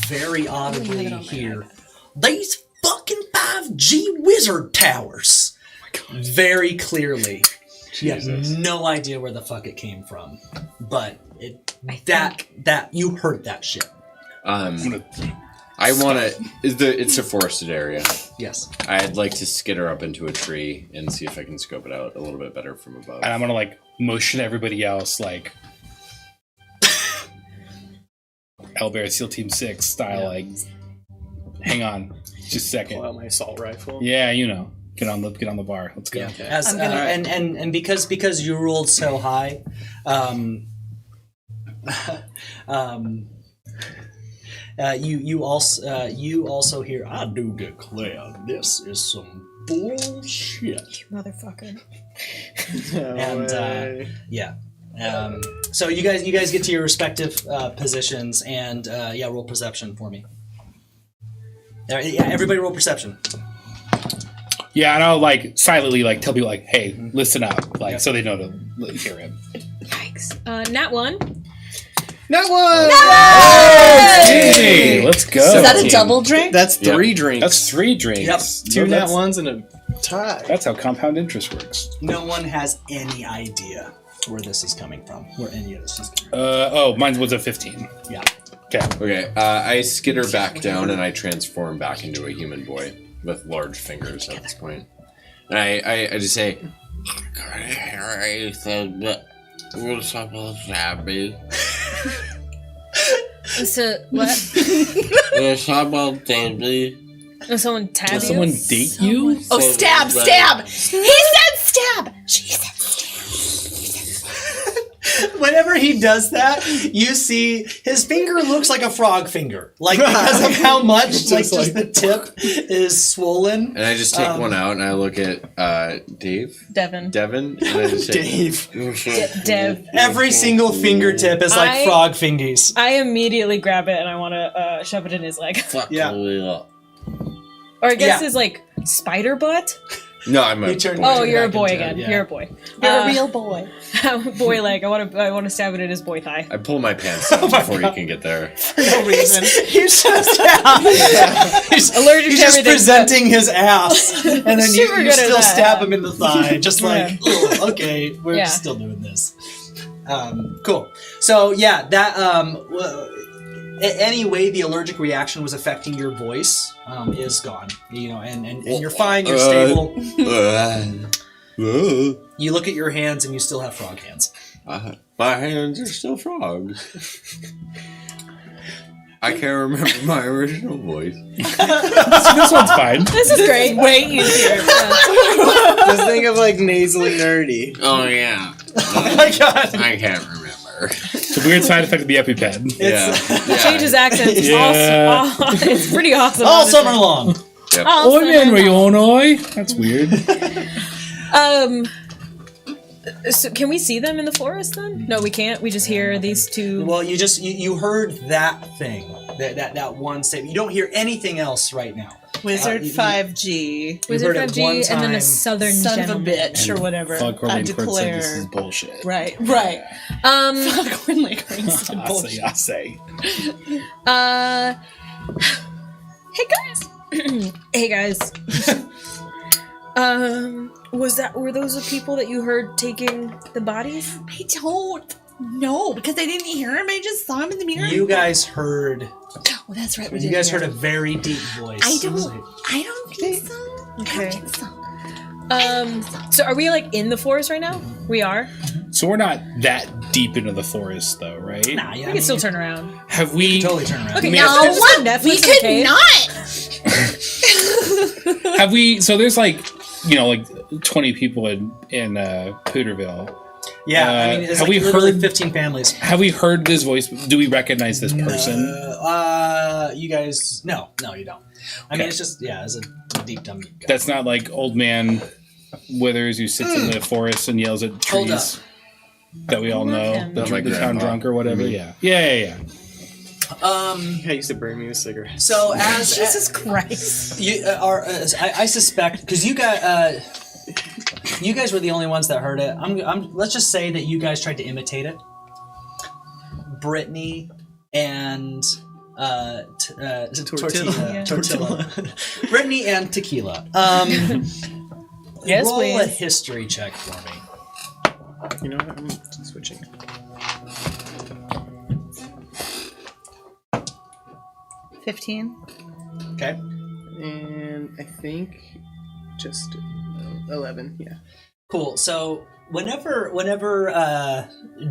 very audibly hear these fucking 5G wizard towers. Very clearly. You have no idea where the fuck it came from. But that you heard that shit. I'm gonna I want to. It's a forested area. Yes. I'd like to skitter up into a tree and see if I can scope it out a little bit better from above. and I'm gonna like motion everybody else like Hellbear SEAL Team 6 style, like, hang on, just a second. Pull out my assault rifle. Yeah, you know, get on the bar. Let's go. Yeah. As and because you rolled so high, you also hear, I do declare this is some bullshit. Motherfucker. So you guys get to your respective positions and roll perception for me. Everybody roll perception. Yeah, and I'll like silently like tell people like, hey, listen up, like so they know to hear him. Yikes. Nat 1. Nat 1! Hey, let's go. Is that a double drink? That's 3 drinks. That's 3 drinks. Yep. 2 Nat 1s and a tie. That's how compound interest works. No one has any idea where this is coming from. Where any of this is coming from. Mine was a 15. Yeah. Okay, I skitter back down and I transform back into a human boy with large fingers at this point. And I just say, what's up, Abby? So, what? What's up, Abby? Does someone tab Did you? someone date you? Oh, stab! He said stab! She said stab. Whenever he does that, you see his finger looks like a frog finger, like because of how much, just the tip is swollen. And I just take one out and I look at Devin. and I just say, Dev. Every single fingertip is like frog fingies. I immediately grab it and I want to shove it in his leg. Yeah. Or I guess his like spider butt. No, I'm a turn- boy. Oh, you're a back boy into again. it, yeah. You're a boy. You're a real boy. Boy leg. I want to stab it in his boy thigh. I pull my pants down before you can get there. For no reason. He's just Allergic he's to just everything. presenting his ass, and then you Super good at still that. stab him in the thigh, just like, Yeah. "Ugh, okay, we're Yeah. still doing this. Cool. So yeah, that anyway, the allergic reaction was affecting your voice. Is gone. You know, and you're fine. You're stable. You look at your hands, and you still have frog hands. My hands are still frogs. I can't remember my original voice. This one's fine. This is great. Way easier. Just think of like nasally nerdy. Oh yeah. Oh my god. I can't remember. It's a weird side effect of the EpiPen. Yeah. Change his accent. It's Yeah. awesome. It's pretty awesome. All honestly. summer long. All I'm in summer long. Illinois. That's weird. So can we see them in the forest then? No, we can't. We just hear these two. Well, you heard that thing, that one statement. You don't hear anything else right now. Wizard you- 5G. Wizard heard it one 5G and then time. a southern Son of a gentleman. bitch or whatever. Foghorn I Leghorn said declare. this is bullshit. Right. Foghorn Leghorn said I bullshit. say. Hey guys. Hey guys. Were those the people that you heard taking the bodies? I don't know because I didn't hear him. I just saw him in the mirror. You guys heard. Oh, that's right. You guys heard a very deep voice. I don't think so. Okay. I don't think so. So are we like in the forest right now? We are. So we're not that deep into the forest, though, right? Nah, yeah, We can still turn around. Have we? totally turn around. Okay, I mean, now it's- what? Netflix We in the could cave? not. Have we? So there's like 20 people in Pooterville. Yeah, I mean, it's have like we literally heard- 15 families. Have we heard this voice? Do we recognize this person? You guys, no, you don't. I mean, Okay. it's just, it's a deep dumb guy. That's not like old man Withers who sits in the forest and yells at Hold trees that we all Love know, him. the, My the town grandpa. drunk or whatever. Mhm. Yeah. I used to bring me a cigarette. So as Jesus Christ. you I suspect because you guys were the only ones that heard it. Let's just say that you guys tried to imitate it. Brittany and Tortilla. Tortilla. Brittany and Tequila. Yes, roll a please. history check for me. You know what? I'm switching. 15. Okay. And I think just 11. Yeah. Cool. So whenever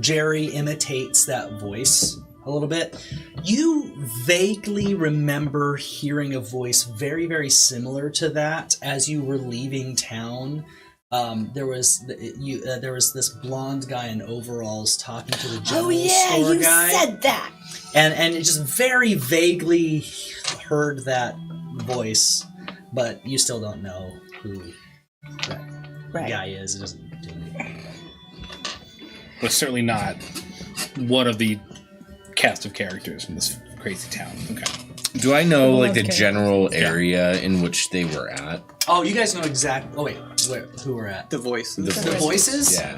Jerry imitates that voice, a little bit. You vaguely remember hearing a voice very, very similar to that as you were leaving town. There was this blonde guy in overalls talking to the general store guy. You said that. And it just very vaguely heard that voice, but you still don't know who that guy is. It doesn't do anything. But certainly not one of the cast of characters from this crazy town. Okay. Do I know like the general area in which they were at? Oh, you guys know exactly. Oh wait, who we're at? The voices. The voices? Yeah.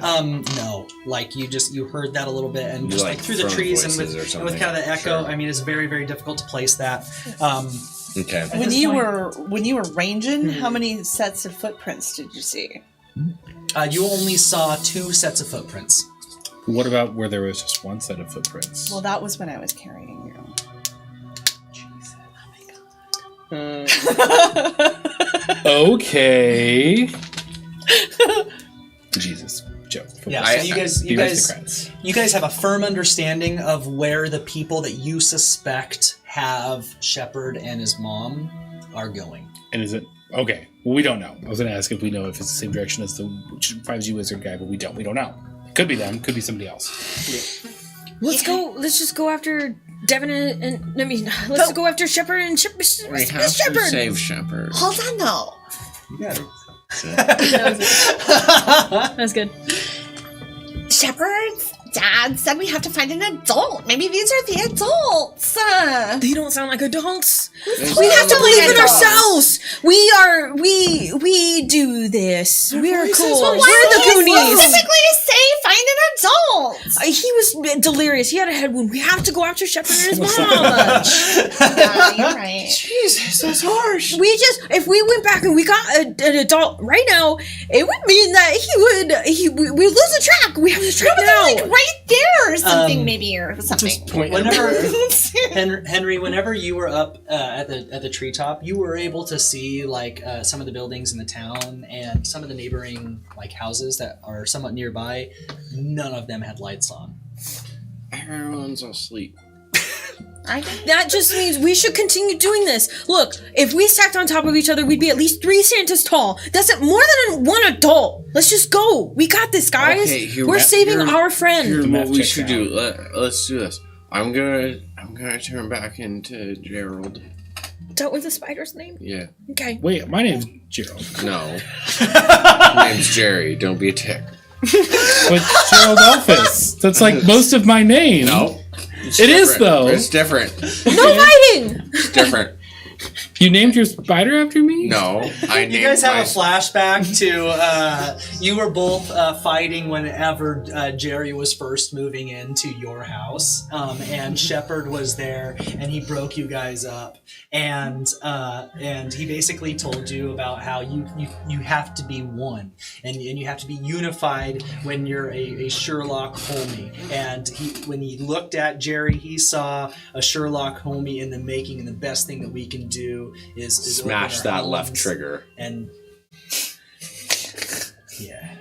No. Like you heard that a little bit, and You, just like, through the from trees and voices or with something. kind of the echo. Sure. I mean, it's very, very difficult to place that. Okay. When you were ranging, how many sets of footprints did you see? You only saw 2 sets of footprints. What about where there was just one set of footprints? Well, that was when I was carrying you. Okay. Jesus, Joe. Yeah, so you guys have a firm understanding of where the people that you suspect have Shepard and his mom are going. And is it okay? Well, we don't know. I was going to ask if we know if it's the same direction as the 5G wizard guy, but we don't. We don't know. Could be them. Could be somebody else. Let's go. Let's just go after Devin and I mean, let's go after Shepard and Shepard. We have to save Shepard. Hold on, though. That's good. Shepard's dad said we have to find an adult. Maybe these are the adults. They don't sound like adults. We have to believe in adults. ourselves. We do this. We're cool. Well, We're why the did he Goonies. specifically say find an adult? He was delirious. He had a head wound. We have to go after Shepard and his mom. Yeah, you're right. Jesus, that's harsh. If we went back and we got an adult right now, it would mean that we lose the track. We have to track now. Like right there or something, maybe, or something. Whenever Henry, whenever you were up at the treetop, you were able to see like some of the buildings in the town and some of the neighboring like houses that are somewhat nearby. None of them had lights on. Everyone's asleep. That just means we should continue doing this. Look, if we stacked on top of each other, we'd be at least 3 Santas tall. That's more than one adult. Let's just go. We got this, guys. Okay, We're saving our friend. Here's The what math we checks should out. do. Let's do this. I'm gonna turn back into Gerald. Is that what the spider's name? Yeah. Okay. Wait, my name's Gerald. No. My name's Jerry. Don't be a tick. But Gerald Elphus. That's like most of my name. No. It's It is, different. though. It's different. No fighting. It's different. You named your spider after me? No. I named You guys have my a flashback to you were both fighting whenever Jerry was first moving into your house, and Shepard was there, and he broke you guys up, and he basically told you about how you have to be one, and you have to be unified when you're a Sherlock homie, and when he looked at Jerry, he saw a Sherlock homie in the making, and the best thing that we can do is smash open our that left homes trigger and yeah.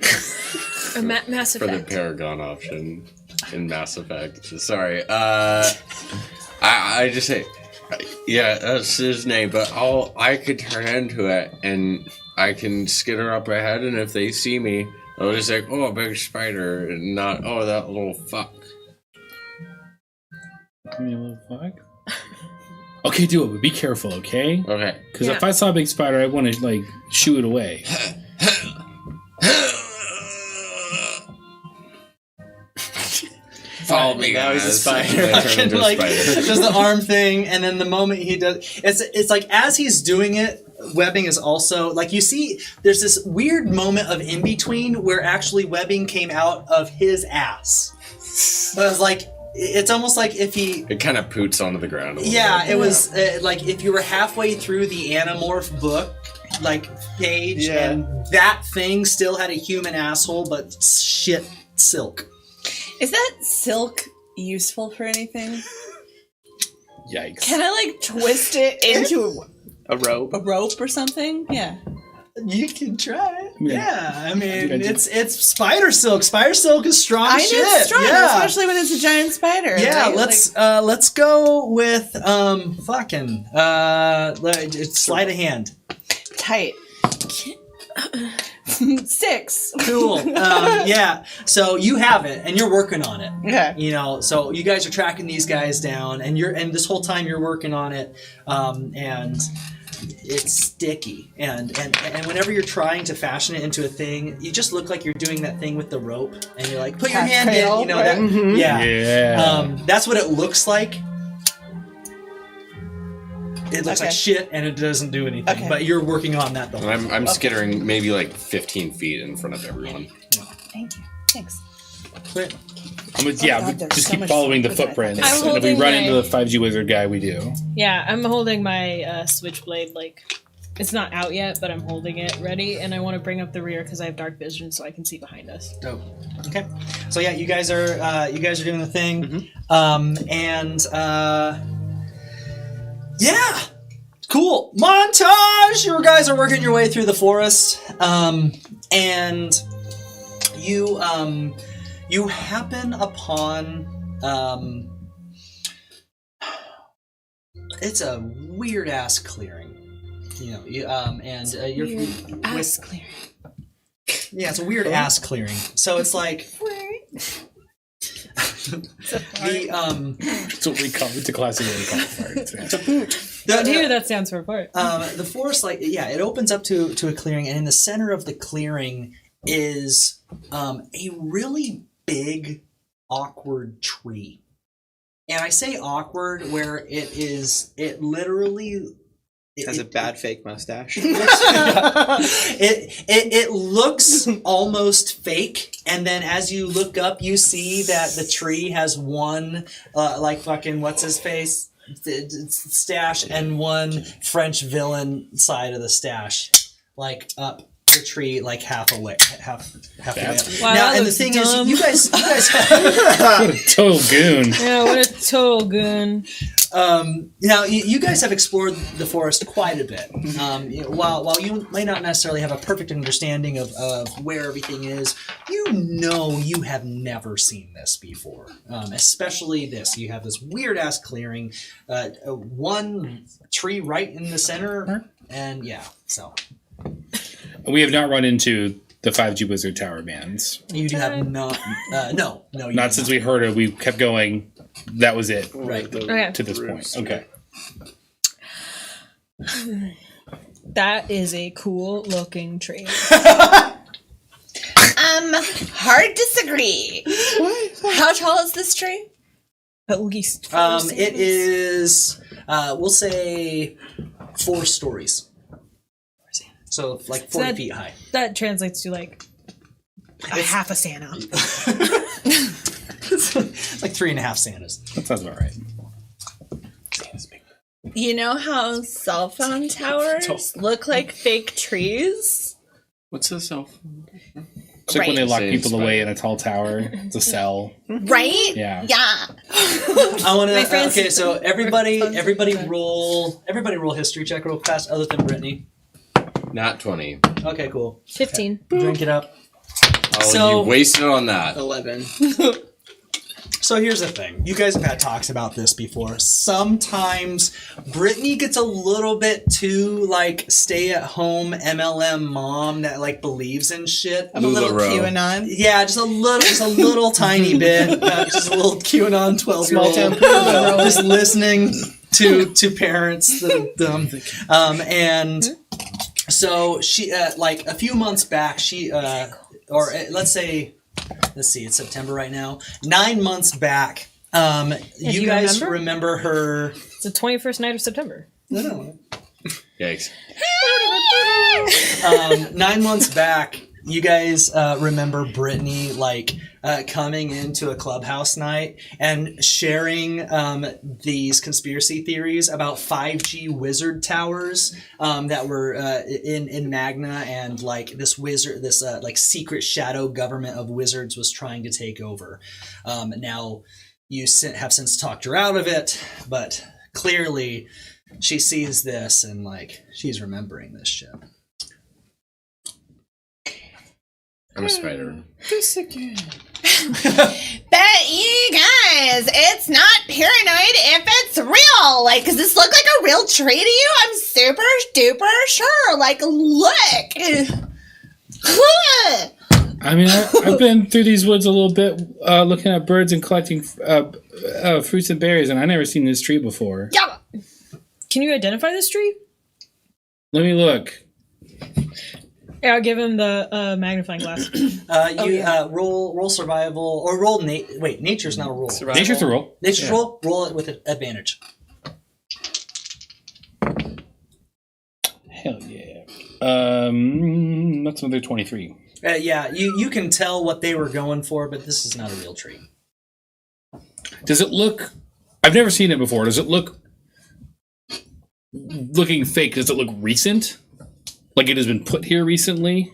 A Mass for the Effect. Paragon option in Mass Effect. Sorry. I just say, yeah, that's his name. But I could turn into it, and I can skitter up ahead. And if they see me, they'll just like, oh, a big spider, and not, oh, that little fuck. You little fuck. Okay, do it, but be careful, okay? Okay. Because if I saw a big spider, I want to, like, shoo it away. Follow me, Now he's a guys. spider. I turn into a like spider. does the arm thing, and then the moment he does, it's like as he's doing it, webbing is also like you see. There's this weird moment of in between where actually webbing came out of his ass. So it's like it's almost like if he. It kind of poots onto the ground a little Yeah, bit. it was like if you were halfway through the Animorph book, like page, and that thing still had a human asshole, but shit silk. Is that silk useful for anything? Yikes. Can I like twist it into A rope. a rope or something? Yeah. You can try it. Yeah. Yeah, I mean, I do. it's spider silk. Spider silk is strong I shit. know it's strong, yeah. especially when it's a giant spider. Yeah, right? let's go with sleight of hand. Tight. 6. Cool. Yeah. So you have it, and you're working on it. Okay. You know, so you guys are tracking these guys down, and this whole time you're working on it, and it's sticky. And whenever you're trying to fashion it into a thing, you just look like you're doing that thing with the rope, and you're like, put your hand in. You know that? Yeah. Yeah. That's what it looks like. It looks like shit, and it doesn't do anything. Okay. But you're working on that the whole And I'm skittering maybe like 15 feet in front of everyone. Thank you. Thanks. time. God, there's just so keep much following the food that I footprints. I'm And if we holding run my- into the 5G wizard guy, we do. Yeah, I'm holding my switchblade. Like, it's not out yet, but I'm holding it ready, and I want to bring up the rear because I have dark vision, so I can see behind us. Dope. Okay. So yeah, you guys are doing the thing, yeah, cool montage. You guys are working your way through the forest, and you happen upon it's a weird ass clearing. You know, you're Ass clearing. yeah, it's a weird ass clearing. So it's like That's what we call it's a classic way to call it. Out here, that stands for fart. the forest, like, yeah, it opens up to a clearing, and in the center of the clearing is a really big, awkward tree. And I say awkward where it literally Has a bad fake mustache. it looks almost fake, and then as you look up, you see that the tree has one like fucking what's his face stash and one French villain side of the stash, like up the tree, like half away. Wow, Now, that and the looks thing dumb. is, you guys What a total goon. Yeah, what a total goon. now you guys have explored the forest quite a bit. While you may not necessarily have a perfect understanding of where everything is, you have never seen this before. Especially this. You have this weird ass clearing, one tree right in the center, and yeah, so We have not run into the 5G wizard tower bands. you have not. No, you Not have since we heard it. We kept going. That was it. Right. Okay. To this point. Okay. That is a cool looking tree. Hard disagree. How tall is this tree? At least. It is. We'll say 4 stories. So like 40 that- feet high. That translates to like a half a Santa. It's like 3.5 Santas. That sounds about right. You know how cell phone towers look like fake trees? What's this self? It's like when they lock Say people away spider. in a tall tower. It's a cell. Right? Yeah. Yeah. I want to. friends- Okay, so everybody roll history check real fast, other than Brittany. Not 20. Okay, cool. 15. Drink it up. Oh, So- you wasted on that. 11. So here's the thing. You guys have had talks about this before. Sometimes Brittany gets a little bit too, like, stay-at-home MLM mom that, like, believes in shit. I'm a little LuLaRoe. QAnon. Yeah, just a little tiny bit. Just a little QAnon 12-year-old. Just listening to parents that are dumb. And so she, like, a few months back, she, let's see, it's September right now. 9 months back, you you guys remember? remember her. It's the 21st night of September. No. Yikes. 9 months back, you guys remember Brittany, like, coming into a clubhouse night and sharing these conspiracy theories about 5G wizard towers that were in Magna, and like this wizard, this like secret shadow government of wizards was trying to take over. Now you have since talked her out of it, but clearly she sees this and like she's remembering this shit. I'm a spider. This again. But you guys, it's not paranoid if it's real. Like, does this look like a real tree to you? I'm super duper sure. Like, look. I mean, I've been through these woods a little bit, looking at birds and collecting fruits and berries, and I never seen this tree before. Yeah. Can you identify this tree? Let me look. Yeah, I'll give him the magnifying glass. Roll survival or roll nature's not a roll. Survival. Nature's a roll. Nature's roll it with an advantage. Hell yeah. That's another 23. Yeah, you can tell what they were going for, but this is not a real tree. Does it look... I've never seen it before. Does it look... Looking fake, does it look recent? Like it has been put here recently?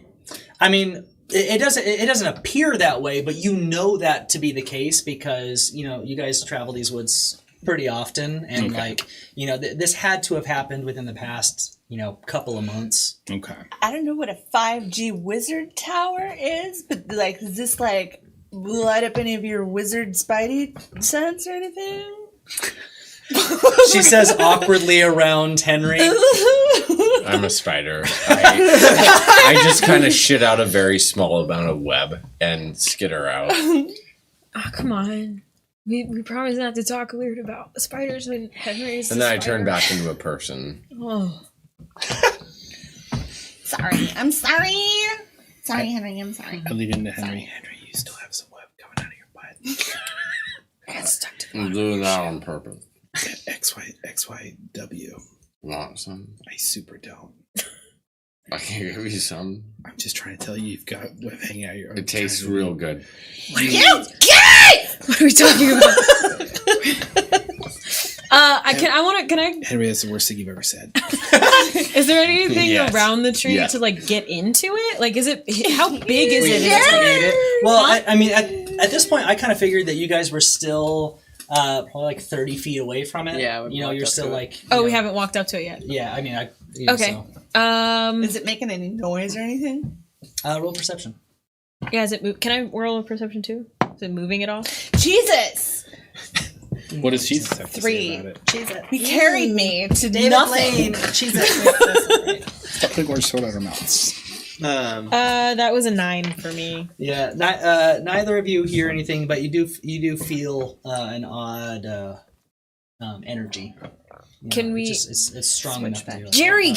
I mean, it doesn't appear that way, but you know that to be the case because, you know, you guys travel these woods pretty often, and this had to have happened within the past, couple of months. Okay. I don't know what a 5G wizard tower is, but like, does this like light up any of your wizard spidey sense or anything? She says awkwardly around Henry. I'm a spider. I just kind of shit out a very small amount of web and skitter out. Oh, come on. We promised not to talk weird about spiders when Henry's And then I turn back into a person. Oh. Sorry. I'm sorry. Sorry, Henry. I'm sorry. I lead into Henry. Henry, you still have some web coming out of your butt. It's stuck to I'm doing that on purpose. XYW. Want some? I super don't. I can give you some. I'm just trying to tell you, you've got web hanging out your. It tastes real good. You get it! What are we talking about? Can I? Henry, that's the worst thing you've ever said. Is there anything Yes. around the tree Yes. to like get into it? Like, how big is it? Investigate it. Well, I mean, at this point, I kind of figured that you guys were still probably like 30 feet away from it. Yeah, we walked you're up still to it. like. Oh, we haven't walked up to it yet. Yeah, I mean, Okay. So. Is it making any noise or anything? Roll perception. Yeah, is it move? Can I roll a perception too? Is it moving at all? Jesus! What does Jesus have to 3. say about it? Jesus. He carried me to David nothing. Lane. Jesus. Stop putting our sword out our mouths. That was a 9 for me. Yeah. Neither of you hear anything, but you do feel an odd energy. Can we- It's strong enough. To like, Gary,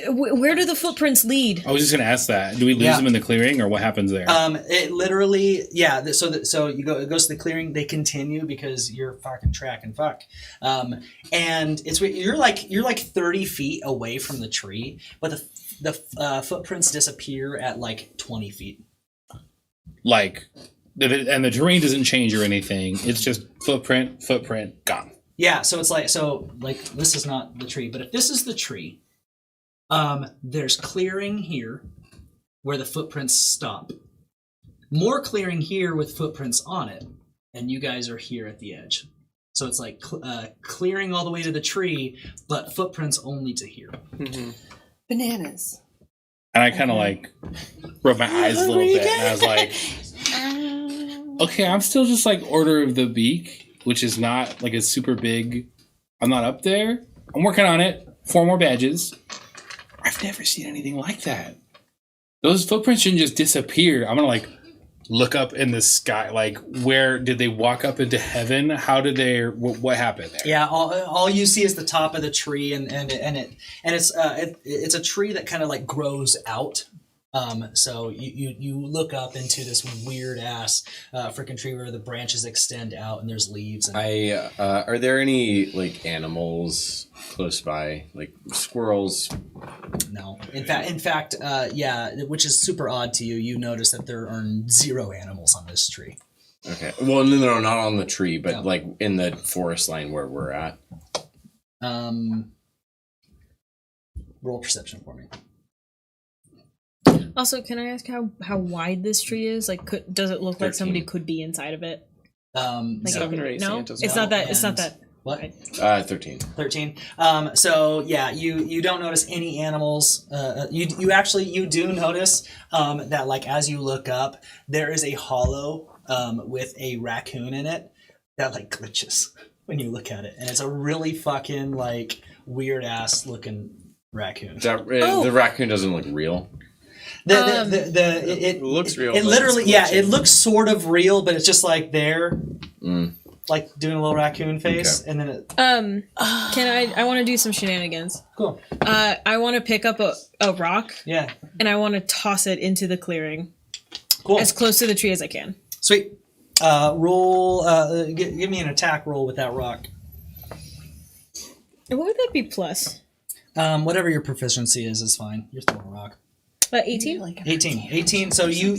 where do the footprints lead? I was just going to ask that. Do we lose them in the clearing, or what happens there? It literally, yeah. So it goes to the clearing. They continue because you're fucking tracking fuck. And you're like 30 feet away from the tree, but the footprints disappear at like 20 feet. Like, and the terrain doesn't change or anything. It's just footprint, gone. Yeah. So it's like this is not the tree, but if this is the tree, there's clearing here where the footprints stop. More clearing here with footprints on it, and you guys are here at the edge. So it's like clearing all the way to the tree, but footprints only to here. Mm-hmm. Bananas. And I kind of like rubbed my eyes a little bit, and I was like, okay, I'm still just like Order of the Beak, which is not like a super big. I'm not up there. I'm working on it. 4 more badges. I've never seen anything like that. Those footprints shouldn't just disappear. I'm gonna like look up in the sky. Like, where did they walk up into heaven? How did they? What happened there? Yeah, all you see is the top of the tree, and it's a tree that kind of like grows out. So you look up into this weird ass freaking tree where the branches extend out and there's leaves. And Are there any like animals close by, like squirrels? No. In fact, yeah, which is super odd to you. You notice that there are 0 animals on this tree. Okay. Well, no, not on the tree, but like in the forest line where we're at. Roll perception for me. Also, can I ask how wide this tree is? Like, does it look like somebody could be inside of it? Like, 7 or 8 no, Santas. it's not that. It's not that. What? 13. 13. So yeah, you don't notice any animals. You do notice that like as you look up, there is a hollow with a raccoon in it that like glitches when you look at it, and it's a really fucking like weird ass looking raccoon. The raccoon doesn't look real. It looks real. It literally, it looks sort of real, but it's just like there. Like doing a little raccoon face, and then it... Can I want to do some shenanigans. Cool. I want to pick up a rock. Yeah. And I want to toss it into the clearing. Cool. As close to the tree as I can. Sweet. Roll. Give me an attack roll with that rock. And what would that be plus? Whatever your proficiency is fine. You're throwing a rock. 18? 18. So you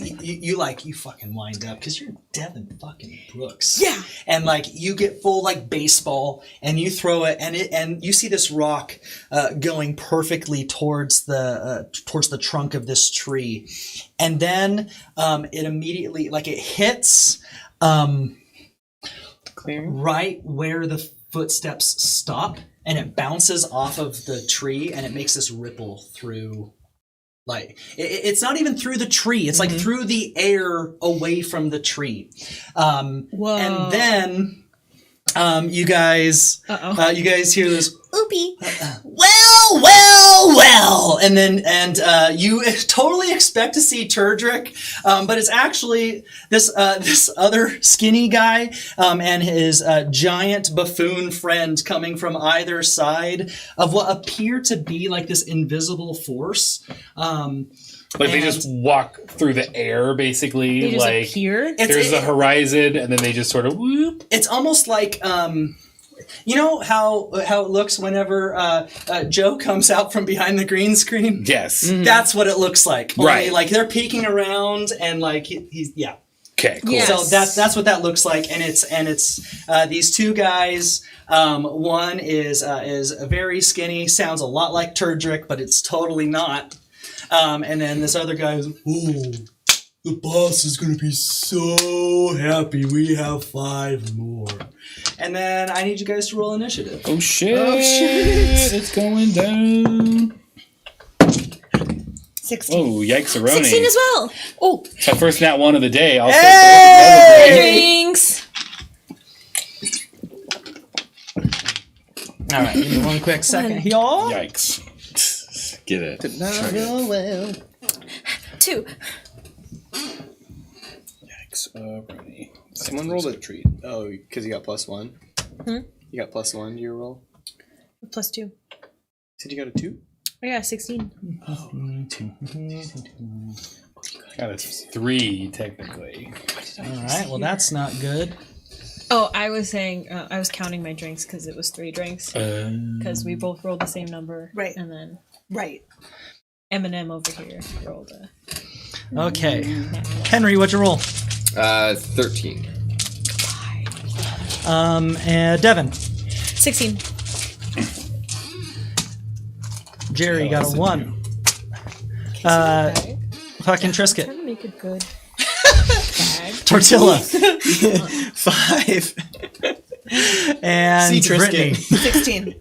fucking wind up because you're Devin fucking Brooks. Yeah. And like you get full like baseball and you throw it and you see this rock going perfectly towards the trunk of this tree, and then it immediately like it hits right where the footsteps stop, and it bounces off of the tree and it makes this ripple through. Like it's not even through the tree; it's like through the air away from the tree. Whoa! And then you guys hear this. Oopie. Well, and then you totally expect to see Turdrick, but it's actually this other skinny guy and his giant buffoon friend coming from either side of what appear to be like this invisible force. They just walk through the air, basically. They just like appear? There's the horizon, and then they just sort of whoop. It's almost like you know how it looks whenever Joe comes out from behind the green screen? Yes. That's what it looks like. Right. Only, like they're peeking around and like he's yeah. Okay, cool. Yes. So that's what that looks like, and it's these two guys. One is very skinny, sounds a lot like Turdrick, but it's totally not. And then this other guy is, ooh, the boss is gonna be so happy. We have 5 more. And then I need you guys to roll initiative. Oh shit! It's going down. 16. Oh, yikes-a-roni. 16 as well. Oh, It's my first nat 1 of the day. Also, drinks. All right, give me one quick second, y'all. Yikes. Get it. Well. 2. Yikes-a-roni. Someone rolled a treat. Oh, because you got +1. You got +1 to your roll. Plus 2. Said you got a 2? Oh yeah, 16. Got a 3, technically. All right, well that's not good. Oh, I was saying, I was counting my drinks because it was 3 drinks. Because we both rolled the same number. Right. And then Right. Eminem over here rolled a... Okay, Henry, what'd you roll? 13. And Devin. 16. Jerry got a 1. Fucking Trisket. Trying to make it good. Tortilla. 5. And See Trisket. Brittany. 16.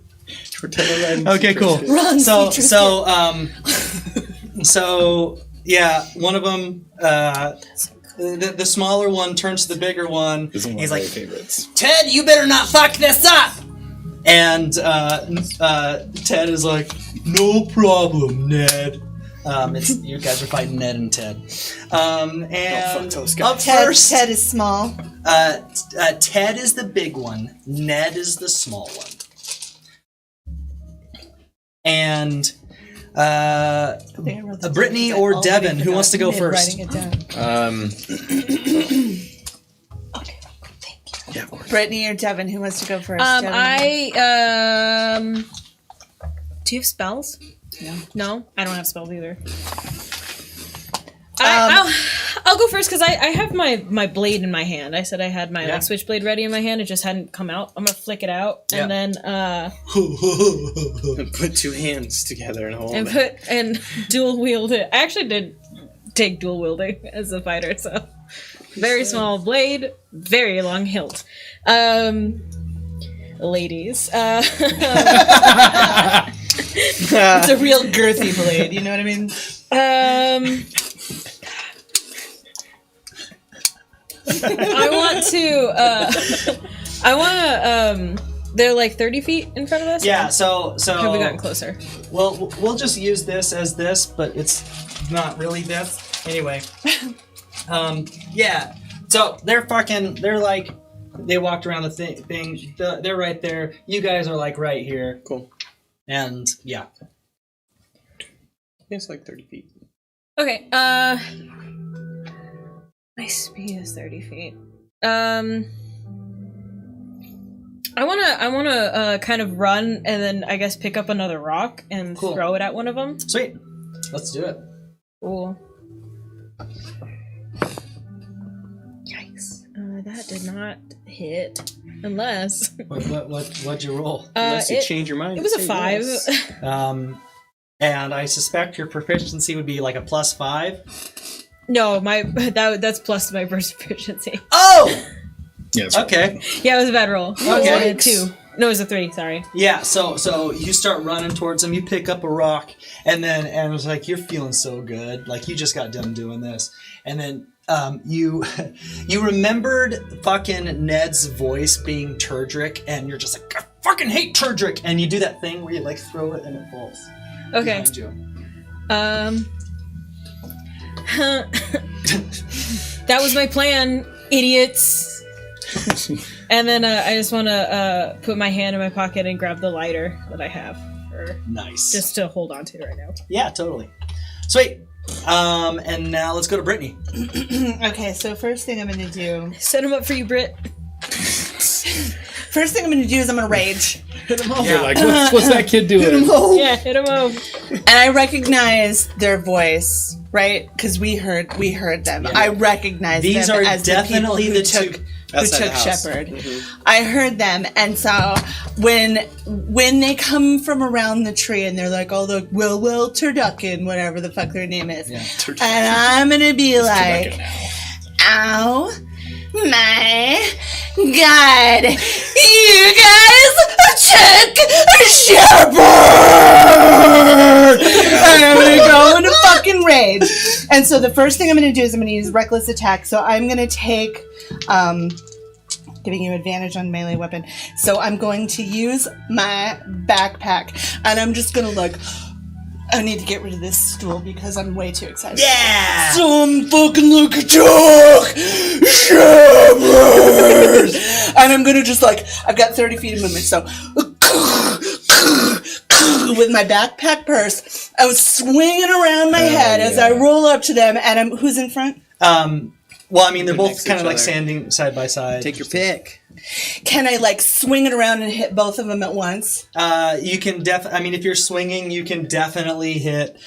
Okay, cool. Run, So see Trisket. so yeah, one of them, the smaller one turns to the bigger one. This is one He's of my like, favorites. Ted, you better not fuck this up. And Ted is like, no problem, Ned. It's you guys are fighting Ned and Ted. And those guys. up first, Ted is small. Ted is the big one. Ned is the small one. And Brittany or Devin, who wants to go first? Writing it down. Okay, thank you. Brittany or Devin, who wants to go first? Devin? Do you have spells? No. No? I don't have spells either. I'll go first because I have my blade in my hand. I said I had my switchblade ready in my hand. It just hadn't come out. I'm gonna flick it out and then Put 2 hands together and hold it. and dual wield it. I actually did take dual wielding as a fighter, so very small blade, very long hilt. Let's ladies. It's a real girthy blade, you know what I mean? I want to, they're like 30 feet in front of us? Yeah, so Have we gotten closer? Well, we'll just use this as this, but it's not really this. Anyway. Yeah. So they're like, they walked around the thing. They're right there. You guys are like right here. Cool. And yeah. It's like 30 feet. Okay, my speed is 30 feet. I wanna kind of run and then I guess pick up another rock and throw it at one of them. Sweet. Let's do it. Cool. Yikes. That did not hit. Unless... What'd you roll? Unless you change your mind. It was a 5. Yes. And I suspect your proficiency would be like a +5. No, that's plus my burst proficiency. Oh! Yeah, okay. Yeah, it was a bad roll. Okay. It was a 2. No, it was a 3, sorry. Yeah, so you start running towards them, you pick up a rock, and it's like, you're feeling so good. Like, you just got done doing this. And then you remembered fucking Ned's voice being Turdrick, and you're just like, I fucking hate Turdrick! And you do that thing where you, like, throw it and it falls. Okay. Behind you. That was my plan, idiots. And then I just want to put my hand in my pocket and grab the lighter that I have. Nice. Just to hold on to right now. Yeah, totally. Sweet. And now let's go to Brittany. Okay, so first thing I'm going to do... Set him up for you, Britt. First thing I'm going to do is I'm going to rage. Hit him over. Yeah. Like, what's that kid doing? Yeah, hit him over. And I recognize their voice, right? Because we heard them. Yeah. I recognize these them are as definitely the people who took Shepherd. Mm-hmm. I heard them, and so when they come from around the tree and they're like, "Oh, look, Will Turducken," whatever the fuck their name is, and I'm gonna be like, "Ow, my God, you guys took Shepherd!" And I'm gonna go into fucking rage. And so the first thing I'm gonna do is I'm gonna use reckless attack. So I'm gonna take, giving you advantage on melee weapon. So I'm going to use my backpack, and I'm just gonna look. I need to get rid of this stool because I'm way too excited. Yeah! Some fucking look at Chuck! Shepherd! And I'm gonna just like, I've got 30 feet of movement, so with my backpack purse, I was swinging around my head as I roll up to them, and who's in front? Well, I mean, they're both kind of like standing side by side. Take your pick. Can I like swing it around and hit both of them at once? You can I mean, if you're swinging, you can definitely hit.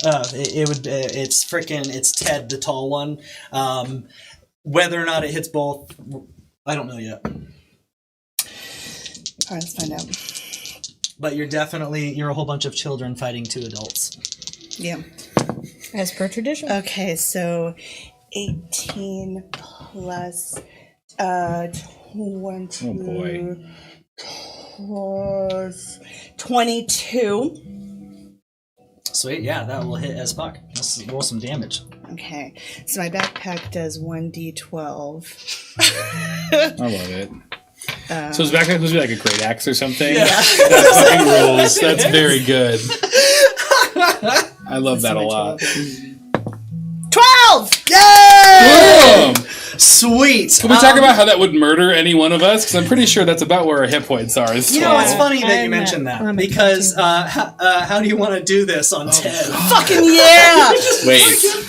It's Ted, the tall one. Whether or not it hits both, I don't know yet. All right, let's find out. But you're a whole bunch of children fighting 2 adults. Yeah. As per tradition. Okay, so 18 plus 20 plus 22. Sweet, yeah, that will hit as fuck. Let's roll some damage. Okay, so my backpack does 1d12. I love it. So his backpack supposed to be like a great axe or something? Yeah. That fucking rolls. That's very good. I love that a lot. 12! Yay! Boom! Sweet. Can we talk about how that would murder any one of us? Because I'm pretty sure that's about where our hit points are. You know, it's funny that you mentioned that. Because how do you want to do this on 10? Fucking yeah!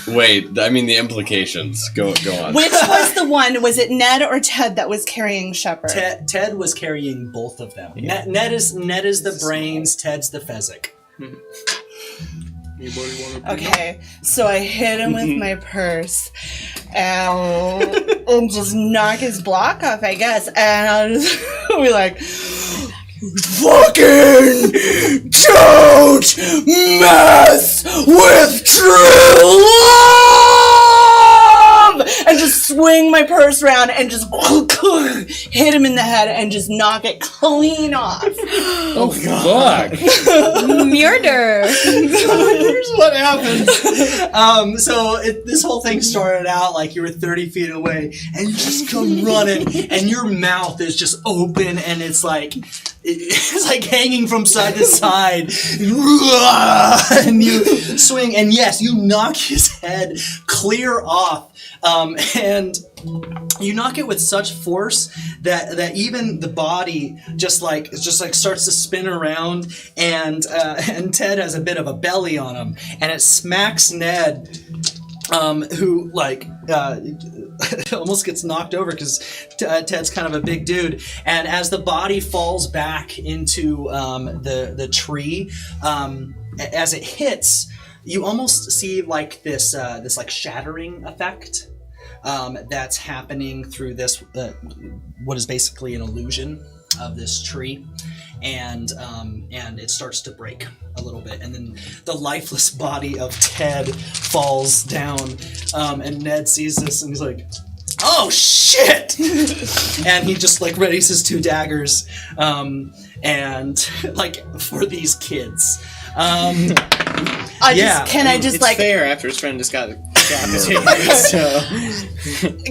Wait. I mean, the implications. Go on. Which was the one? Was it Ned or Ted that was carrying Shepherd? Ted was carrying both of them. Yeah. Ned is the brains. Ted's the Fezzik. Okay, so I hit him with my purse and just knock his block off, I guess. And I'll just be like, fucking don't mess with true love! And just swing my purse around and just hit him in the head and just knock it clean off. Oh, fuck. Murder. Here's what happens. This whole thing started out like you were 30 feet away, and you just come running, and your mouth is just open, and it's like hanging from side to side, and you swing, and yes, you knock his head clear off, and you knock it with such force that even the body just starts to spin around, and Ted has a bit of a belly on him, and it smacks Ned, who almost gets knocked over because Ted's kind of a big dude, and as the body falls back into the tree, as it hits, you almost see like this shattering effect that's happening through this what is basically an illusion of this tree, and it starts to break a little bit, and then the lifeless body of Ted falls down, and Ned sees this and he's like, "Oh shit!" And he just like readies his 2 daggers, and like for these kids. It's fair after his friend just got decapitated. So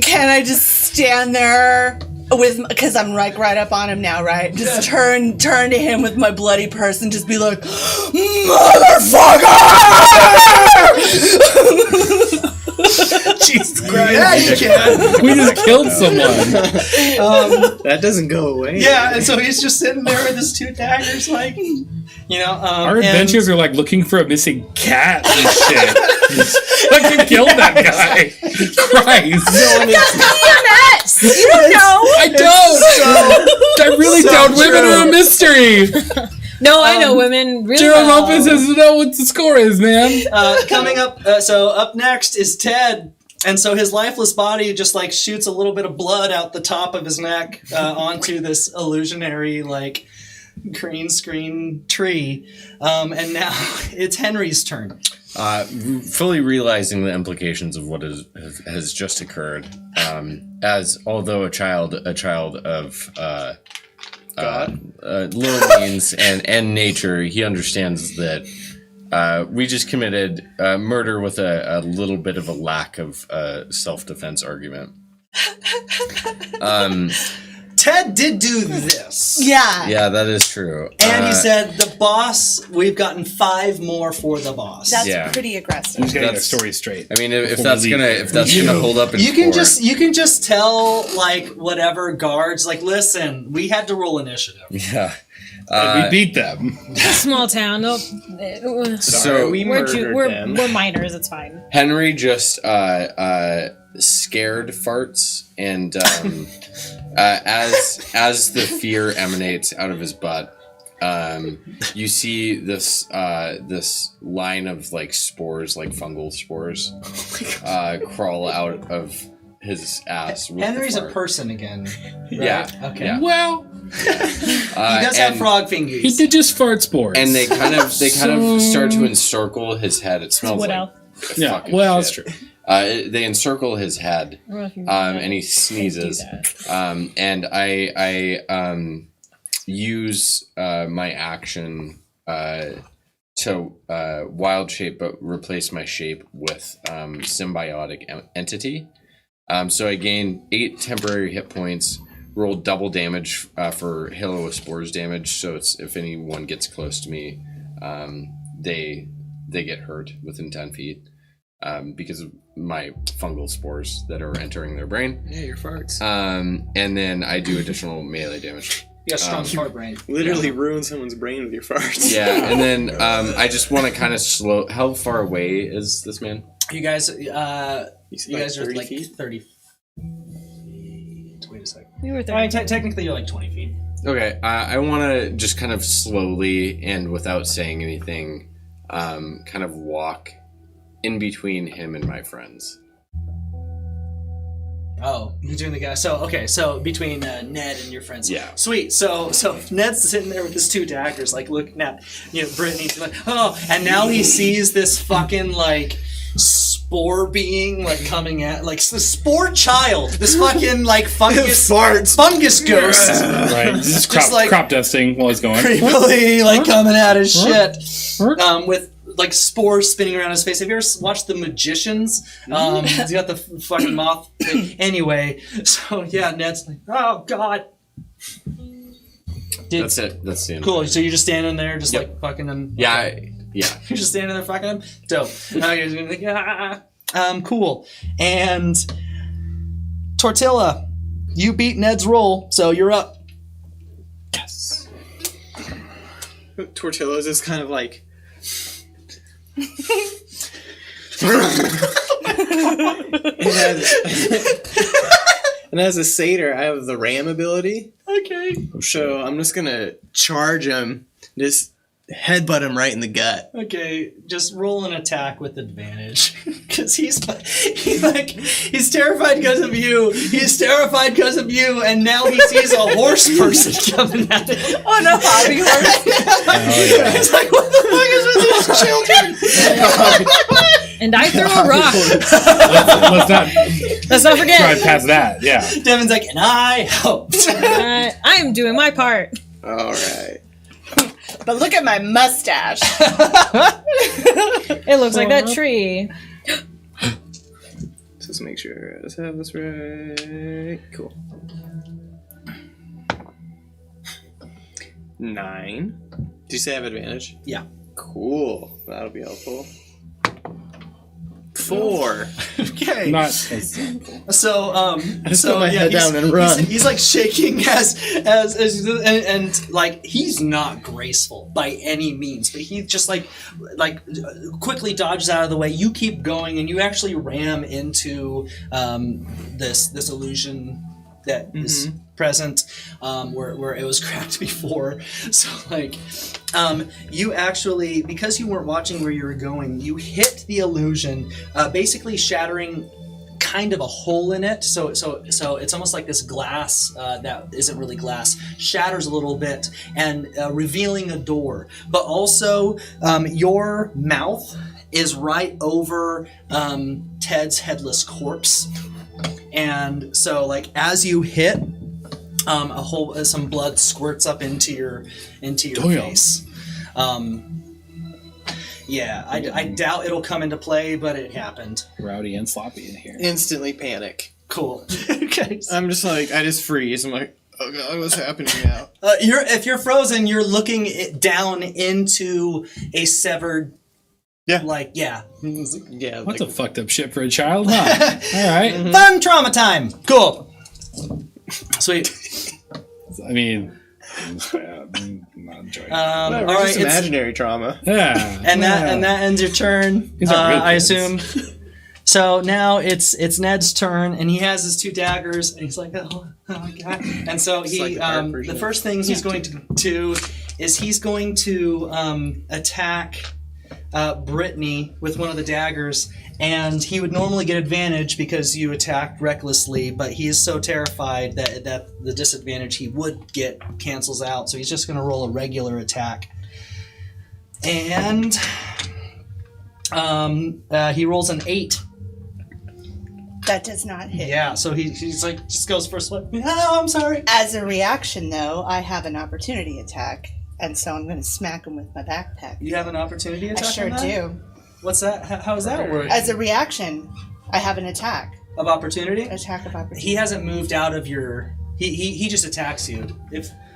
Can I just stand there because I'm like right up on him now, right? Just turn to him with my bloody purse and just be like, "Motherfucker!" Jesus Christ! Yeah, you can. We just killed someone. that doesn't go away. Yeah, and so he's just sitting there with his 2 daggers, like, Our adventures are like looking for a missing cat and shit. Fucking killed that guy. Christ. DMS! You don't know! I don't! I really don't. Women are a mystery. No, I know women really Gerald well. Lopez doesn't know what the score is, man. Coming up, up next is Ted. And so his lifeless body just like shoots a little bit of blood out the top of his neck onto this illusionary like green screen tree. And now it's Henry's turn. Fully realizing the implications of what has just occurred, as although a child of low means and nature, he understands that we just committed murder with a little bit of a lack of self-defense argument. Ted did do this. Yeah, that is true. And he said, the boss, we've gotten 5 more for the boss. That's Yeah. pretty aggressive. Who's getting their story straight? I mean, if that's gonna hold up in You can court, just tell like whatever guards, like, listen, we had to roll initiative. yeah. We beat them. Small town. No, So we murdered them. we're minors. It's fine. Henry just scared farts, and as the fear emanates out of his butt, you see this line of like spores, like fungal spores, crawl out of his ass. With Henry's the a fart. person again. Right? Yeah. Okay. Yeah. Well, He does have frog fingers. he did just fart spores. And they kind of start to encircle his head. It smells What like else? yeah, fucking well, that's shit. true. They encircle his head, and he sneezes. And I use my action to wild shape, but replace my shape with symbiotic entity. So I gain 8 temporary hit points. Roll double damage for Halo of Spores damage. So it's if anyone gets close to me, they get hurt within 10 feet. Because of my fungal spores that are entering their brain. Yeah, your farts. And then I do additional melee damage. You got strong fart brain. Literally ruin someone's brain with your farts. Yeah, and then I just want to kind of slow. How far away is this man? You guys, You said you guys are 30 like feet? 30 feet. Wait a second. We were 30. I mean, technically, you're like 20 feet. Okay, I want to just kind of slowly and without saying anything, kind of walk in between him and my friends. Oh, you're doing the guy. So between Ned and your friends. Yeah. Sweet. So Ned's sitting there with his 2 daggers, like looking at Brittany, like, oh, and now he sees this fucking like spore being like coming at like the spore child, this fucking like fungus ghost, Right. Just Just like- crop dusting while he's going. creepily like coming at his shit, with like spores spinning around his face. Have you ever watched The Magicians? He's got the fucking moth thing. Anyway, so yeah, Ned's like, oh god. That's it. That's the end. Cool. So you're just standing there, just Yep. like fucking him. Yeah, yeah. You're just standing there fucking him. Dope. Now you're gonna think, cool. And Tortilla, you beat Ned's roll, so you're up. Yes. Tortillas is kind of like. And as a satyr, I have the ram ability. Okay. So I'm just gonna charge him, just headbutt him right in the gut. Okay, just roll an attack with advantage, because he's terrified because of you. He's terrified because of you, and now he sees a horse person coming at him. On a hobby horse. He's like, what the fuck is with these children? And I threw a rock. Let's not Let's not forget. drive past that. Yeah. Devin's like, and I helped. I am doing my part. All right. But look at my mustache. It looks like that tree. Just make sure I have this right. Cool. 9. Did you say I have advantage? Yeah. Cool. That'll be helpful. 4. Okay. Not as So, just so put my yeah, head down and run. He's like shaking and like he's not graceful by any means, but he just like quickly dodges out of the way. You keep going, and you actually ram into this illusion that is present, where it was cracked before. So like, you actually, because you weren't watching where you were going, you hit the illusion, basically shattering kind of a hole in it. So it's almost like this glass that isn't really glass shatters a little bit and revealing a door. But also, your mouth is right over Ted's headless corpse. And so, like, as you hit, some blood squirts up into your face. Yeah, I doubt it'll come into play, but it happened. rowdy and sloppy in here. Instantly panic. Cool. Okay. I'm just like, I just freeze. I'm like, oh god, what's happening now? If you're frozen, you're looking down into a severed. Yeah. Like, yeah. Yeah. What's like, a fucked up shit for a child, huh? All right. Fun trauma time. Cool. Sweet. I mean, I'm not enjoying it. All whatever, right. just imaginary trauma. Yeah. And that ends your turn. These are real I kids. assume. So now it's Ned's turn, and he has his 2 daggers, and he's like, oh my god. And so he like the dark version the of- first thing he's going to do is he's going to attack Brittany with one of the daggers, and he would normally get advantage because you attacked recklessly, but he is so terrified that the disadvantage he would get cancels out, so he's just going to roll a regular attack. And he rolls an 8. That does not hit. Yeah, so he's like, just goes first one. Oh, I'm sorry. As a reaction, though, I have an opportunity attack, and so I'm going to smack him with my backpack. You have an opportunity attack? I sure on that? do. What's that? How does that work? As a reaction, I have an attack. Of opportunity? Attack of opportunity. He hasn't moved out of your. He just attacks you.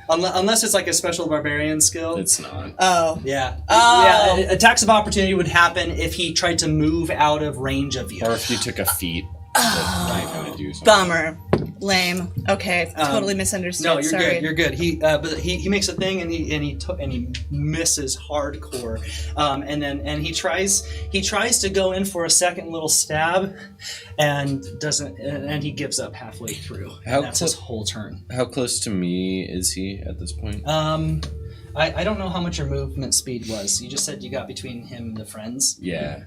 Unless it's like a special barbarian skill. It's not. Oh. Yeah. Oh. Yeah. Attacks of opportunity would happen if he tried to move out of range of you. Or if you took a feat that might kind of do something. Bummer. Lame. Okay. Totally misunderstood. No, you're Sorry. good. You're good. But he makes a thing and he misses hardcore, and he tries to go in for a second little stab, and doesn't, and he gives up halfway through. How That's his whole turn. How close to me is he at this point? I don't know how much your movement speed was. You just said you got between him and the friends. Yeah.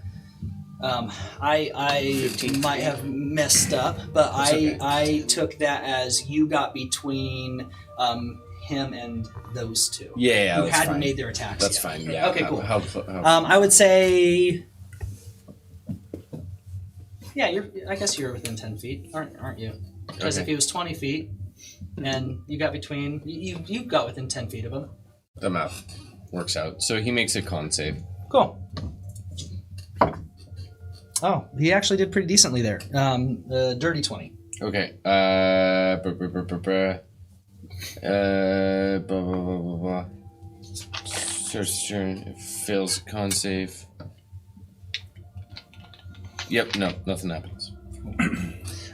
I might have messed up, but I took that as you got between him and those two. Yeah, who that's hadn't fine. made their attacks That's yet. fine. Yeah. Okay, cool. How I would say Yeah, I guess you're within 10 feet, aren't you? Because if he was 20 feet, and you got between, you got within 10 feet of him. The map works out. So he makes a con save. Cool. Oh, he actually did pretty decently there. Dirty 20. Okay. Starts turn. It fails con save. Yep. No, nothing happens.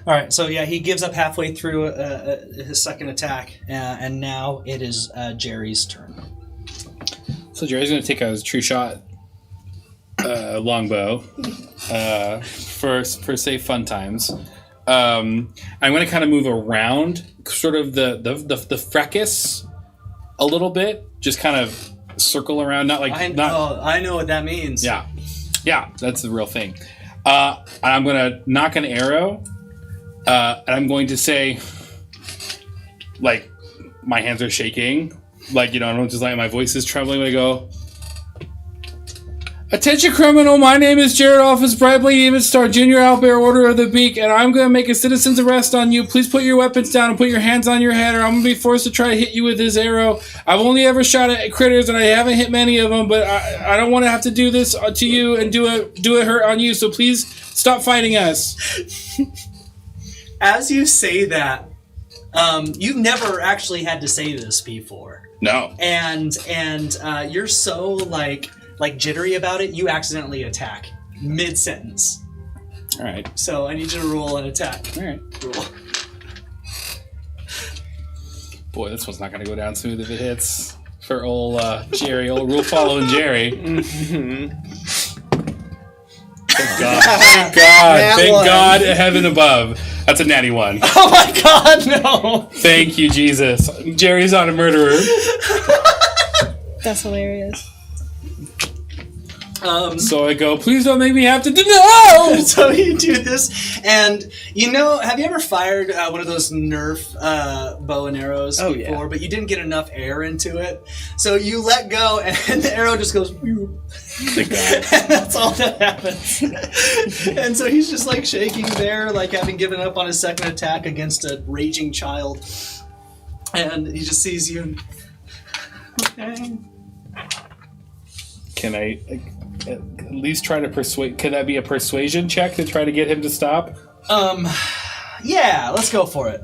All right, so yeah, he gives up halfway through his second attack, and now it is Jerry's turn. So Jerry's going to take a true shot longbow for safe fun times. I'm going to kind of move around sort of the fracas a little bit, just kind of circle around, not like I know what that means. Yeah, that's the real thing. I'm going to knock an arrow, and I'm going to say, like, my hands are shaking, like, you know, I don't just like my voice is trembling when I go, "Attention criminal, my name is Jared Office Brightly Even Star Junior Owlbear Order of the Beak, and I'm going to make a citizen's arrest on you. Please put your weapons down and put your hands on your head, or I'm going to be forced to try to hit you with this arrow. I've only ever shot at critters, and I haven't hit many of them, but I don't want to have to do this to you and do it hurt on you, so please stop fighting us." As you say that, you've never actually had to say this before. No. And you're so like jittery about it, you accidentally attack mid-sentence. All right. So I need you to roll an attack. All right. Roll. Boy, this one's not going to go down smooth if it hits for old Jerry, old rule-following Jerry. Thank God. Thank God, heaven above. That's a natty one. Oh my God, no! Thank you, Jesus. Jerry's not a murderer. That's hilarious. So I go, please don't make me have to do no! So you do this, and have you ever fired one of those Nerf bow and arrows before, yeah. but you didn't get enough air into it? So you let go, and the arrow just goes, and that's all that happens. And so he's just like shaking there, like having given up on his second attack against a raging child. And he just sees you. Okay. Can I at least try to persuade? Could that be a persuasion check to try to get him to stop? Yeah, let's go for it.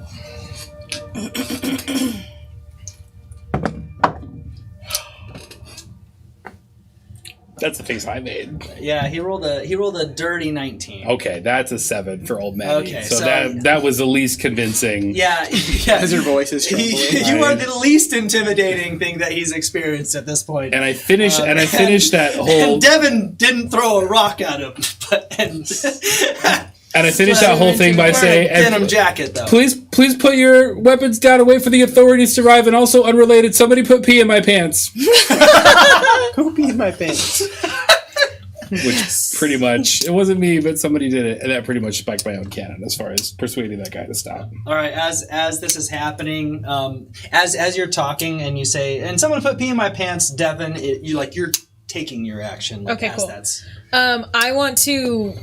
That's the face I made. Yeah, he rolled a dirty 19. Okay, that's a 7 for old Matty. Okay, so so that was the least convincing. Yeah. As your voice is trembling. You are the least intimidating thing that he's experienced at this point. And I finished that whole. And Devin didn't throw a rock at him, and I finished that whole thing by saying, denim jacket though. Please put your weapons down and wait for the authorities to arrive. And also, unrelated, somebody put pee in my pants. Go pee in my pants. Which pretty much, it wasn't me, but somebody did it, and that pretty much spiked my own cannon as far as persuading that guy to stop. All right, as this is happening, as you're talking and you say, and someone put pee in my pants, Devin, you're taking your action. Like, Okay, cool. That's... I want to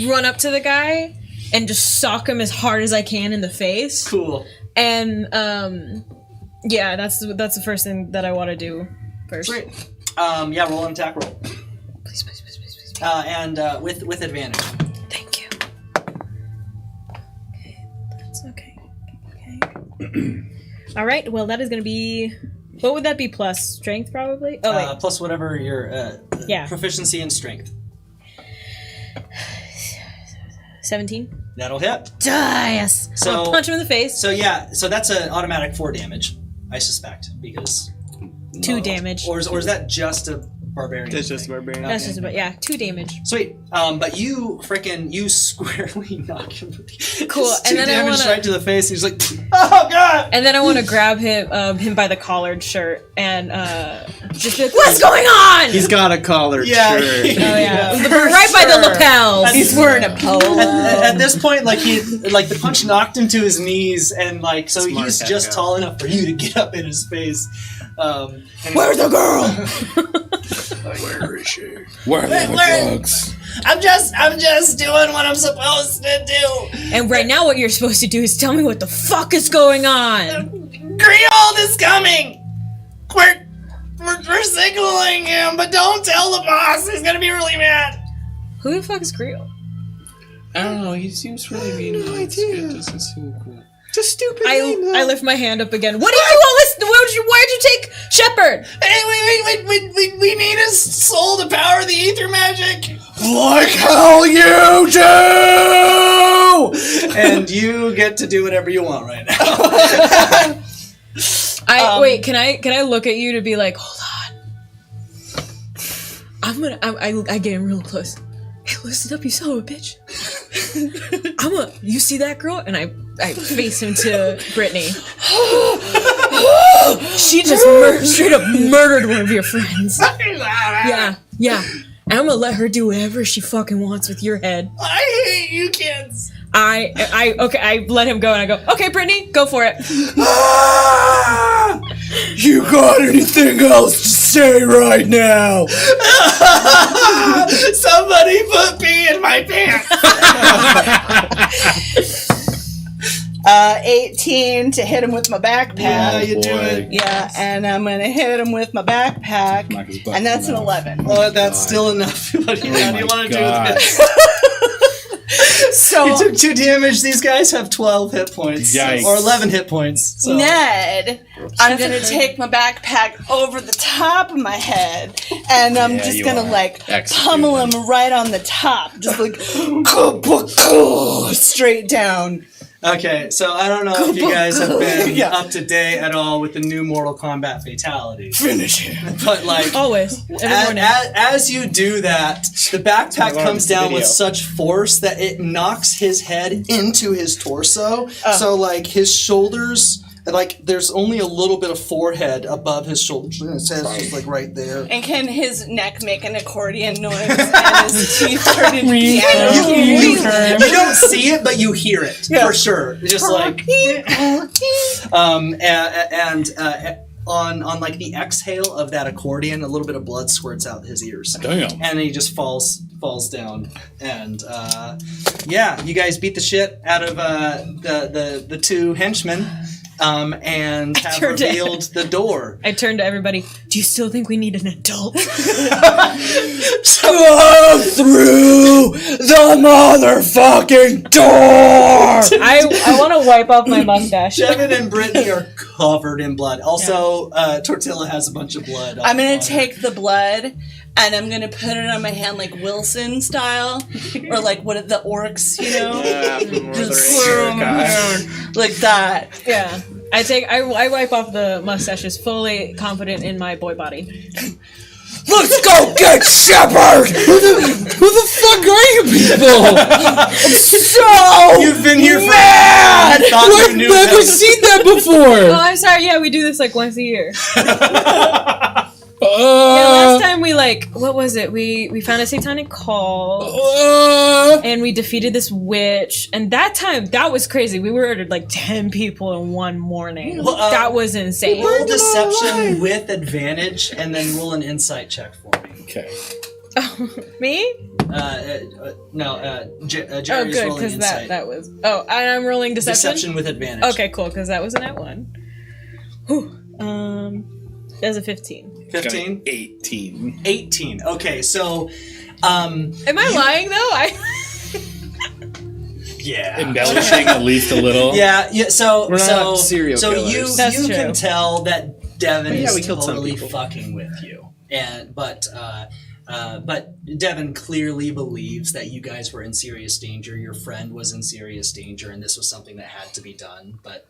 run up to the guy and just sock him as hard as I can in the face. Cool. And yeah, that's the first thing that I want to do first. Great. Yeah, roll an attack roll. Please. And with advantage. Thank you. Okay, that's okay. All right. Well, that is going to be. What would that be? Plus strength, probably. Oh wait. Plus whatever your yeah. proficiency in strength. 17. That'll hit. Yes. So I'm gonna punch him in the face. So that's an automatic 4 damage, I suspect, because 2 damage. Or is that just a barbarian? That's just thing? barbarian. That's just about 2 damage. Sweet. But you squarely knock him. Cool. Just And 2 then I damage wanna, right to the face. He's like, oh god. And then I want to grab him by the collared shirt and just be like, what's going on? He's got a collared shirt. Oh yeah, right by the lapels. He's wearing a polo. At this point, the punch knocked him to his knees, and so Smart he's cat just guy. tall enough for you to get up in his face. Where's the girl? Where is she? Where are the drugs? I'm just doing what I'm supposed to do. And right now, what you're supposed to do is tell me what the fuck is going on. Greenhold is coming. We're signaling him, but don't tell the boss. He's gonna be really mad. Who the fuck is Creel? I don't know. He seems really mean. No idea. It doesn't seem cool. It's a stupid I name. lift my hand up again. What are you all listening? Why'd you take Shepard? Hey, we need his soul to power the ether magic. Like hell you do! And you get to do whatever you want right now. Wait, can I look at you to be like, hold on. I get him real close. Hey, listen up, you son of a bitch. You see that girl? And I face him to Brittany. She just straight up murdered one of your friends. Yeah. And I'm gonna let her do whatever she fucking wants with your head. I hate you kids. I let him go and I go, okay, Brittany, go for it. You got anything else to say right now? Somebody put pee in my pants. 18 to hit him with my backpack. Yeah, you do it. Yeah, and I'm gonna hit him with my backpack, Knock his butt and that's an off. 11. Oh, that's still enough. What do you want to do God. with this? So You took 2 damage. These guys have 12 hit points. Yikes. Or 11 hit points. So. Ned, I'm gonna take my backpack over the top of my head, and I'm Yeah, just you gonna are. like Execute pummel him. him right on the top, just like straight down. Okay, so I don't know if you guys have been Yeah. up to date at all with the new Mortal Kombat fatality. Finish him. But like, Always. Every morning. as you do that, the backpack one comes down video. with such force that it knocks his head into his torso. So like his shoulders, like there's only a little bit of forehead above his shoulders. His head's just like right there. And can his neck make an accordion noise and his teeth turn into piano You keys? don't see it, but you hear it for sure. Just like on like the exhale of that accordion, a little bit of blood squirts out his ears. Damn. And he just falls down. And yeah, you guys beat the shit out of the 2 henchmen. And have turned to- revealed the door. I turn to everybody. Do you still think we need an adult? Go through the motherfucking door! I want to wipe off my mustache. Devin and Brittany are covered in blood. Also, Tortilla has a bunch of blood. I'm gonna on her. take the blood and I'm gonna put it on my hand like Wilson style, or like what the orcs, you know, just swirl 'em around like that. Yeah. I wipe off the mustaches, fully confident in my boy body. Let's go get Shepard! Who the fuck are you people? So you've been here for mad. I've never seen that before. Oh, I'm sorry. Yeah, we do this like once a year. Last time we what was it? We found a satanic cult and we defeated this witch. And that time, that was crazy. We murdered like 10 people in one morning. That was insane. Roll deception with advantage, and then roll an insight check for me. Okay. Me? Jerry's Oh, good, rolling because insight. that was. Oh, and I'm rolling deception. Deception with advantage. Okay, cool, because that was an at one. Whew. That's a 15. 15? 18. 18. Okay, so Am I lying though? yeah. Embellishing at least a little. Yeah, so We're so not serial so killers. you That's true. can tell that Devin Yeah, we is killed some totally people. fucking with you. But Devin clearly believes that you guys were in serious danger, your friend was in serious danger, and this was something that had to be done. But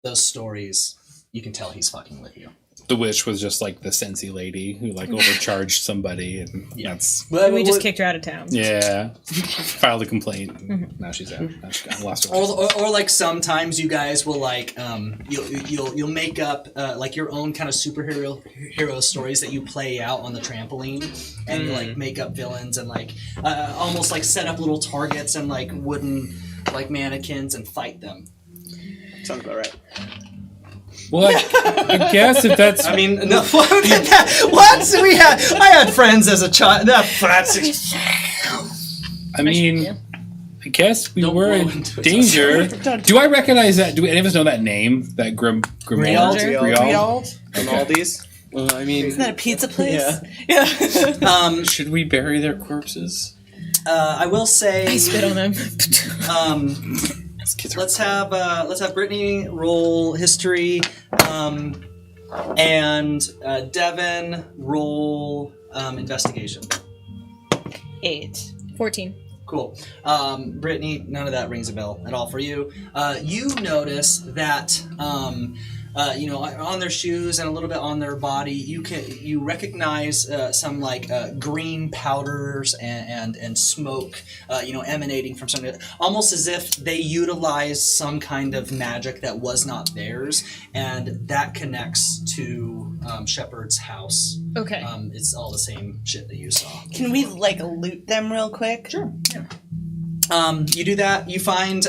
those stories, you can tell he's fucking with you. The witch was just like the Sensi lady who like overcharged somebody, and that's And we just kicked her out of town. yeah. Filed a complaint. Now she's out. Now she got lost. Her Or like sometimes you guys will like you'll make up like your own kind of hero stories that you play out on the trampoline, and you like make up villains and like almost like set up little targets and like wooden like mannequins and fight them. Sounds about right. Well, I guess if that's... I mean, no. What? I had friends as a child. I mean, I guess we Don't were blow in into it. danger. Do I recognize that? Do any of us know that name? That Grimaud? Griald? On Aldi's? Well, I mean, Isn't that a pizza place? Yeah. should we bury their corpses? I will say. I spit on him. Let's have Brittany roll history, and Devin roll investigation. 8. 14. Cool. Brittany, none of that rings a bell at all for you. You notice that on their shoes and a little bit on their body, you recognize some like green powders and smoke, emanating from something, almost as if they utilize some kind of magic that was not theirs, and that connects to Shepard's house. Okay. It's all the same shit that you saw. Can we like loot them real quick? Sure. Yeah. You do that. You find.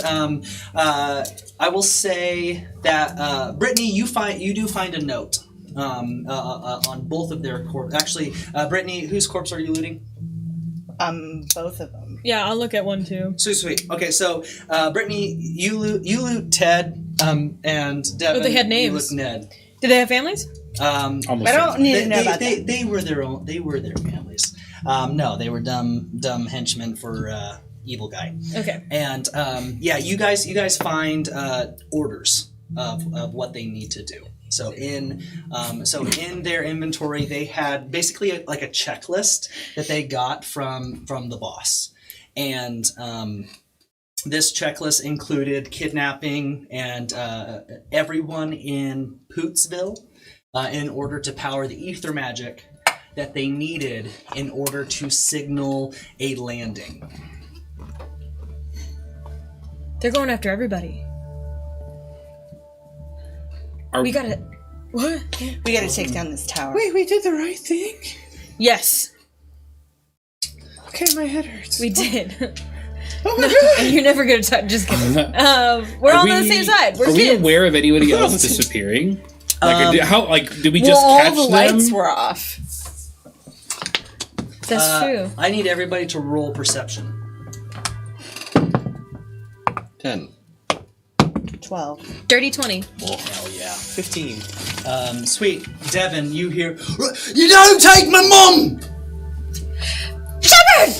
I will say that Brittany, you do find a note on both of their corpse. Actually, Brittany, whose corpse are you looting? Both of them. Yeah, I'll look at one too. Sweet. Okay, so Brittany, you loot Ted, and Devin. Oh, they had names. You loot Ned. Did they have families? Almost I don't need to know about they, that. they were their own. They were their families. No, they were dumb henchmen for evil guy. Okay. And you guys find orders of what they need to do. So in their inventory, they had basically a checklist that they got from the boss, and this checklist included kidnapping and everyone in Pootsville in order to power the ether magic that they needed in order to signal a landing. They're going after everybody. We gotta... What? We gotta take down this tower. Wait, we did the right thing? Yes, Okay, my head hurts. we did. Oh my god! And you're never gonna touch... Just kidding. We're Are all we- on the same side. We're Are we kids. aware of anybody else disappearing? Did we just Well, catch all the them? lights were off. That's true. I need everybody to roll perception. 10. 12. Dirty 20. Hell yeah. 15. Sweet. Devin, you hear, "You don't take my mum!"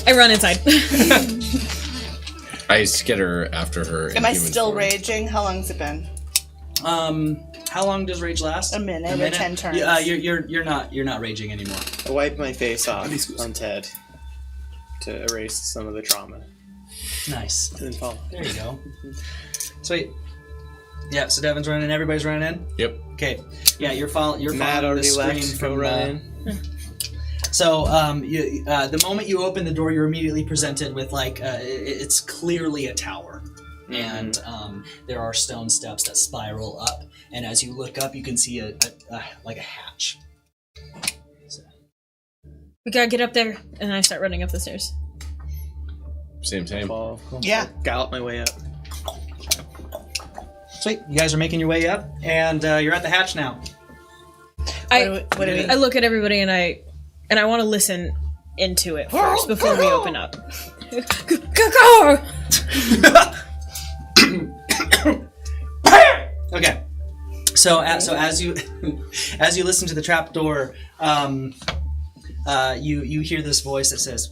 I run inside. I skitter after her. in Am I human still form. raging? How long's it been? How long does rage last? A minute or 10 turns. Yeah, you're not raging anymore. I wiped my face off on Ted to erase some of the trauma. Nice. And then fall. There you go. Sweet. Yeah, so Devin's running. Everybody's running in. Yep. Okay. Yeah, you're following. You're Matt following the already screen left. Go from run. So, the moment you open the door, you're immediately presented with it's clearly a tower, and there are stone steps that spiral up. And as you look up, you can see a hatch. So. We gotta get up there. And I start running up the stairs. Same. Fall. Yeah. Gallop my way up. Sweet, you guys are making your way up, and you're at the hatch now. I look at everybody and I want to listen into it first before we open up. Okay. So as you listen to the trapdoor, you hear this voice that says,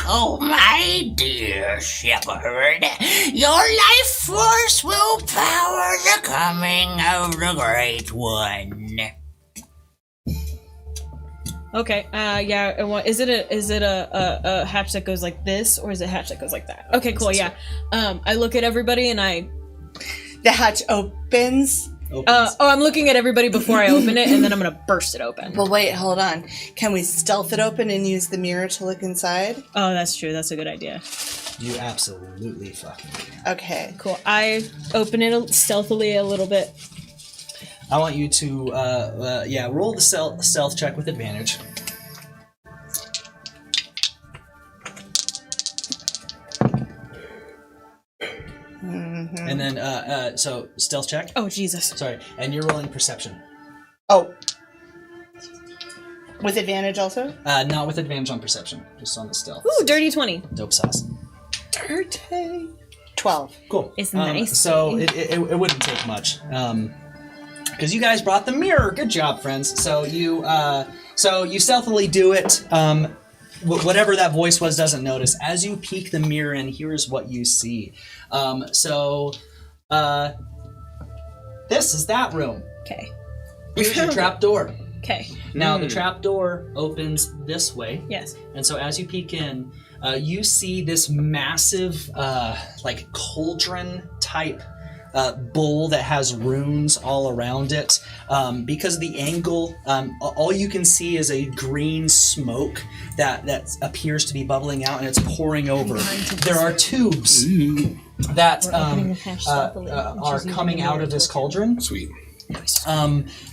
Oh, my dear shepherd, your life force will power the coming of the Great One. Okay. Yeah. And what is it? A hatch that goes like this, or is it a hatch that goes like that? Okay. Cool. Yeah. I look at everybody and The hatch opens. I'm looking at everybody before I open it, and then I'm gonna burst it open. Well, wait, hold on. Can we stealth it open and use the mirror to look inside? Oh, that's true. That's a good idea. You absolutely fucking can. Okay. Cool. I open it stealthily a little bit. I want you to, roll the stealth check with advantage. And then, so stealth check. Oh, Jesus. Sorry, and you're rolling perception. Oh. With advantage also? Not with advantage on perception, just on the stealth. Ooh, dirty 20. Dope sauce. Dirty. 12. Cool. It's nice. So it wouldn't take much. Because you guys brought the mirror. Good job, friends. So you stealthily do it. Whatever that voice was doesn't notice. As you peek the mirror in, here's what you see. This is that room. Okay. Here's your trap door. Okay. Now the trap door opens this way. Yes. And so as you peek in, you see this massive, like cauldron type bowl that has runes all around it. Because of the angle, all you can see is a green smoke that appears to be bubbling out, and it's pouring over. There are tubes that are coming out of this cauldron. Sweet.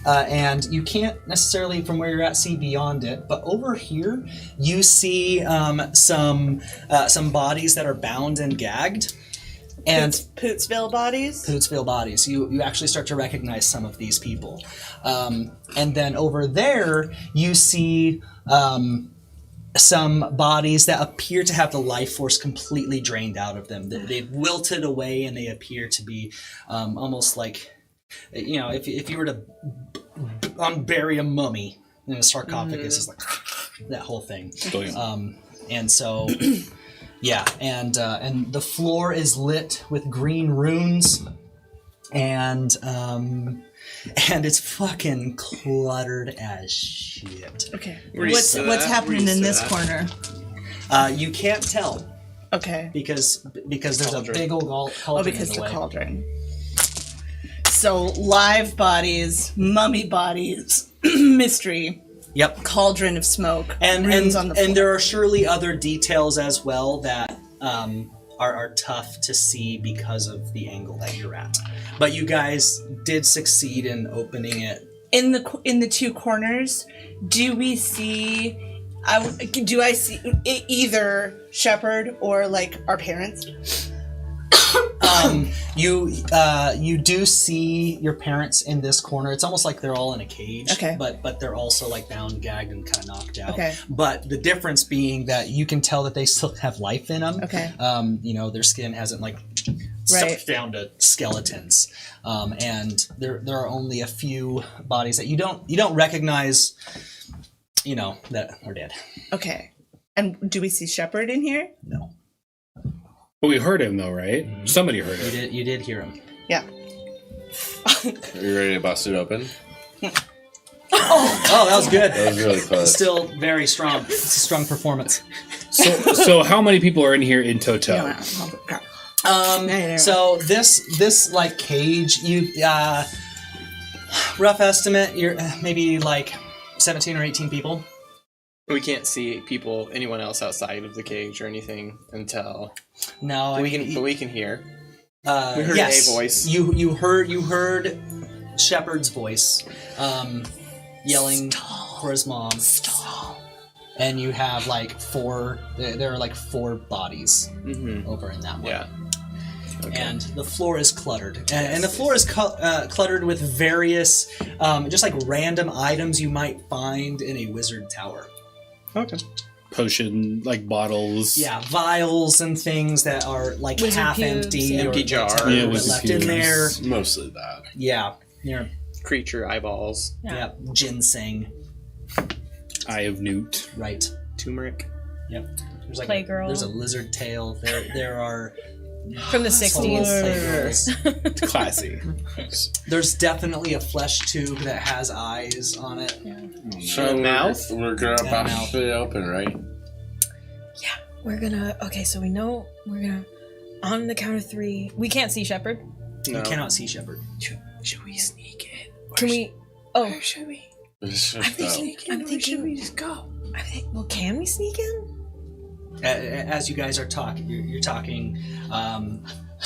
And you can't necessarily, from where you're at, see beyond it. But over here, you see some bodies that are bound and gagged. And Pootsville bodies? Pootsville bodies. You actually start to recognize some of these people. And then over there, you see some bodies that appear to have the life force completely drained out of them. They've wilted away, and they appear to be almost like, you know, if you were to unbury a mummy in a sarcophagus, it's like that whole thing. And so, yeah, and the floor is lit with green runes, and it's fucking cluttered as shit. Okay. What's happening in this corner? You can't tell Okay. because there's a big old cauldron. Oh, because in the way. cauldron. So live bodies, mummy bodies, mystery, Yep. cauldron of smoke, And runes on the floor. and there are surely other details as well that are tough to see because of the angle that you're at. But you guys did succeed in opening it. in the two corners, do we see? Do I see either Shepherd or like our parents? You do see your parents in this corner. It's almost like they're all in a cage. Okay. But they're also like bound, gagged, and kind of knocked out. Okay. But the difference being that you can tell that they still have life in them. Okay. You know, their skin hasn't like Right. stuck down to skeletons. And there are only a few bodies that you don't recognize, you know, that are dead. Okay. And do we see Shepherd in here? No. But we heard him though, right? Somebody heard You him. did hear him. Yeah. Are you ready to bust it open? Oh, that was good. That was really close. Still very strong. It's a strong performance. So how many people are in here in toto? So this like cage, you rough estimate, you're maybe like 17 or 18 people. We can't see anyone else outside of the cage or anything until No, but we can hear. We heard yes, a voice. You heard Shepherd's voice, yelling for his mom. Stop. And you have like four. There are like four bodies over in that one. Yeah. Okay. And the floor is cluttered, and the floor is cluttered with various, just like random items you might find in a wizard tower. Okay. Potion, like bottles. Yeah, vials and things that are like Wizard half cubes, empty, yeah. or Empty jars. Yeah, were wizard left in cubes. there. Mostly that. Yeah, yeah, Creature eyeballs. yeah. Ginseng, Eye of Newt. right? Turmeric. Yep. There's like Playgirl. there's a lizard tail. There are From the several 60s. playgirls. Classy. There's definitely a flesh tube that has eyes on it. So mouth? We're gonna Yeah, bust it open, right? We're gonna. Okay, so we know we're gonna. On the count of 3. We can't see Shepherd. No. You cannot see Shepherd. Should we sneak in? Can we? Oh, Should we? It's just, I'm thinking. Should we just go? Well, can we sneak in? As you guys are talking, you're talking.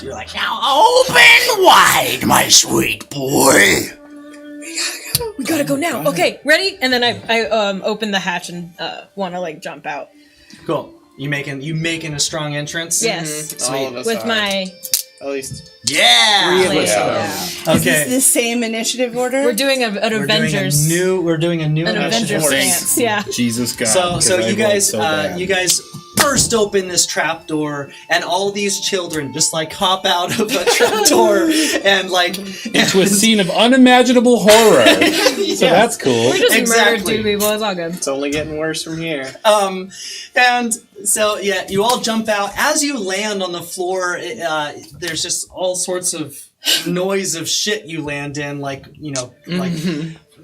You're like, now Open wide, my sweet boy. We gotta go now. Okay, ready? And then I open the hatch and want to like jump out. cool. You making a strong entrance? Yes, All of us with are. my At least Yeah. 3 of us Yeah. are. Is this the same initiative order? We're doing an Avengers. We're doing a new An initiative. Avengers stance. Yeah. Jesus God. So 'cause I you rolled guys so bad. you guys burst open this trapdoor, and all these children just like hop out of a trapdoor and like into a scene of unimaginable horror. So that's cool. We just Exactly. murdered 2 people. It's all good. It's only getting worse from here. And so yeah, you all jump out. As you land on the floor, there's just all sorts of noise of shit you land in, like like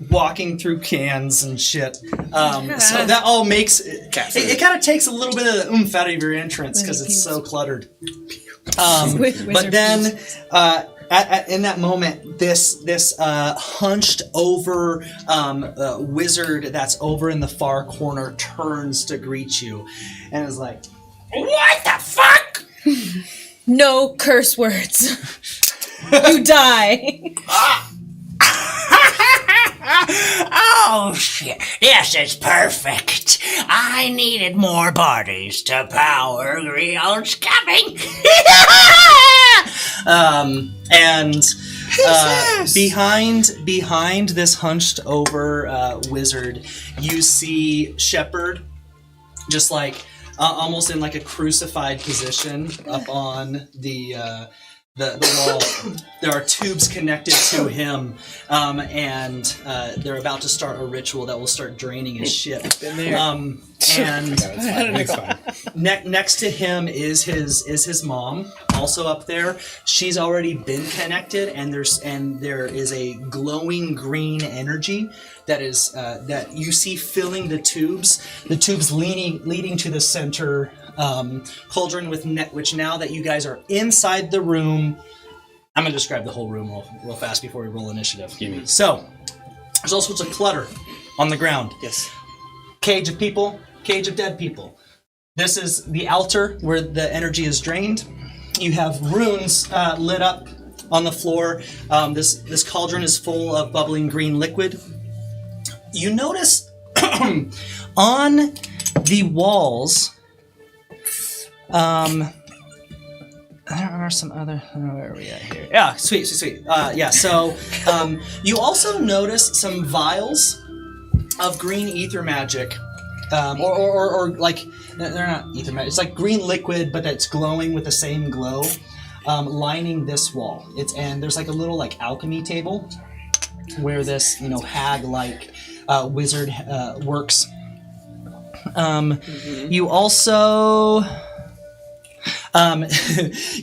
walking through cans and shit. So that all makes it kind of takes a little bit of the oomph out of your entrance because it's so cluttered. But then in that moment, this hunched over wizard that's over in the far corner turns to greet you and is like, "What the fuck?" No curse words. You die. Oh, shit. This is perfect. I needed more bodies to power Grion's coming. Behind this hunched over wizard, you see Shepherd, just like almost in like a crucified position up on the wall. There are tubes connected to him, and they're about to start a ritual that will start draining his shit. Been there. It's fine. Next to him is his mom, also up there. She's already been connected, and there is a glowing green energy that is that you see filling the tubes. The tubes leading to the center cauldron, which now that you guys are inside the room, I'm gonna describe the whole room real fast before we roll initiative. So there's all sorts of clutter on the ground. Yes. Cage of people, cage of dead people. This is the altar where the energy is drained. You have runes lit up on the floor. This cauldron is full of bubbling green liquid. You notice on the walls, there are some other. Where are we at here? Yeah, sweet. So you also notice some vials of green ether magic, or like they're not ether magic. It's like green liquid, but that's glowing with the same glow, lining this wall. And there's like a little like alchemy table where this hag-like wizard works. You also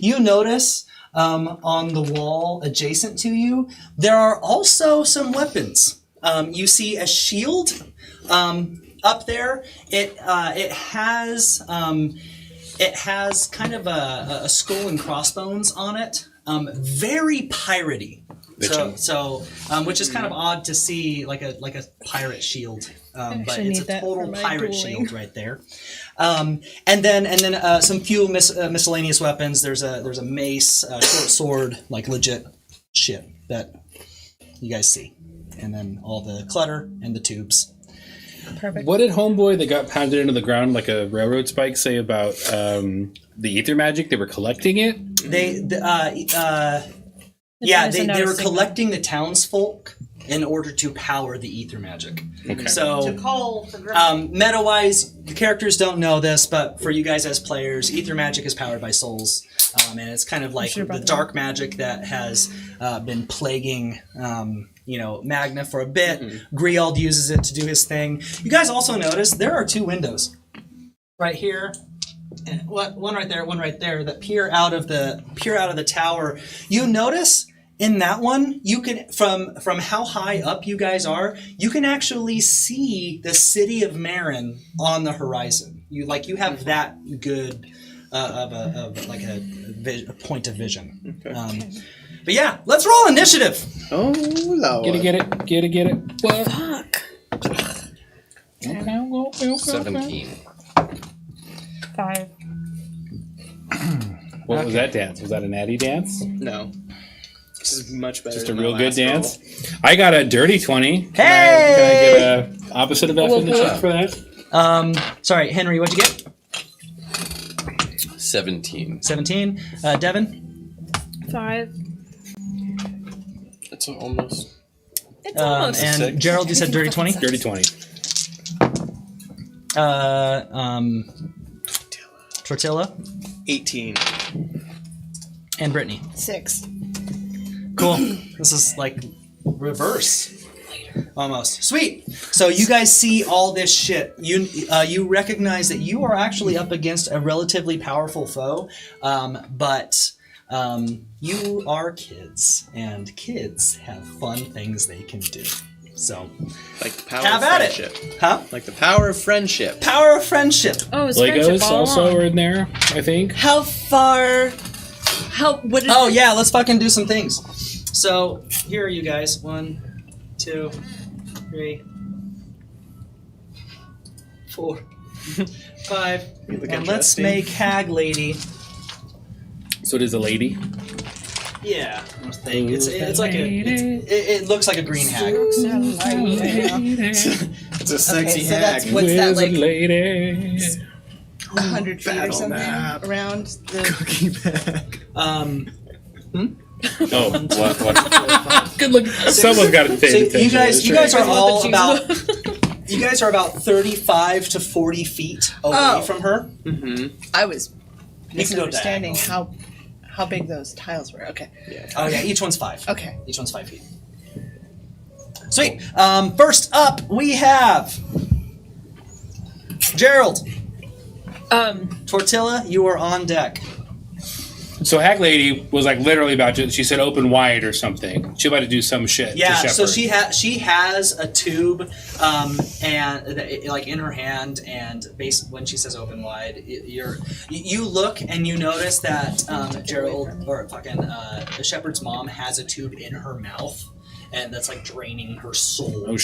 you notice on the wall adjacent to you there are also some weapons. You see a shield up there. It has kind of a skull and crossbones on it. Very piratey. So which is kind of odd to see, like a pirate shield, but it's a total pirate shield right there. And then some few miscellaneous weapons. There's a mace, a short sword, like legit shit that you guys see, and then all the clutter and the tubes. Perfect. What did Homeboy that got pounded into the ground like a railroad spike say about the ether magic? They were collecting it? They were collecting the townsfolk in order to power the ether magic. Okay. So, meta-wise, the characters don't know this, but for you guys as players, ether magic is powered by souls, and it's kind of like the dark magic that has been plaguing, Magna for a bit. Griald uses it to do his thing. You guys also notice there are 2 windows right here. And one right there that peer out of the tower. You notice in that one, you can from how high up you guys are, you can actually see the city of Marin on the horizon. You have that good of a point of vision. Okay. But yeah, let's roll initiative. Oh, Lord. Get it. What? Fuck. 17. 5. What was that dance? Was that a natty dance? No. This is much better. Just a than real my good last roll. dance. I got a dirty 20. Can I get a opposite of F in the chat for that? Sorry, Henry, what'd you get? 17. 17. Devin? 5. It's almost. It's almost. And Six. Gerald, you said dirty 20? Dirty 20. Tortilla 18. and Brittany. 6. Cool. This is like reverse. Almost. Sweet. So you guys see all this shit. You recognize that you are actually up against a relatively powerful foe, but you are kids, and kids have fun things they can do. So Like the power have of at friendship. it. Huh? Like the power of friendship. Power of friendship. Oh, it's friendship Legos all also along. are in there, I think. How far? What is Oh it? yeah, let's fucking do some things. So here are you guys. 1, 2, 3, 4, 5, look and let's interesting. make Hag Lady. So it is a lady. Yeah, I think it's like it looks like a green hag. It's a sexy so hag. that's what's that like? lady. 100 feet or Battle something map. around the. Cookie bag. Oh, what? Good look. Someone's got to pay So attention. you guys are all the about you guys are about 35 to 40 feet away Oh. from her. I was You can go misunderstanding diagonal. how big those tiles were. Okay. Oh yeah, each one's 5. Okay. Each one's 5 feet. Sweet. First up, we have Gerald. Tortilla, you are on deck. So Hag Lady was like literally about to. She said open wide or something. She about to do some shit. Yeah, to so Shepherd. she has a tube, and like in her hand, and when she says open wide, you look and you notice that Gerald or fucking the shepherd's mom has a tube in her mouth, and that's like draining her soul. Oh